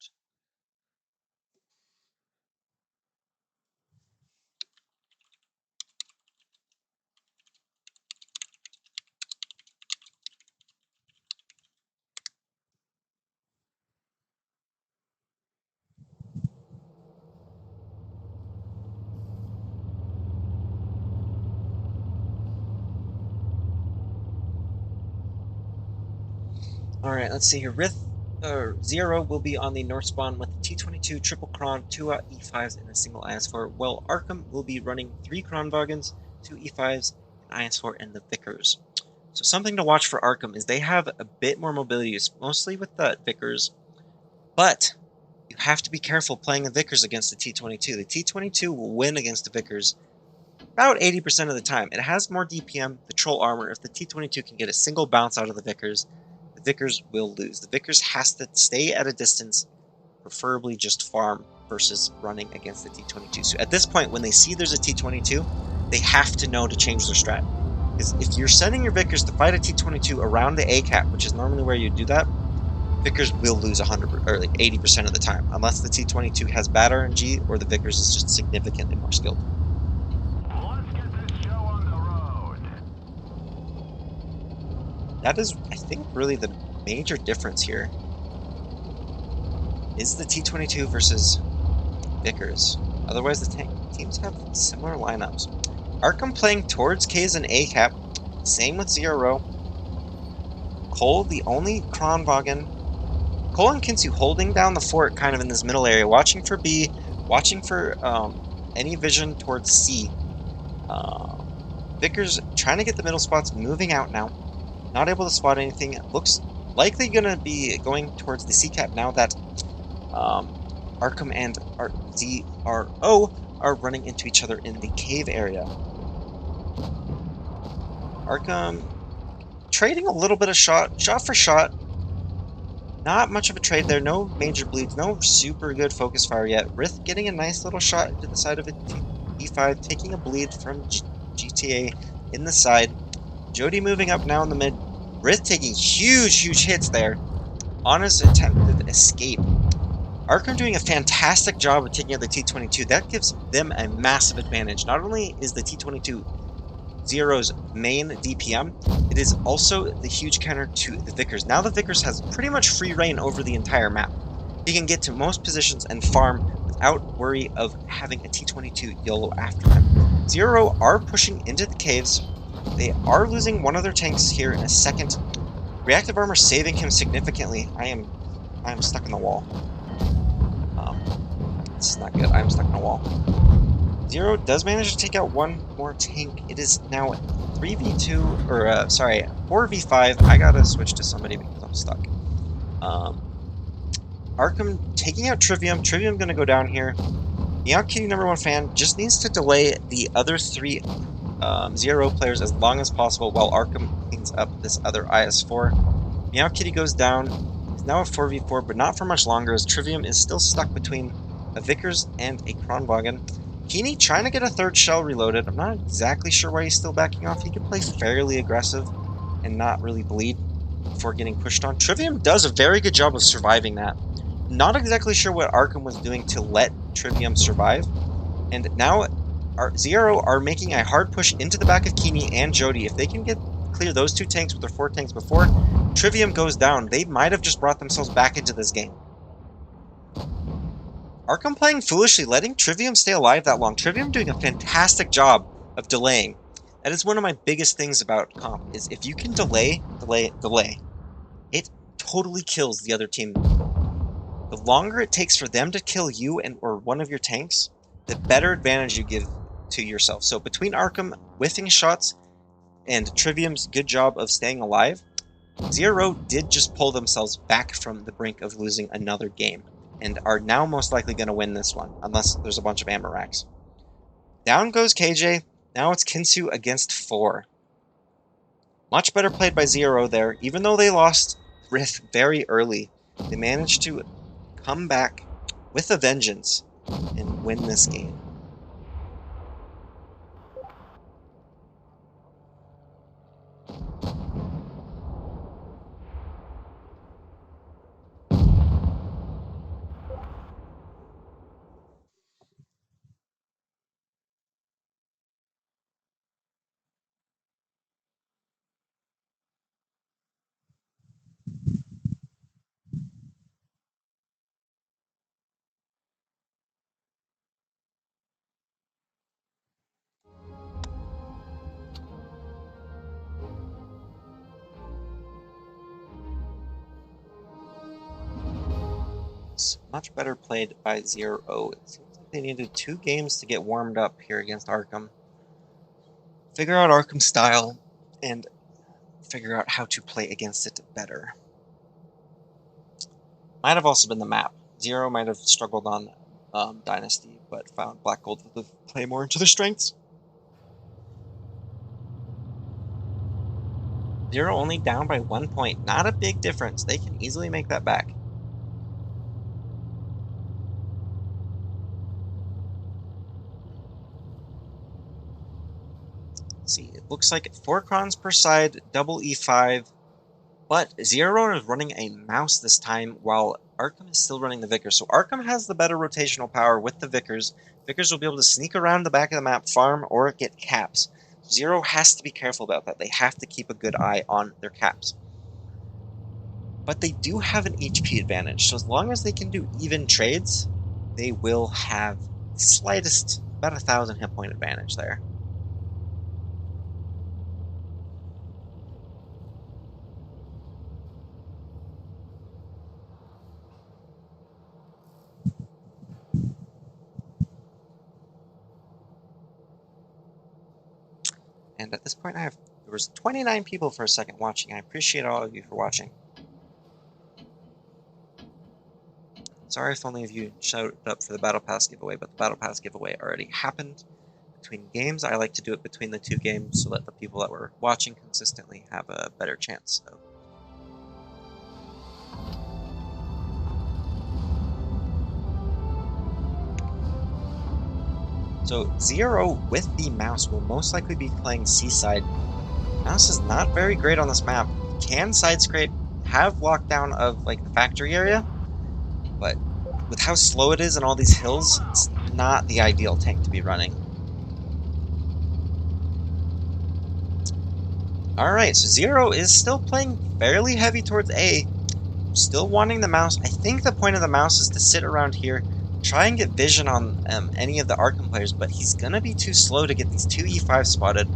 Alright, let's see here. Zero will be on the north spawn with the T-22 triple Kron, 2 E5s, and a single IS-4, while Arkham will be running 3 Kronwagens, 2 E5s, an IS-4, and the Vickers. So something to watch for Arkham is they have a bit more mobility, mostly with the Vickers, but you have to be careful playing the Vickers against the T-22. The T-22 will win against the Vickers about 80% of the time. It has more DPM, the troll armor. If the T-22 can get a single bounce out of the Vickers will lose. The Vickers has to stay at a distance, preferably just farm versus running against the T-22. So at this point, when they see there's a T-22, they have to know to change their strat. Because if you're sending your Vickers to fight a T-22 around the A cap, which is normally where you do that, Vickers will lose 100 or like 80% of the time, unless the T-22 has bad RNG or the Vickers is just significantly more skilled. That is, I think, really the major difference here. Is the T-22 versus Vickers. Otherwise, the teams have similar lineups. Arkham playing towards K's and A cap. Same with Zero. Cole, the only Kronwagen. Cole and Kinsu holding down the fort kind of in this middle area, watching for B, watching for any vision towards C. Vickers trying to get the middle spots, moving out now. Not able to spot anything. Looks likely going to be going towards the C cap now that Arkham and ZRO are running into each other in the cave area. Arkham trading a little bit of shot for shot. Not much of a trade there. No major bleeds. No super good focus fire yet. Rith getting a nice little shot into the side of it. E5 taking a bleed from GTA in the side. Jody moving up now in the mid. Rith taking huge hits there on his attempted escape. Arkham doing a fantastic job of taking out the T-22. That gives them a massive advantage. Not only is the T-22 Zero's main DPM, it is also the huge counter to the Vickers. Now the Vickers has pretty much free reign over the entire map. He can get to most positions and farm without worry of having a T-22 YOLO after him. Zero are pushing into the caves. They are losing one of their tanks here in a second. Reactive armor saving him significantly. I am stuck in the wall. This is not good. I'm stuck in a wall. Zero does manage to take out one more tank. It is now 3v2, or 4v5. I gotta switch to somebody because I'm stuck. Arkham taking out Trivium. Trivium gonna go down here. Meow Kitty #1 fan just needs to delay the other 3 Zero players as long as possible while Arkham cleans up this other IS-4. Meow Kitty goes down. It's now a 4v4, but not for much longer as Trivium is still stuck between a Vickers and a Kronwagen. Keeney trying to get a 3rd shell reloaded. I'm not exactly sure why he's still backing off. He can play fairly aggressive and not really bleed before getting pushed on. Trivium does a very good job of surviving that. Not exactly sure what Arkham was doing to let Trivium survive. And now Zero are making a hard push into the back of Keeney and Jody. If they can clear those 2 tanks with their 4 tanks before Trivium goes down, they might have just brought themselves back into this game. Arkham playing foolishly, letting Trivium stay alive that long. Trivium doing a fantastic job of delaying. That is one of my biggest things about comp, is if you can delay, it totally kills the other team. The longer it takes for them to kill you or one of your tanks, the better advantage you give to yourself. So between Arkham whiffing shots and Trivium's good job of staying alive, Zero did just pull themselves back from the brink of losing another game, and are now most likely going to win this one, unless there's a bunch of ammo racks. Down goes KJ. Now it's Kinsu against 4. Much better played by Zero there. Even though they lost Rith very early, they managed to come back with a vengeance and win this game. It's much better played by Zero. It seems like they needed 2 games to get warmed up here against Arkham. Figure out Arkham's style and figure out how to play against it better. Might have also been the map. Zero might have struggled on Dynasty, but found Black Gold to play more into their strengths. Zero only down by 1 point. Not a big difference. They can easily make that back. Let's see, it looks like 4 crons per side, double E5, but Zero is running a mouse this time, while Arkham is still running the Vickers. So Arkham has the better rotational power with the Vickers. Vickers will be able to sneak around the back of the map, farm, or get caps. Zero has to be careful about that. They have to keep a good eye on their caps. But they do have an HP advantage, so as long as they can do even trades, they will have the slightest, about 1,000 hit point advantage there. And at this point, there was 29 people for a second watching. I appreciate all of you for watching. Sorry if only of you showed up for the Battle Pass giveaway, but the Battle Pass giveaway already happened between games. I like to do it between the 2 games so that the people that were watching consistently have a better chance of. So Zero with the mouse will most likely be playing Seaside. Mouse is not very great on this map. Can side scrape, have lockdown of like the factory area, but with how slow it is and all these hills, it's not the ideal tank to be running. Alright, so Zero is still playing fairly heavy towards A, still wanting the mouse. I think the point of the mouse is to sit around here, try and get vision on any of the Arkham players, but he's gonna be too slow to get these 2 E5 spotted,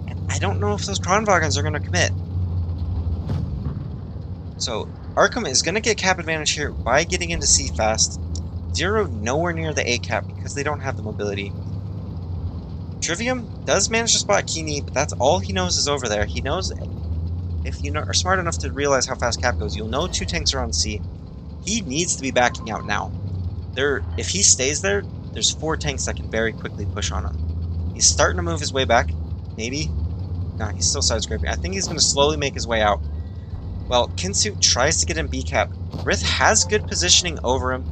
and I don't know if those Kronwagens are gonna commit. So Arkham is gonna get cap advantage here by getting into C fast. Zero nowhere near the A cap because they don't have the mobility. Trivium does manage to spot Keeney, but that's all he knows is over there. He knows, if you are smart enough to realize how fast cap goes, you'll know 2 tanks are on C. He needs to be backing out now. If he stays there, there's 4 tanks that can very quickly push on him. He's starting to move his way back. Maybe. No, he's still side scraping. I think he's going to slowly make his way out. Well, Kinsu tries to get in B cap. Rith has good positioning over him,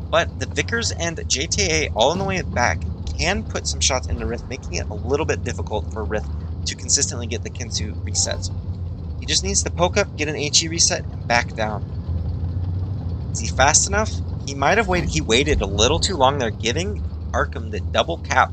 but the Vickers and JTA all in the way back can put some shots into Rith, making it a little bit difficult for Rith to consistently get the Kinsu resets. He just needs to poke up, get an HE reset, and back down. Is he fast enough? He might have waited. He waited a little too long there, giving Arkham the double cap.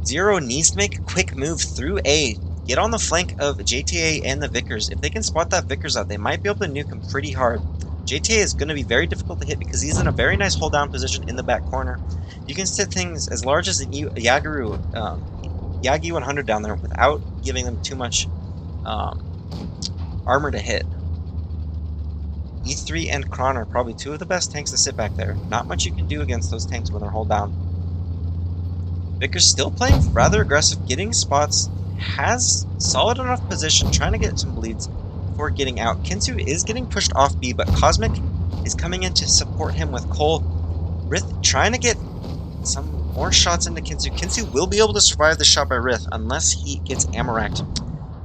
Zero needs to make a quick move through A. Get on the flank of JTA and the Vickers. If they can spot that Vickers out, they might be able to nuke him pretty hard. JTA is going to be very difficult to hit because he's in a very nice hold down position in the back corner. You can set things as large as a Yagi 100 down there without giving them too much armor to hit. E3 and Kron are probably 2 of the best tanks to sit back there. Not much you can do against those tanks when they're hold down. Vickers still playing rather aggressive, getting spots, has solid enough position, trying to get some bleeds before getting out. Kinsu is getting pushed off B, but Cosmic is coming in to support him with Cole. Rith trying to get some more shots into Kinsu. Kinsu will be able to survive the shot by Rith unless he gets ammo-racked.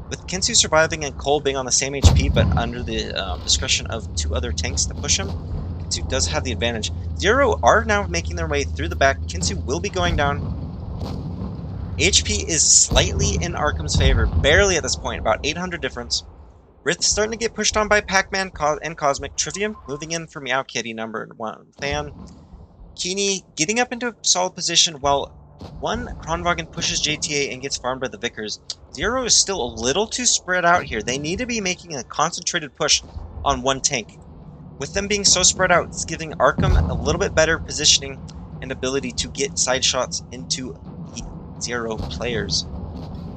With Kinsu surviving and Cole being on the same HP, but under the discretion of 2 other tanks to push him, Kinsu does have the advantage. Zero are now making their way through the back. Kinsu will be going down. HP is slightly in Arkham's favor, barely at this point, about 800 difference. Rith starting to get pushed on by Pac-Man and Cosmic. Trivium moving in for Meow Kitty number 1. Fan. Keeney getting up into a solid position while one Kronwagen pushes JTA and gets farmed by the Vickers. Zero is still a little too spread out here. They need to be making a concentrated push on one tank. With them being so spread out, it's giving Arkham a little bit better positioning and ability to get side shots into the Zero players.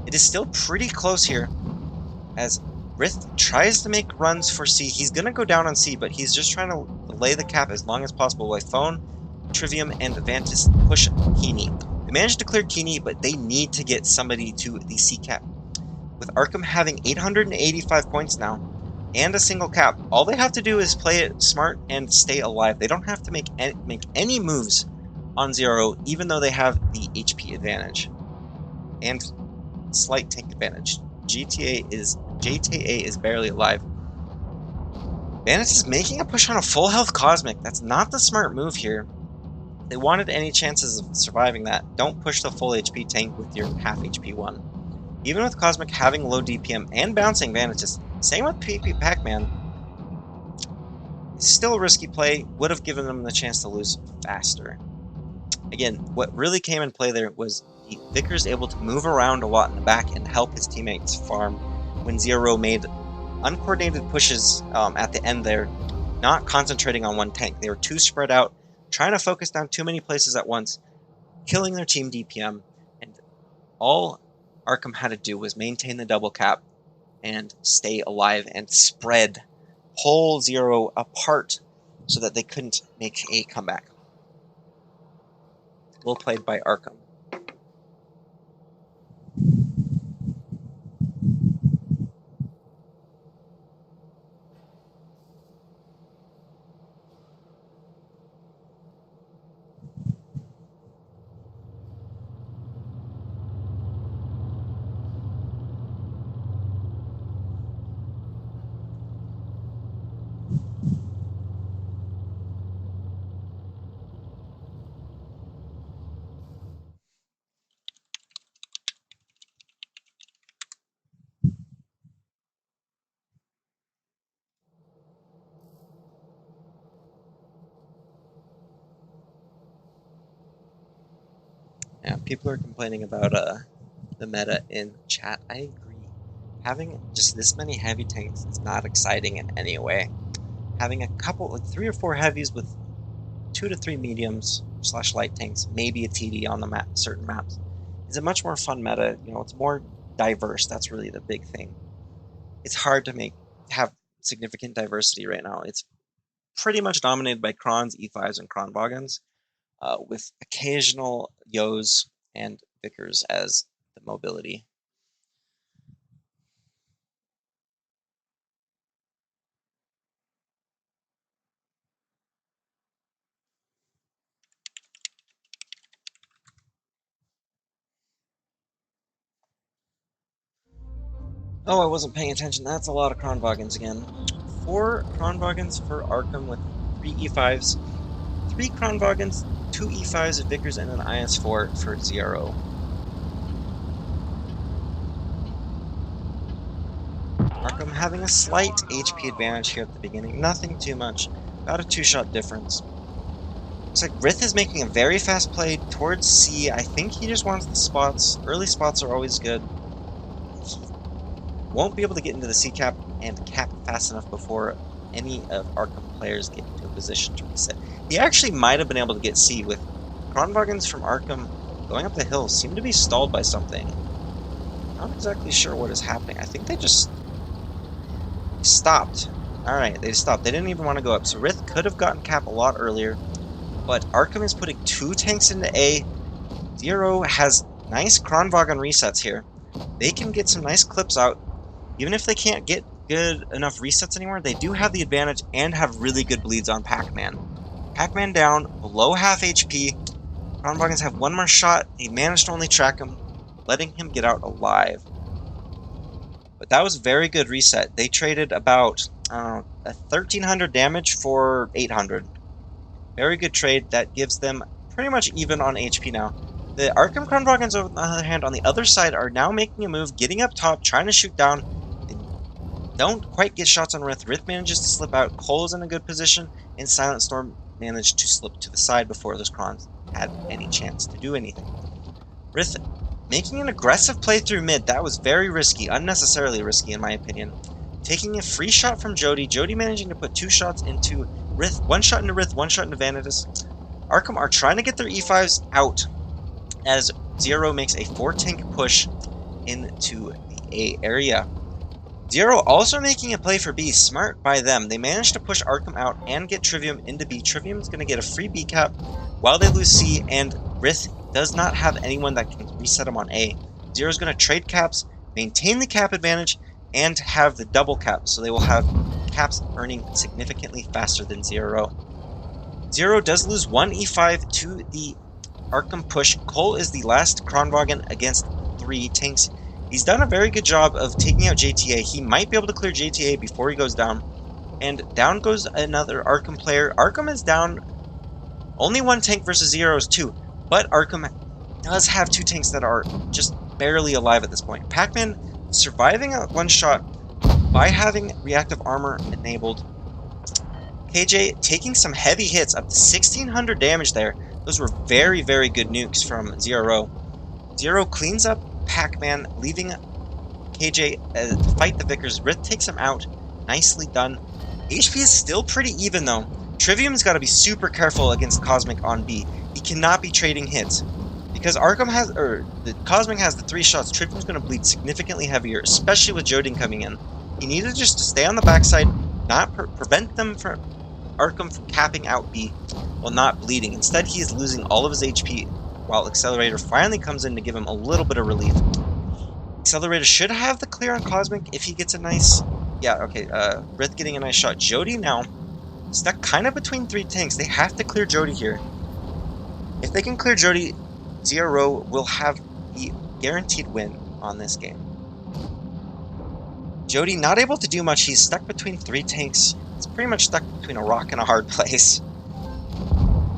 It is still pretty close here as Rith tries to make runs for C. He's going to go down on C, but he's just trying to lay the cap as long as possible while Phone, Trivium, and Vantis push Keeney. They managed to clear Keeney, but they need to get somebody to the C cap. With Arkham having 885 points now and a single cap, all they have to do is play it smart and stay alive. They don't have to make any moves on Zero, even though they have the HP advantage and slight tank advantage. JTA is barely alive. Vantis is making a push on a full health Cosmic. That's not the smart move here. If they wanted any chances of surviving that, don't push the full HP tank with your half HP one. Even with Cosmic having low DPM and bouncing Vantis, same with PP Pac-Man, still a risky play, would have given them the chance to lose faster. Again, what really came in play there was the Vickers able to move around a lot in the back and help his teammates farm when Zero made uncoordinated pushes at the end there, not concentrating on one tank. They were too spread out, trying to focus down too many places at once, killing their team DPM, and all Arkham had to do was maintain the double cap and stay alive and spread, pull Zero apart so that they couldn't make a comeback. Well played by Arkham. Yeah, people are complaining about the meta in chat. I agree. Having just this many heavy tanks is not exciting in any way. Having a couple, like 3 or 4 heavies with 2 to 3 mediums / light tanks, maybe a TD on the map, certain maps, is a much more fun meta. You know, it's more diverse. That's really the big thing. It's hard to have significant diversity right now. It's pretty much dominated by Krons, E5s, and Kronwagens, with occasional Yos and Vickers as the mobility. Oh, I wasn't paying attention. That's a lot of Kronwagens again. 4 Kronwagens for Arkham with 3 E5s, 3 Kronwagens, 2 E5s of Vickers, and an IS-4 for Zero. Arkham having a slight HP advantage here at the beginning. Nothing too much. About a 2-shot difference. Looks like Rith is making a very fast play towards C. I think he just wants the spots. Early spots are always good. He won't be able to get into the C cap and cap fast enough before any of Arkham players get into a position to reset. He actually might have been able to get C with Kronwagens from Arkham going up the hill. Seem to be stalled by something. Not exactly sure what is happening. I think they just stopped. Alright, they stopped. They didn't even want to go up. So Rith could have gotten cap a lot earlier, but Arkham is putting 2 tanks into A. Zero has nice Kronwagen resets here. They can get some nice clips out. Even if they can't get good enough resets anymore. They do have the advantage and have really good bleeds on Pac-Man. Pac-Man down, below half HP. Kronwagens have one more shot. He managed to only track him, letting him get out alive. But that was very good reset. They traded about 1,300 damage for 800. Very good trade. That gives them pretty much even on HP now. The Arkham Kronwagens, on the other hand, on the other side, are now making a move, getting up top, trying to shoot down. They don't quite get shots on Rith. Rith manages to slip out. Cole is in a good position, and Silent Storm managed to slip to the side before those Krons had any chance to do anything. Rith making an aggressive play through mid. That was very risky, unnecessarily risky in my opinion. Taking a free shot from Jody. Jody managing to put 2 shots into Rith. 1 shot into Rith, 1 shot into Vanitas. Arkham are trying to get their E5s out as Zero makes a 4-tank push into the A area. Zero also making a play for B. Smart by them. They managed to push Arkham out and get Trivium into B. Trivium's going to get a free B cap while they lose C, and Rith does not have anyone that can reset him on A. Zero's going to trade caps, maintain the cap advantage, and have the double cap, so they will have caps earning significantly faster than Zero. Zero does lose 1 E5 to the Arkham push. Cole is the last Kronwagen against 3 tanks. He's done a very good job of taking out JTA. He might be able to clear JTA before he goes down. And down goes another Arkham player. Arkham is down. Only 1 tank versus Zero's 2. But Arkham does have 2 tanks that are just barely alive at this point. Pac-Man surviving a 1 shot by having reactive armor enabled. KJ taking some heavy hits, up to 1,600 damage there. Those were very, very good nukes from Zero. Zero cleans up Pac-Man, leaving KJ to fight the Vickers. Rith takes him out. Nicely done. HP is still pretty even, though. Trivium's got to be super careful against Cosmic on B. He cannot be trading hits. Because Arkham has, the Cosmic has the 3 shots, Trivium's going to bleed significantly heavier, especially with Jodin coming in. He needed just to stay on the backside, not prevent them from Arkham from capping out B while not bleeding. Instead, he is losing all of his HP, while Accelerator finally comes in to give him a little bit of relief. Accelerator should have the clear on Cosmic if he gets a nice... Yeah, okay, Rith getting a nice shot. Jody now stuck kind of between 3 tanks. They have to clear Jody here. If they can clear Jody, Zero will have the guaranteed win on this game. Jody not able to do much. He's stuck between 3 tanks. He's pretty much stuck between a rock and a hard place.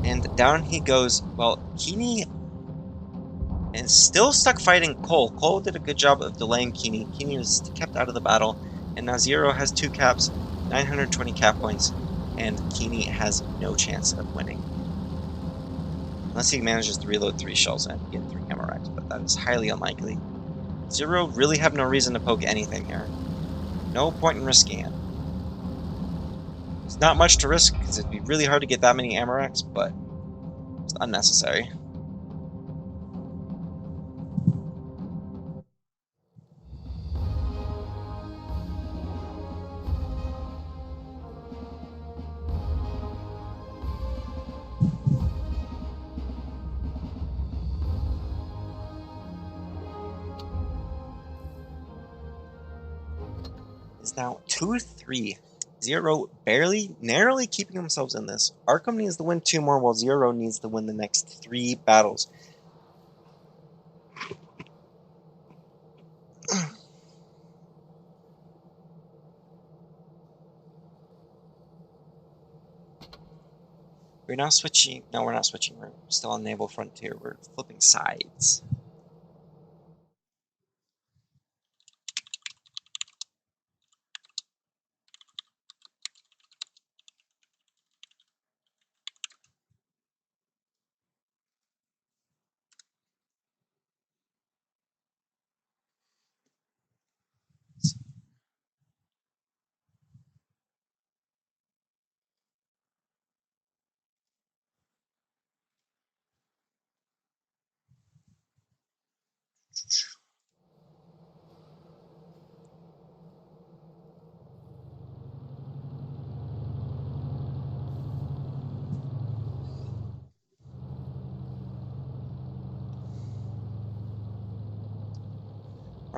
And down he goes. Well, Keeney is still stuck fighting Cole. Cole did a good job of delaying Keeney. Keeney was kept out of the battle. And now Zero has 2 caps, 920 cap points, and Keeney has no chance of winning. Unless he manages to reload 3 shells and get 3 hammer racks, but that is highly unlikely. Zero really have no reason to poke anything here. No point in risking it. It's not much to risk, because it'd be really hard to get that many ammo racks, but it's unnecessary. It's now 2-3. Zero barely, narrowly keeping themselves in this. Arkham needs to win 2 more, while Zero needs to win the next 3 battles. We're now switching. No, we're not switching. We're still on Naval Frontier. We're flipping sides.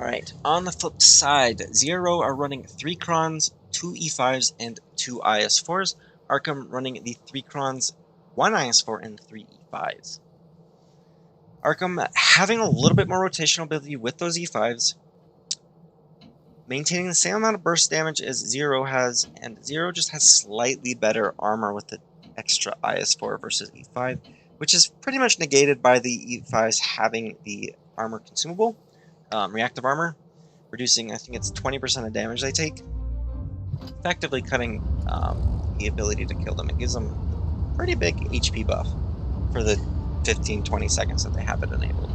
Alright, on the flip side, 0 are running 3 Crons, 2 E5s, and 2 IS4s. Arkham running the 3 Crons, 1 IS4, and 3 E5s. Arkham having a little bit more rotational ability with those E5s, maintaining the same amount of burst damage as 0 has, and 0 just has slightly better armor with the extra IS4 versus E5, which is pretty much negated by the E5s having the armor consumable. Reactive armor, reducing, I think it's 20% of damage they take, effectively cutting the ability to kill them. It gives them a pretty big HP buff for the 15-20 seconds that they have it enabled.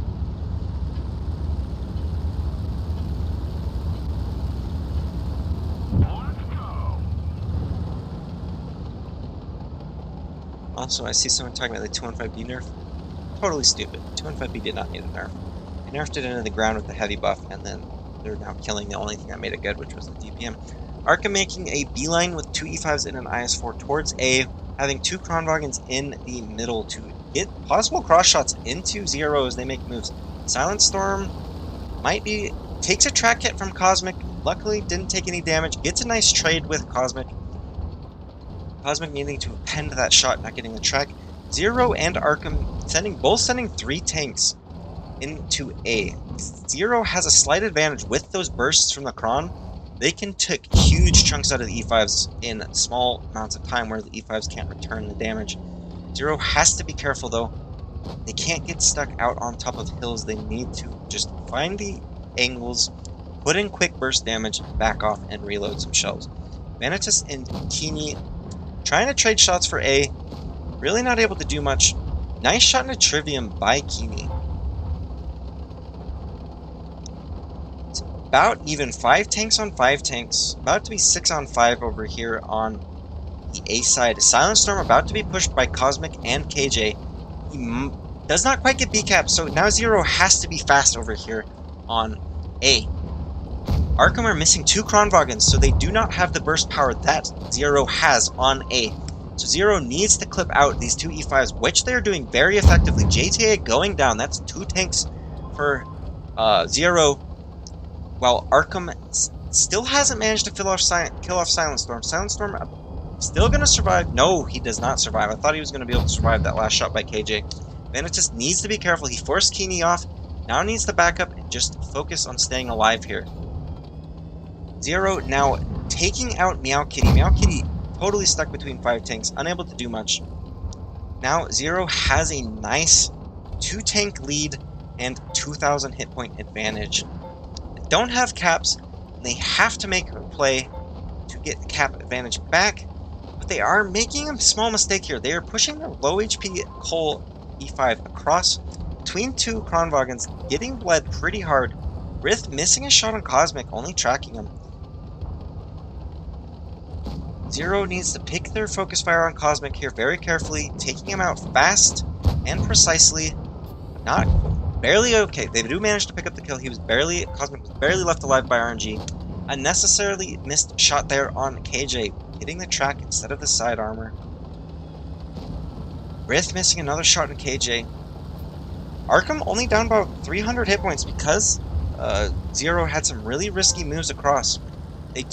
Also, I see someone talking about the 215B nerf. Totally stupid. 215B did not need a nerf. They nerfed it into the ground with the heavy buff, and then they're now killing the only thing that made it good, which was the DPM. Arkham making a beeline with 2 E5s and an IS4 towards A, having 2 Kronwagens in the middle to get possible cross shots into 0 as they make moves. Silent Storm takes a track hit from Cosmic, luckily didn't take any damage, gets a nice trade with Cosmic. Cosmic needing to append that shot, not getting the track. 0 and Arkham both sending 3 tanks into A. 0 has a slight advantage with those bursts from the Kron. They can take huge chunks out of the E5s in small amounts of time where the E5s can't return the damage. 0 has to be careful though. They can't get stuck out on top of hills. They need to just find the angles, put in quick burst damage, back off, and reload some shells. Vanitas and Kini trying to trade shots for A. Really not able to do much. Nice shot into Trivium by Kini. About even 5 tanks on 5 tanks. About to be 6 on 5 over here on the A side. Silent Storm about to be pushed by Cosmic and KJ. He does not quite get B-cap, so now 0 has to be fast over here on A. Arkham are missing 2 Kronwagens, so they do not have the burst power that 0 has on A. So 0 needs to clip out these 2 E5s, which they are doing very effectively. JTA going down. That's 2 tanks for 0. While Arkham still hasn't managed to kill off Silent Storm. Silent Storm still going to survive. No, he does not survive. I thought he was going to be able to survive that last shot by KJ. Vanitas needs to be careful. He forced Kini off. Now needs to back up and just focus on staying alive here. 0 now taking out Meow Kitty. Meow Kitty totally stuck between 5 tanks, unable to do much. Now 0 has a nice 2 tank lead and 2,000 hit point advantage. Don't have caps, and they have to make a play to get the cap advantage back, but they are making a small mistake here. They are pushing their low HP Cole E5 across between 2 Kronwagens, getting bled pretty hard. Rith missing a shot on Cosmic, only tracking him. 0 needs to pick their focus fire on Cosmic here very carefully, taking him out fast and precisely. Barely okay. They do manage to pick up the kill. Cosmic was barely left alive by RNG. Unnecessarily missed shot there on KJ, hitting the track instead of the side armor. Rith missing another shot on KJ. Arkham only down about 300 hit points because 0 had some really risky moves across. They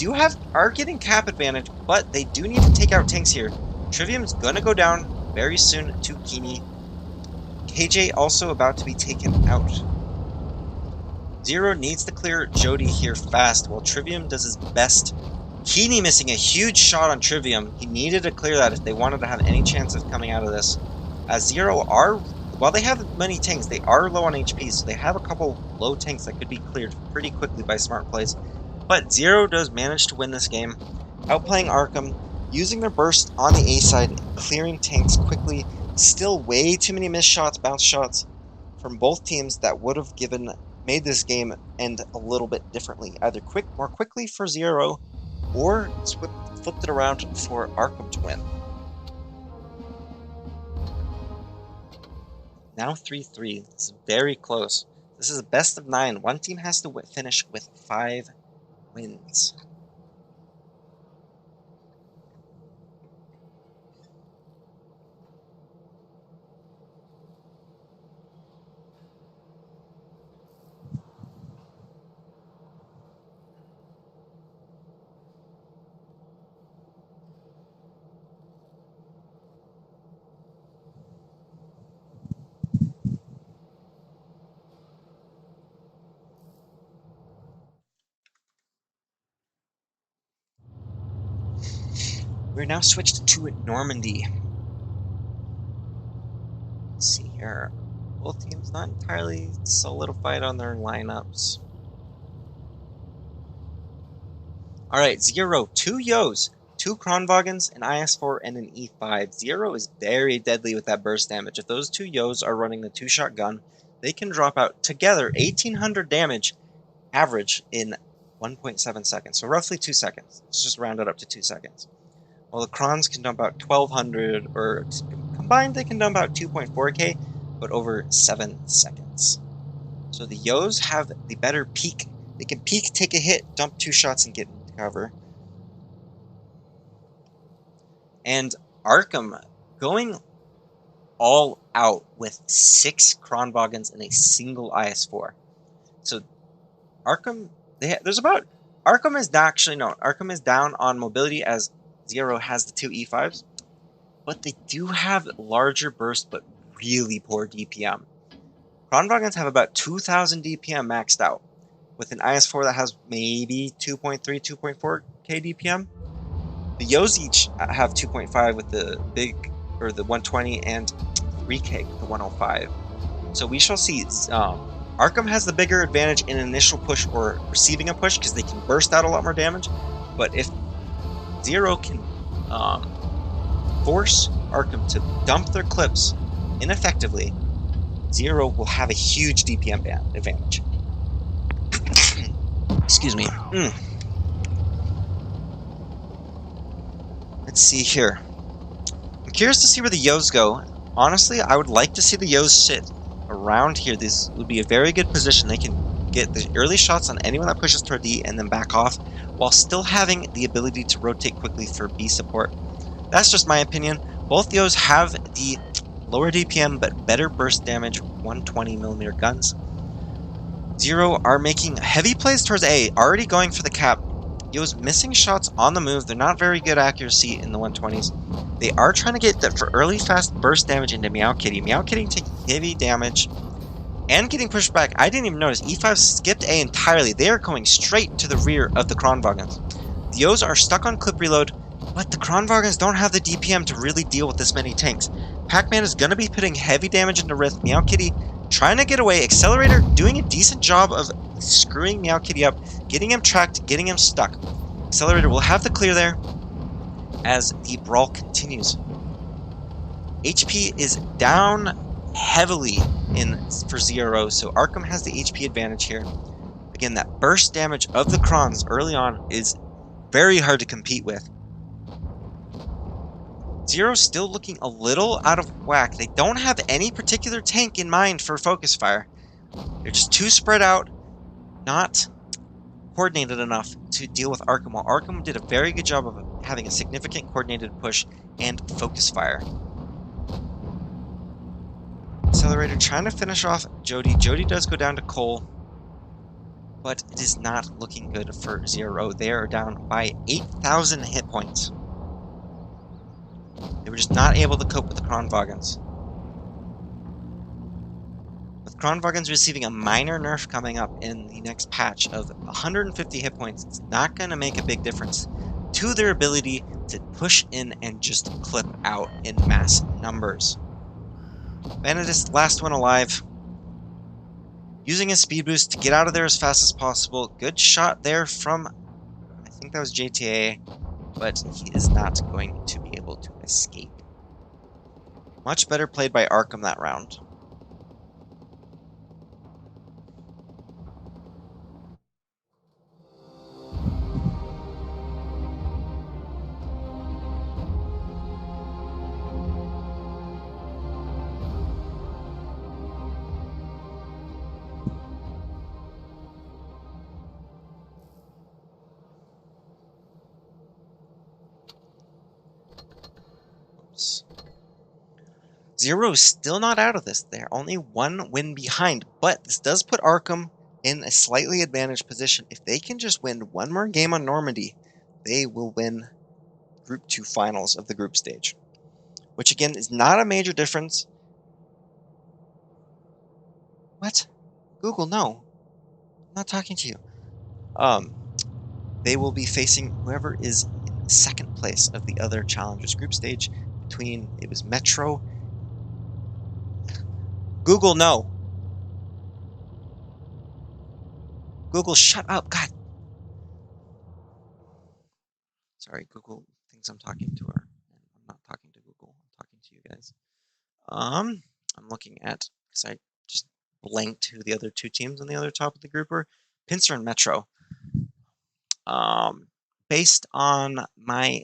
are getting cap advantage, but they do need to take out tanks here. Trivium's gonna go down very soon to Kini. KJ also about to be taken out. 0 needs to clear Jody here fast while Trivium does his best. Kini missing a huge shot on Trivium. He needed to clear that if they wanted to have any chance of coming out of this. As 0 while they have many tanks, they are low on HP, so they have a couple low tanks that could be cleared pretty quickly by smart plays. But 0 does manage to win this game, outplaying Arkham, using their burst on the A side, clearing tanks quickly. Still way too many missed shots, bounce shots from both teams that would have made this game end a little bit differently. Either more quickly for 0 or flipped it around for Arkham to win. Now 3-3. This is very close. This is a best of 9. One team has to finish with 5 wins. We're now switched to Normandy. Let's see here. Both teams not entirely solidified on their lineups. Alright, 0, 2 Yos, 2 Kronwagens, an IS-4, and an E5. 0 is very deadly with that burst damage. If those 2 Yos are running the 2-shot gun, they can drop out together 1800 damage average in 1.7 seconds. So roughly 2 seconds. Let's just round it up to 2 seconds. While the Krons can dump out 1200, or combined they can dump out 2.4k, but over 7 seconds. So the Yos have the better peak. They can peek, take a hit, dump 2 shots, and get into cover. And Arkham going all out with 6 Kronwagens and a single IS-4. So Arkham, Arkham is actually, no, Arkham is down on mobility as 0 has the 2 E5s, but they do have larger burst but really poor DPM. Kronwagens have about 2000 DPM maxed out, with an IS-4 that has maybe 2.3, 2.4k DPM. The Yos each have 2.5 with the big, or the 120, and 3k with the 105. So we shall see. Arkham has the bigger advantage in an initial push or receiving a push because they can burst out a lot more damage. But if 0 can force Arkham to dump their clips ineffectively, 0 will have a huge DPM advantage. Excuse me. Let's see here. I'm curious to see where the Yos go. Honestly, I would like to see the Yos sit around here. This would be a very good position. They can get the early shots on anyone that pushes toward D and then back off, while still having the ability to rotate quickly for B support. That's just my opinion. Both Yos have the lower DPM but better burst damage 120mm guns. 0 are making heavy plays towards A, already going for the cap. Yos missing shots on the move. They're not very good accuracy in the 120s. They are trying to get that for early fast burst damage into Meow Kitty. Meow Kitty taking heavy damage and getting pushed back. I didn't even notice. E5 skipped A entirely. They are going straight to the rear of the Kronwagens. The Yos are stuck on clip reload, but the Kronwagens don't have the DPM to really deal with this many tanks. Pac-Man is going to be putting heavy damage into Rith. Meow Kitty trying to get away. Accelerator doing a decent job of screwing Meow Kitty up, getting him tracked, getting him stuck. Accelerator will have the clear there as the brawl continues. HP is down heavily for 0, so Arkham has the HP advantage here. Again, that burst damage of the Krons early on is very hard to compete with. 0 still looking a little out of whack. They don't have any particular tank in mind for focus fire. They're just too spread out, not coordinated enough to deal with Arkham, while Arkham did a very good job of having a significant coordinated push and focus fire. Accelerator trying to finish off Jody. Jody does go down to Cole, but it is not looking good for 0. They are down by 8,000 hit points. They were just not able to cope with the Kronwagens. With Kronwagens receiving a minor nerf coming up in the next patch of 150 hit points, it's not going to make a big difference to their ability to push in and just clip out in mass numbers. Vanadis, last one alive, using his speed boost to get out of there as fast as possible. Good shot there from, I think that was JTA, but he is not going to be able to escape. Much better played by Arkham that round. Oops. 0 is still not out of this. They're only 1 win behind, but this does put Arkham in a slightly advantaged position. If they can just win one more game on Normandy, they will win Group 2 finals of the group stage, which again is not a major difference. What? Google, no. I'm not talking to you. They will be facing whoever is in second place of the other challengers group stage between, it was Metro. Google, no. Google, shut up. God. Sorry, Google thinks I'm talking to her. I'm not talking to Google. I'm talking to you guys. I'm looking at, because I just blanked who the other two teams on the other top of the group were. Pincer and Metro. Based on my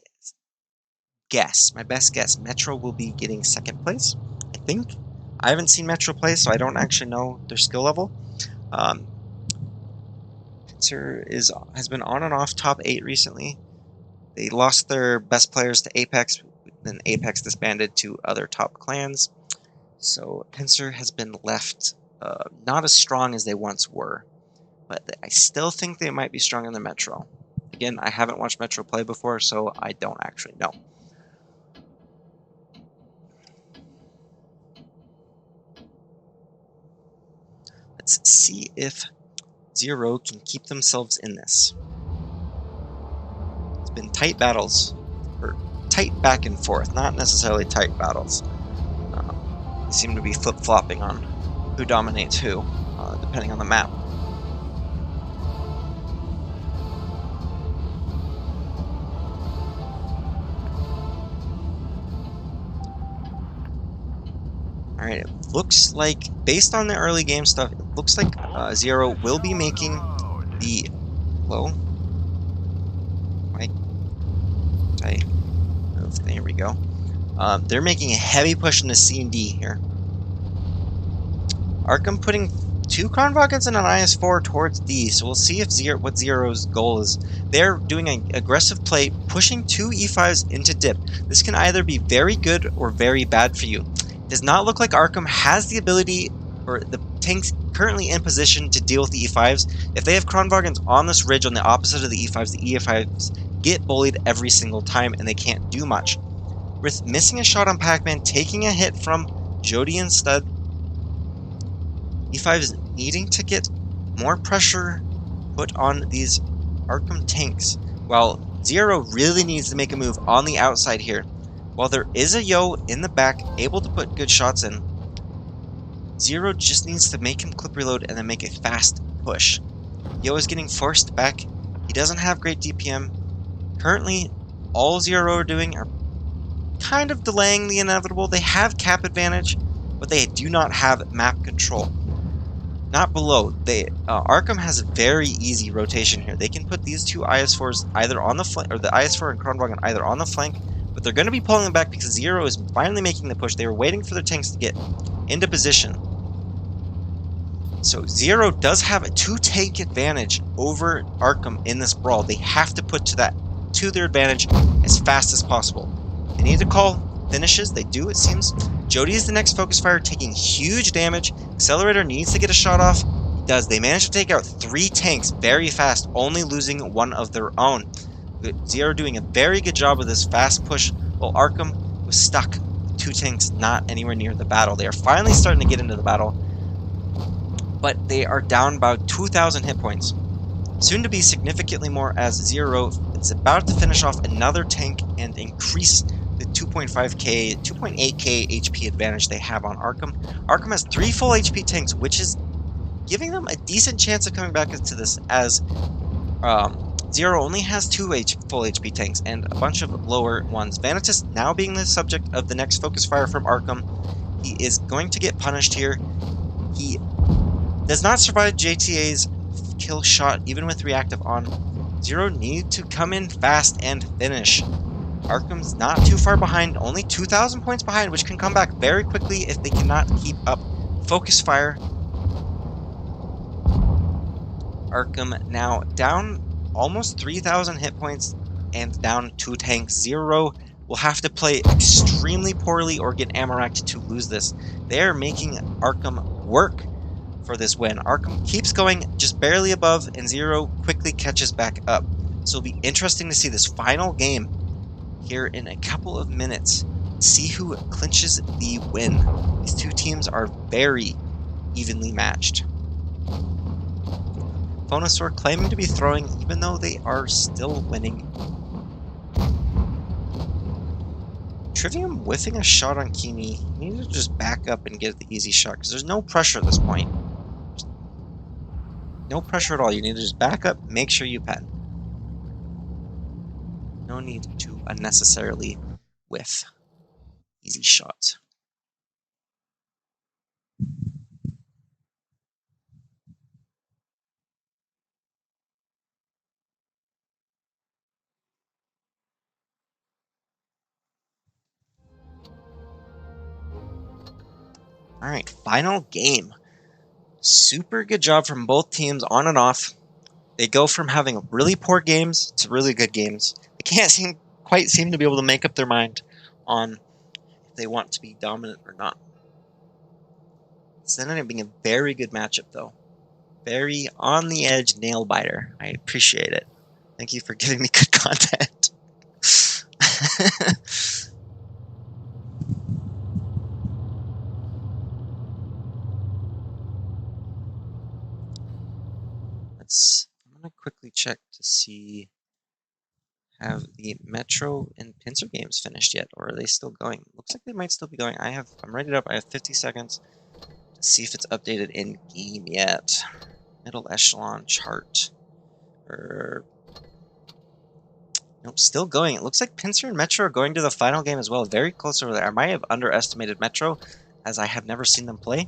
guess, my best guess, Metro will be getting second place, I think. I haven't seen Metro play, so I don't actually know their skill level. Pincer has been on and off top 8 recently. They lost their best players to Apex, then Apex disbanded to other top clans. So Pincer has been left not as strong as they once were, but I still think they might be stronger than Metro. Again, I haven't watched Metro play before, so I don't actually know. Let's see if Zero can keep themselves in this. It's been tight battles, or tight back and forth, not necessarily tight battles. They seem to be flip-flopping on who dominates who, depending on the map. Alright, it looks like, based on the early game stuff, it looks like Zero will be making the... Hello? There we go. They're making a heavy push into C and D here. Arkham putting 2 Kronwagens and an IS-4 towards D, so we'll see if what Zero's goal is. They're doing an aggressive play, pushing 2 E5s into dip. This can either be very good or very bad for you. It does not look like Arkham has the ability, or the tanks currently in position to deal with the E5s. If they have Kronwagens on this ridge on the opposite of the E5s get bullied every single time and they can't do much. With missing a shot on Pac-Man, taking a hit from Jody and Stud, E5 is needing to get more pressure put on these Arkham tanks, while Zero really needs to make a move on the outside here. While there is a Yo in the back, able to put good shots in, Zero just needs to make him clip reload and then make a fast push. Yo is getting forced back. He doesn't have great DPM. Currently, all Zero are doing are kind of delaying the inevitable. They have cap advantage, but they do not have map control. Not below. Arkham has a very easy rotation here. They can put these 2 IS4s either on the flank, or the IS4 and Kronwagen either on the flank, but they're going to be pulling them back because Zero is finally making the push. They were waiting for their tanks to get into position. So Zero does have a 2 tank advantage over Arkham in this brawl. They have to put to their advantage as fast as possible. They need to call finishes. They do, it seems. Jody is the next focus fire, taking huge damage. Accelerator needs to get a shot off. He does. They manage to take out 3 tanks very fast, only losing 1 of their own. Zero doing a very good job of this fast push, while Arkham was stuck with 2 tanks not anywhere near the battle. They are finally starting to get into the battle, but they are down about 2,000 hit points. Soon to be significantly more, as Zero is about to finish off another tank and increase the 2.8k HP advantage they have on Arkham. Arkham has 3 full HP tanks, which is giving them a decent chance of coming back into this, as Zero only has 2 full HP tanks and a bunch of lower ones. Vanitas now being the subject of the next focus fire from Arkham. He is going to get punished here. He does not survive JTA's kill shot, even with reactive on. Zero need to come in fast and finish. Arkham's not too far behind, only 2,000 points behind, which can come back very quickly if they cannot keep up focus fire. Arkham now down almost 3,000 hit points and down 2 tanks. Zero will have to play extremely poorly or get ammo-racked to lose this. They are making Arkham work for this win. Arkham keeps going just barely above, and Zero quickly catches back up. So it'll be interesting to see this final game here in a couple of minutes. See who clinches the win. These 2 teams are very evenly matched. Phonosaur claiming to be throwing, even though they are still winning. Trivium whiffing a shot on Kimi. You need to just back up and get the easy shot, because there's no pressure at this point. No pressure at all. You need to just back up, make sure you pen. No need to unnecessarily whiff easy shots. Alright, final game. Super good job from both teams on and off. They go from having really poor games to really good games. They can't quite seem to be able to make up their mind on if they want to be dominant or not. It's ended up being a very good matchup, though. Very on the edge nail biter. I appreciate it. Thank you for giving me good content. I'm gonna quickly check to see, have the Metro and Pincer games finished yet, or are they still going? Looks like they might still be going. I'm ready up. I have 50 seconds to see if it's updated in game yet. Middle echelon chart. Nope, still going. It looks like Pincer and Metro are going to the final game as well. Very close over there. I might have underestimated Metro, as I have never seen them play.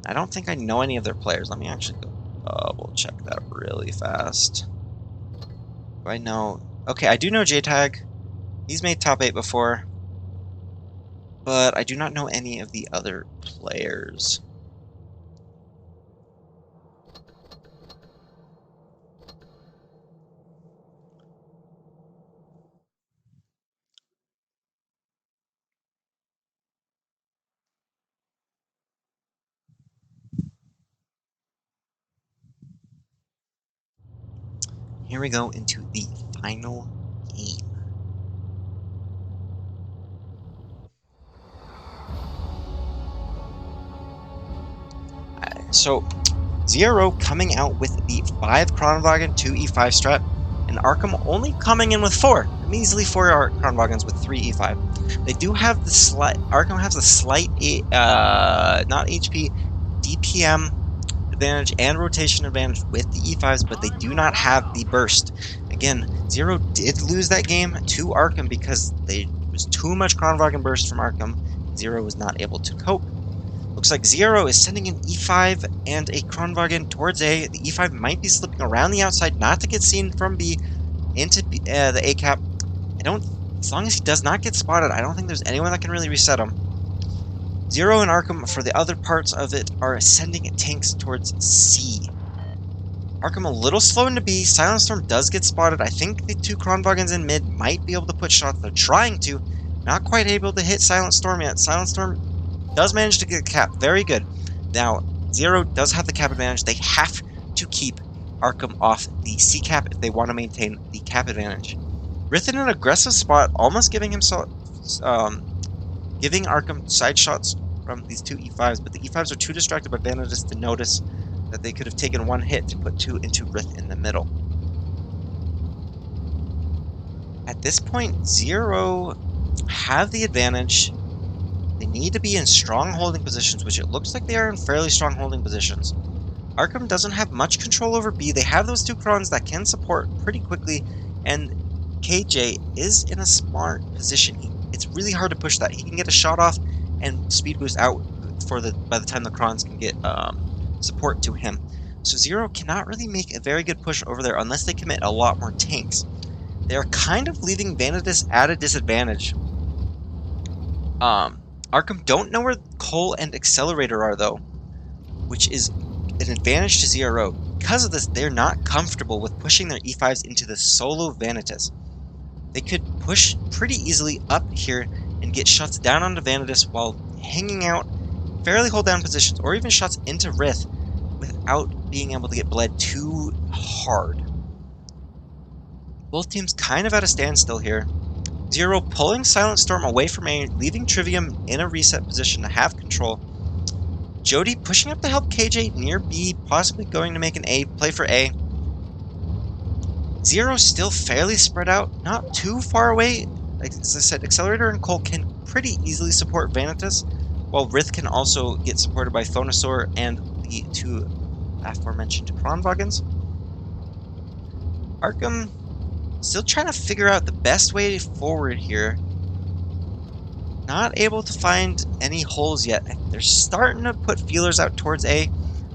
I don't think I know any of their players. Let me actually go double check that really fast. Do I know? Okay, I do know JTag. He's made top 8 before. But I do not know any of the other players. Here we go into the final game. So, Zero coming out with the 5 Kronwagen, 2 E5 strat, and Arkham only coming in with 4. Measly 4 Kronwagens with 3 E5. They do have the slight, Arkham has a slight, not HP, DPM advantage and rotation advantage with the E5s, but they do not have the burst. Again, Zero did lose that game to Arkham because there was too much Kronwagen burst from Arkham. Zero was not able to cope. Looks like Zero is sending an E5 and a Kronwagen towards A. The E5 might be slipping around the outside, not to get seen from B into B, the A cap. As long as he does not get spotted, I don't think there's anyone that can really reset him. Zero and Arkham, for the other parts of it, are sending tanks towards C. Arkham a little slow into B. Silent Storm does get spotted. I think the 2 Kronwagens in mid might be able to put shots. They're trying to. Not quite able to hit Silent Storm yet. Silent Storm does manage to get a cap. Very good. Now, Zero does have the cap advantage. They have to keep Arkham off the C cap if they want to maintain the cap advantage. Rith in an aggressive spot, almost giving himself, giving Arkham side shots from these 2 E5s, but the E5s are too distracted by Vanadis to notice that they could have taken 1 hit to put 2 into Rith in the middle. At this point, Zero have the advantage. They need to be in strong holding positions, which it looks like they are in fairly strong holding positions. Arkham doesn't have much control over B. They have those 2 Krons that can support pretty quickly, and KJ is in a smart position. It's really hard to push that. He can get a shot off and speed boost out by the time the Krons can get support to him. So Zero cannot really make a very good push over there unless they commit a lot more tanks. They are kind of leaving Vanadis at a disadvantage. Arkham don't know where Cole and Accelerator are, though, which is an advantage to Zero. Because of this, they're not comfortable with pushing their E5s into the solo Vanitas. They could push pretty easily up here and get shots down onto Vanitas while hanging out, fairly hold down positions, or even shots into Rith without being able to get bled too hard. Both teams kind of at a standstill here. Zero pulling Silent Storm away from A, leaving Trivium in a reset position to have control. Jody pushing up to help KJ near B, possibly going to make an A play for A. Zero still fairly spread out, not too far away as I said, Accelerator and Colt can pretty easily support Vanitas, while Rith can also get supported by Thonosaur and the two aforementioned Kronwagens. Arkham still trying to figure out the best way forward here. Not able to find any holes yet. They're starting to put feelers out towards A,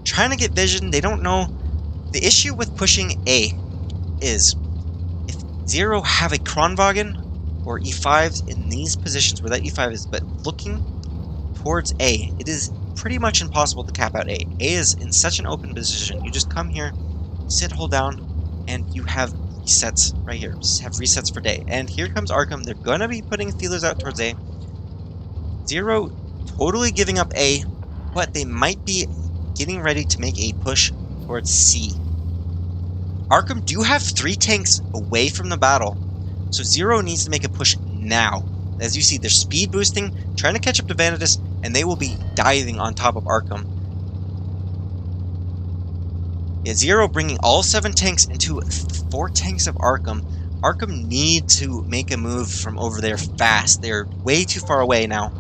trying to get vision. They don't know. The issue with pushing A is if Zero have a Kronwagen or E5s in these positions where that E5 is, but looking towards A, it is pretty much impossible to cap out A. A is in such an open position. You just come here, sit, hold down, and you have resets right here. Just have resets for day. And here comes Arkham. They're going to be putting feelers out towards A. Zero totally giving up A, but they might be getting ready to make a push towards C. Arkham do have 3 tanks away from the battle, so Zero needs to make a push now. As you see, they're speed boosting, trying to catch up to Vanitas, and they will be diving on top of Arkham. Yeah, Zero bringing all 7 tanks into 4 tanks of Arkham. Arkham need to make a move from over there fast. They're way too far away now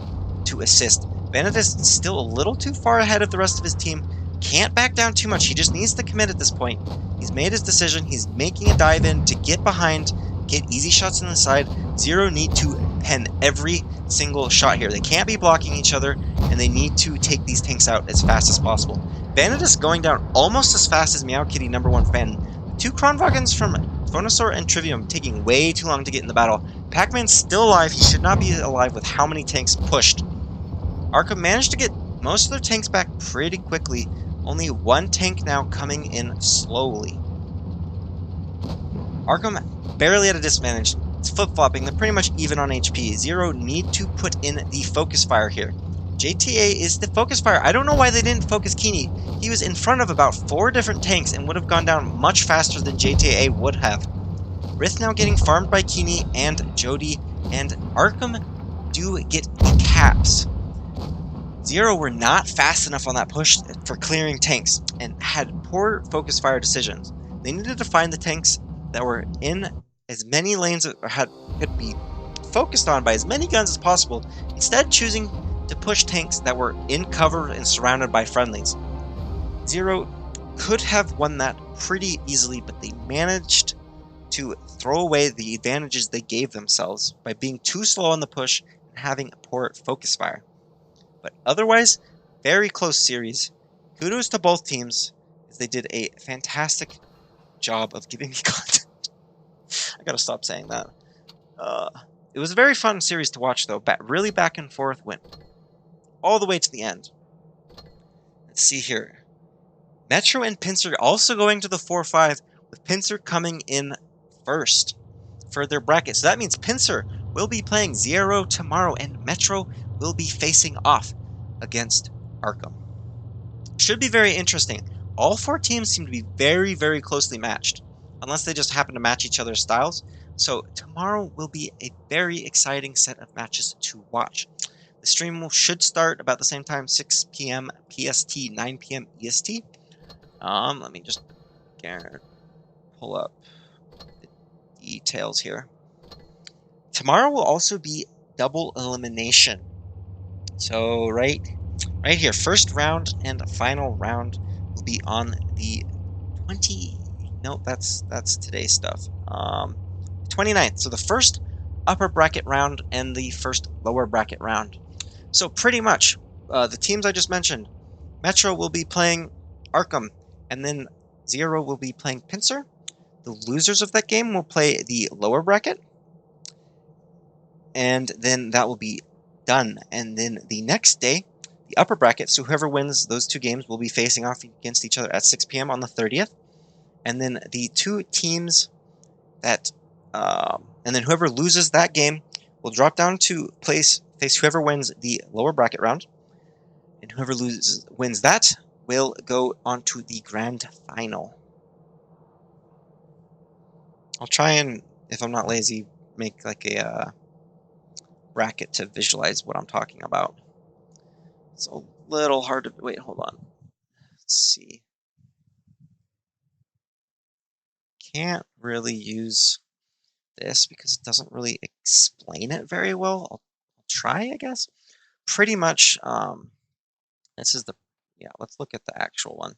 to assist. Vanitas is still a little too far ahead of the rest of his team. Can't back down too much. He just needs to commit at this point. He's made his decision. He's making a dive in to get behind, get easy shots on the side. Zero need to pen every single shot here. They can't be blocking each other, and they need to take these tanks out as fast as possible. Vanitas going down almost as fast as Meow Kitty #1 fan. 2 Kronwagens from Phonosaur and Trivium taking way too long to get in the battle. Pac-Man's still alive. He should not be alive with how many tanks pushed. Arkham managed to get most of their tanks back pretty quickly. Only 1 tank now coming in slowly. Arkham barely at a disadvantage. It's flip-flopping. They're pretty much even on HP. Zero need to put in the focus fire here. JTA is the focus fire. I don't know why they didn't focus Keeney. He was in front of about 4 different tanks and would have gone down much faster than JTA would have. Rith now getting farmed by Keeney and Jody, and Arkham do get the caps. Zero were not fast enough on that push for clearing tanks and had poor focus fire decisions. They needed to find the tanks that were in as many lanes that could be focused on by as many guns as possible, instead choosing to push tanks that were in cover and surrounded by friendlies. Zero could have won that pretty easily, but they managed to throw away the advantages they gave themselves by being too slow on the push and having poor focus fire. But otherwise, very close series. Kudos to both teams, as they did a fantastic job of giving me content. I gotta stop saying that. It was a very fun series to watch, though. Really back and forth, went all the way to the end. Let's see here. Metro and Pincer also going to the 4-5, with Pincer coming in first for their bracket. So that means Pincer will be playing Zero tomorrow, and Metro will be facing off against Arkham. Should be very interesting. All 4 teams seem to be very, very closely matched, unless they just happen to match each other's styles. So tomorrow will be a very exciting set of matches to watch. The stream should start about the same time, 6 p.m. PST, 9 p.m. EST. Let me just pull up the details here. Tomorrow will also be double elimination. So right here, first round and final round will be on the 20. No, that's today's stuff. 29th. So the first upper bracket round and the first lower bracket round. So pretty much, the teams I just mentioned, Metro will be playing Arkham, and then Zero will be playing Pincer. The losers of that game will play the lower bracket, and then that will be done. And then the next day, the upper bracket, so whoever wins those 2 games will be facing off against each other at 6 p.m. on the 30th. And then the 2 teams that, and then whoever loses that game will drop down to face whoever wins the lower bracket round. And whoever wins that will go on to the grand final. I'll try and, if I'm not lazy, make like a bracket to visualize what I'm talking about. It's a little hard to... Wait, hold on. Let's see. Can't really use this because it doesn't really explain it very well. I'll try, I guess. Pretty much, this is the, yeah, let's look at the actual one.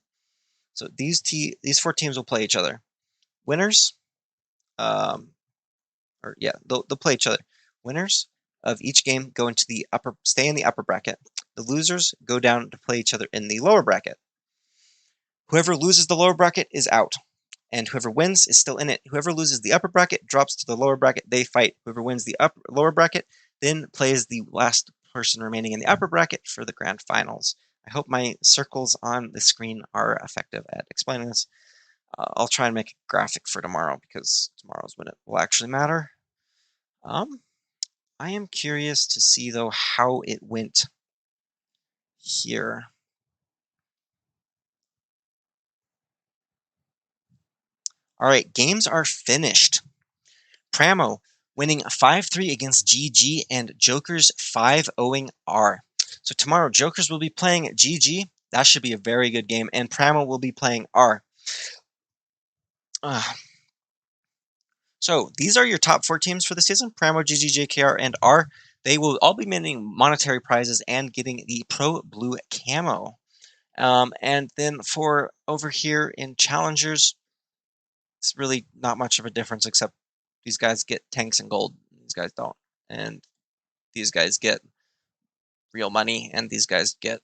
So these 4 teams will play each other. Winners, they'll play each other. Winners of each game go into the stay in the upper bracket. The losers go down to play each other in the lower bracket. Whoever loses the lower bracket is out, and whoever wins is still in it. Whoever loses the upper bracket drops to the lower bracket. They fight. Whoever wins the lower bracket then plays the last person remaining in the upper bracket for the grand finals. I hope my circles on the screen are effective at explaining this. I'll try and make a graphic for tomorrow because tomorrow's when it will actually matter. I am curious to see, though, how it went here. All right, games are finished. Pramo winning 5-3 against GG and Jokers 5-0ing R. So tomorrow, Jokers will be playing GG. That should be a very good game. And Pramo will be playing R. So these are your top 4 teams for the season. Pramo, GG, JKR, and R. They will all be winning monetary prizes and getting the Pro Blue Camo. And then for over here in Challengers, it's really not much of a difference except these guys get tanks and gold. These guys don't. And these guys get real money, and these guys get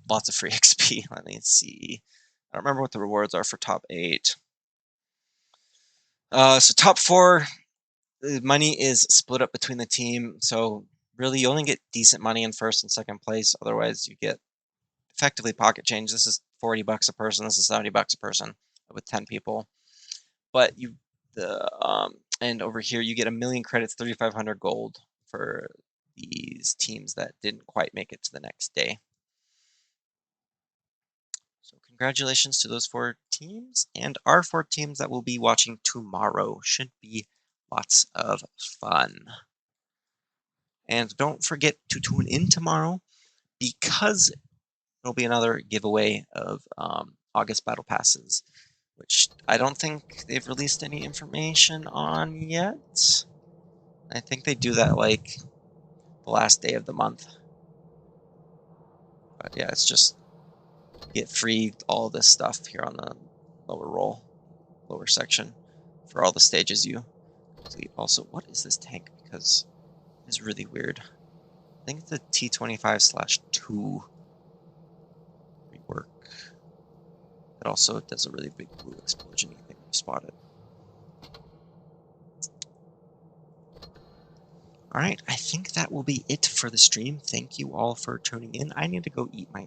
lots of free XP. Let me see. I don't remember what the rewards are for top 8. So top 4, the money is split up between the team. So really, you only get decent money in first and second place. Otherwise, you get effectively pocket change. This is $40 a person. This is $70 a person with 10 people. But and over here you get 1,000,000 credits, 3,500 gold for these teams that didn't quite make it to the next day. So congratulations to those 4 teams and our 4 teams that will be watching tomorrow. Should be lots of fun. And don't forget to tune in tomorrow because there'll be another giveaway of August Battle Passes, which I don't think they've released any information on yet. I think they do that like the last day of the month. But yeah, it's just get free all this stuff here on the lower section for all the stages you complete. Also, what is this tank? Because it's really weird. I think it's the T25/2 rework. It also does a really big blue explosion thing you spot it. All right, I think that will be it for the stream. Thank you all for tuning in. I need to go eat my